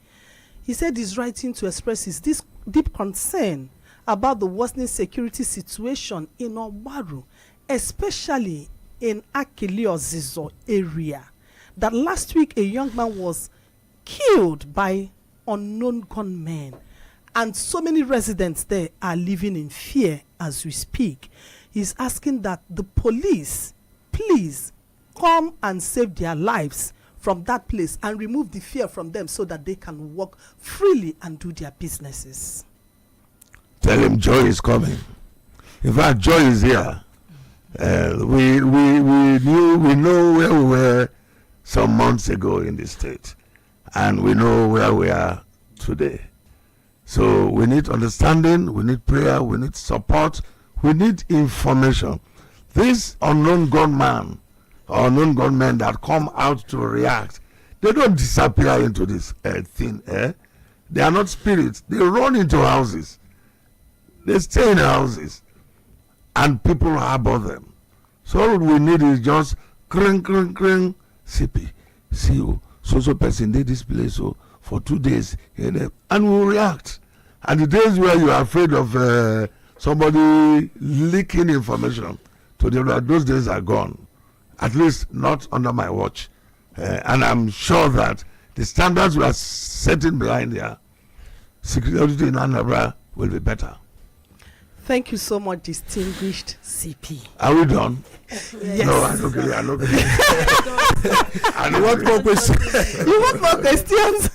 He said he's writing to express his deep concern about the worsening security situation in Obaru, especially in Akiliozizo area. That last week a young man was killed by unknown gunmen, and so many residents there are living in fear as we speak. He's asking that the police please come and save their lives from that place and remove the fear from them so that they can walk freely and do their businesses. Tell him joy is coming. In fact, joy is here. We know where we were some months ago in the state, and we know where we are today. So we need understanding, we need prayer, we need support, we need information. This unknown gunman or unknown gunmen that come out to react, they don't disappear into this thin air. They are not spirits. They run into houses. They stay in houses, and people harbor them. So all we need is just cring, CP, see you, so person did this place so for 2 days, and we'll react. And the days where you are afraid of somebody leaking information to the those days are gone. At least not under my watch. And I'm sure that the standards we are setting behind there, security in Anambra will be better. Thank you so much, distinguished CP. Are we done? Yes. No, I don't agree. You want more questions? You want more questions?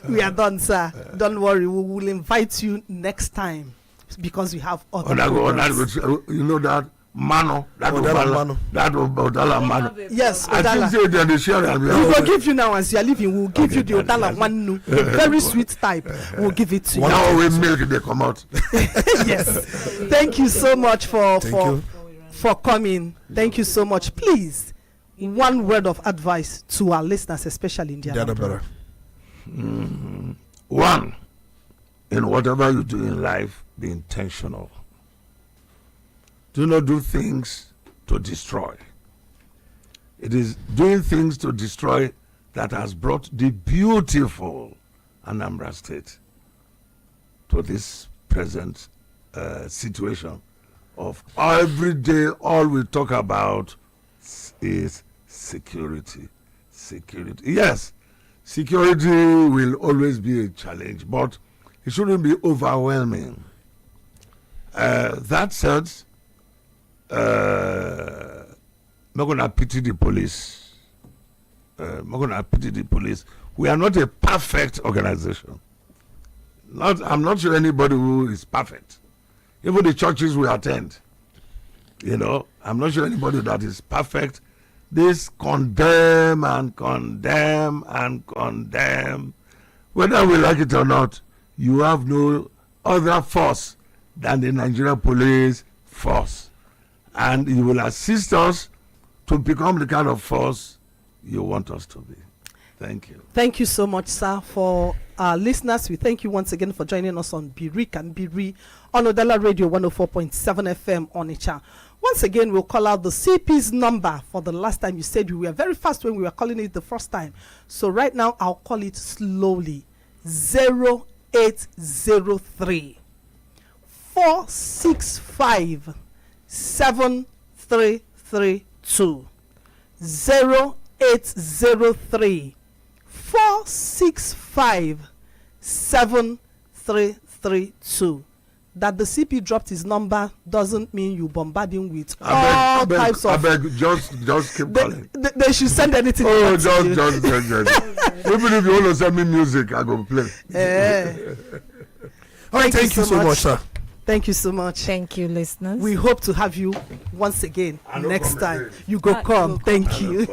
We are done, sir. Don't worry. We will invite you next time because we have other programs. You know that Mano, that Udala Mano. Yes, I Udala. think they are the share. We will give you now as you are leaving. We will give you the Udala Manu, very sweet type. We'll give it to you. Now we milk they come out. Yes. Thank you so much for coming. Thank you so much. Please, one word of advice to our listeners, especially in the One, in whatever you do in life, be intentional. Do not do things to destroy. It is doing things to destroy that has brought the beautiful Anambra State to this present situation of every day all we talk about is security. Yes, security will always be a challenge, but it shouldn't be overwhelming. That said, I'm not going to pity the police. We are not a perfect organization. I'm not sure anybody who is perfect. Even the churches we attend, I'm not sure anybody that is perfect. this condemn and condemn and condemn. Whether we like it or not, you have no other force than the Nigerian police force. And you will assist us to become the kind of force you want us to be. Thank you. Thank you so much, sir. For our listeners, we thank you once again for joining us on Birikambiri on Udala Radio 104.7 FM Onitsha. Once again, we'll call out the CP's number for the last time. You said we were very fast when we were calling it the first time. So right now, I'll call it slowly. 0803 465 7332. 0803 465 7332. That the CP dropped his number doesn't mean you bombard him with all types of. Just keep calling. They should send anything. Oh, just. Even if you want to send me music, I go play. All right, thank you so much, sir. Thank you so much. Thank you, listeners. We hope to have you once again next time. You go come. Thank you.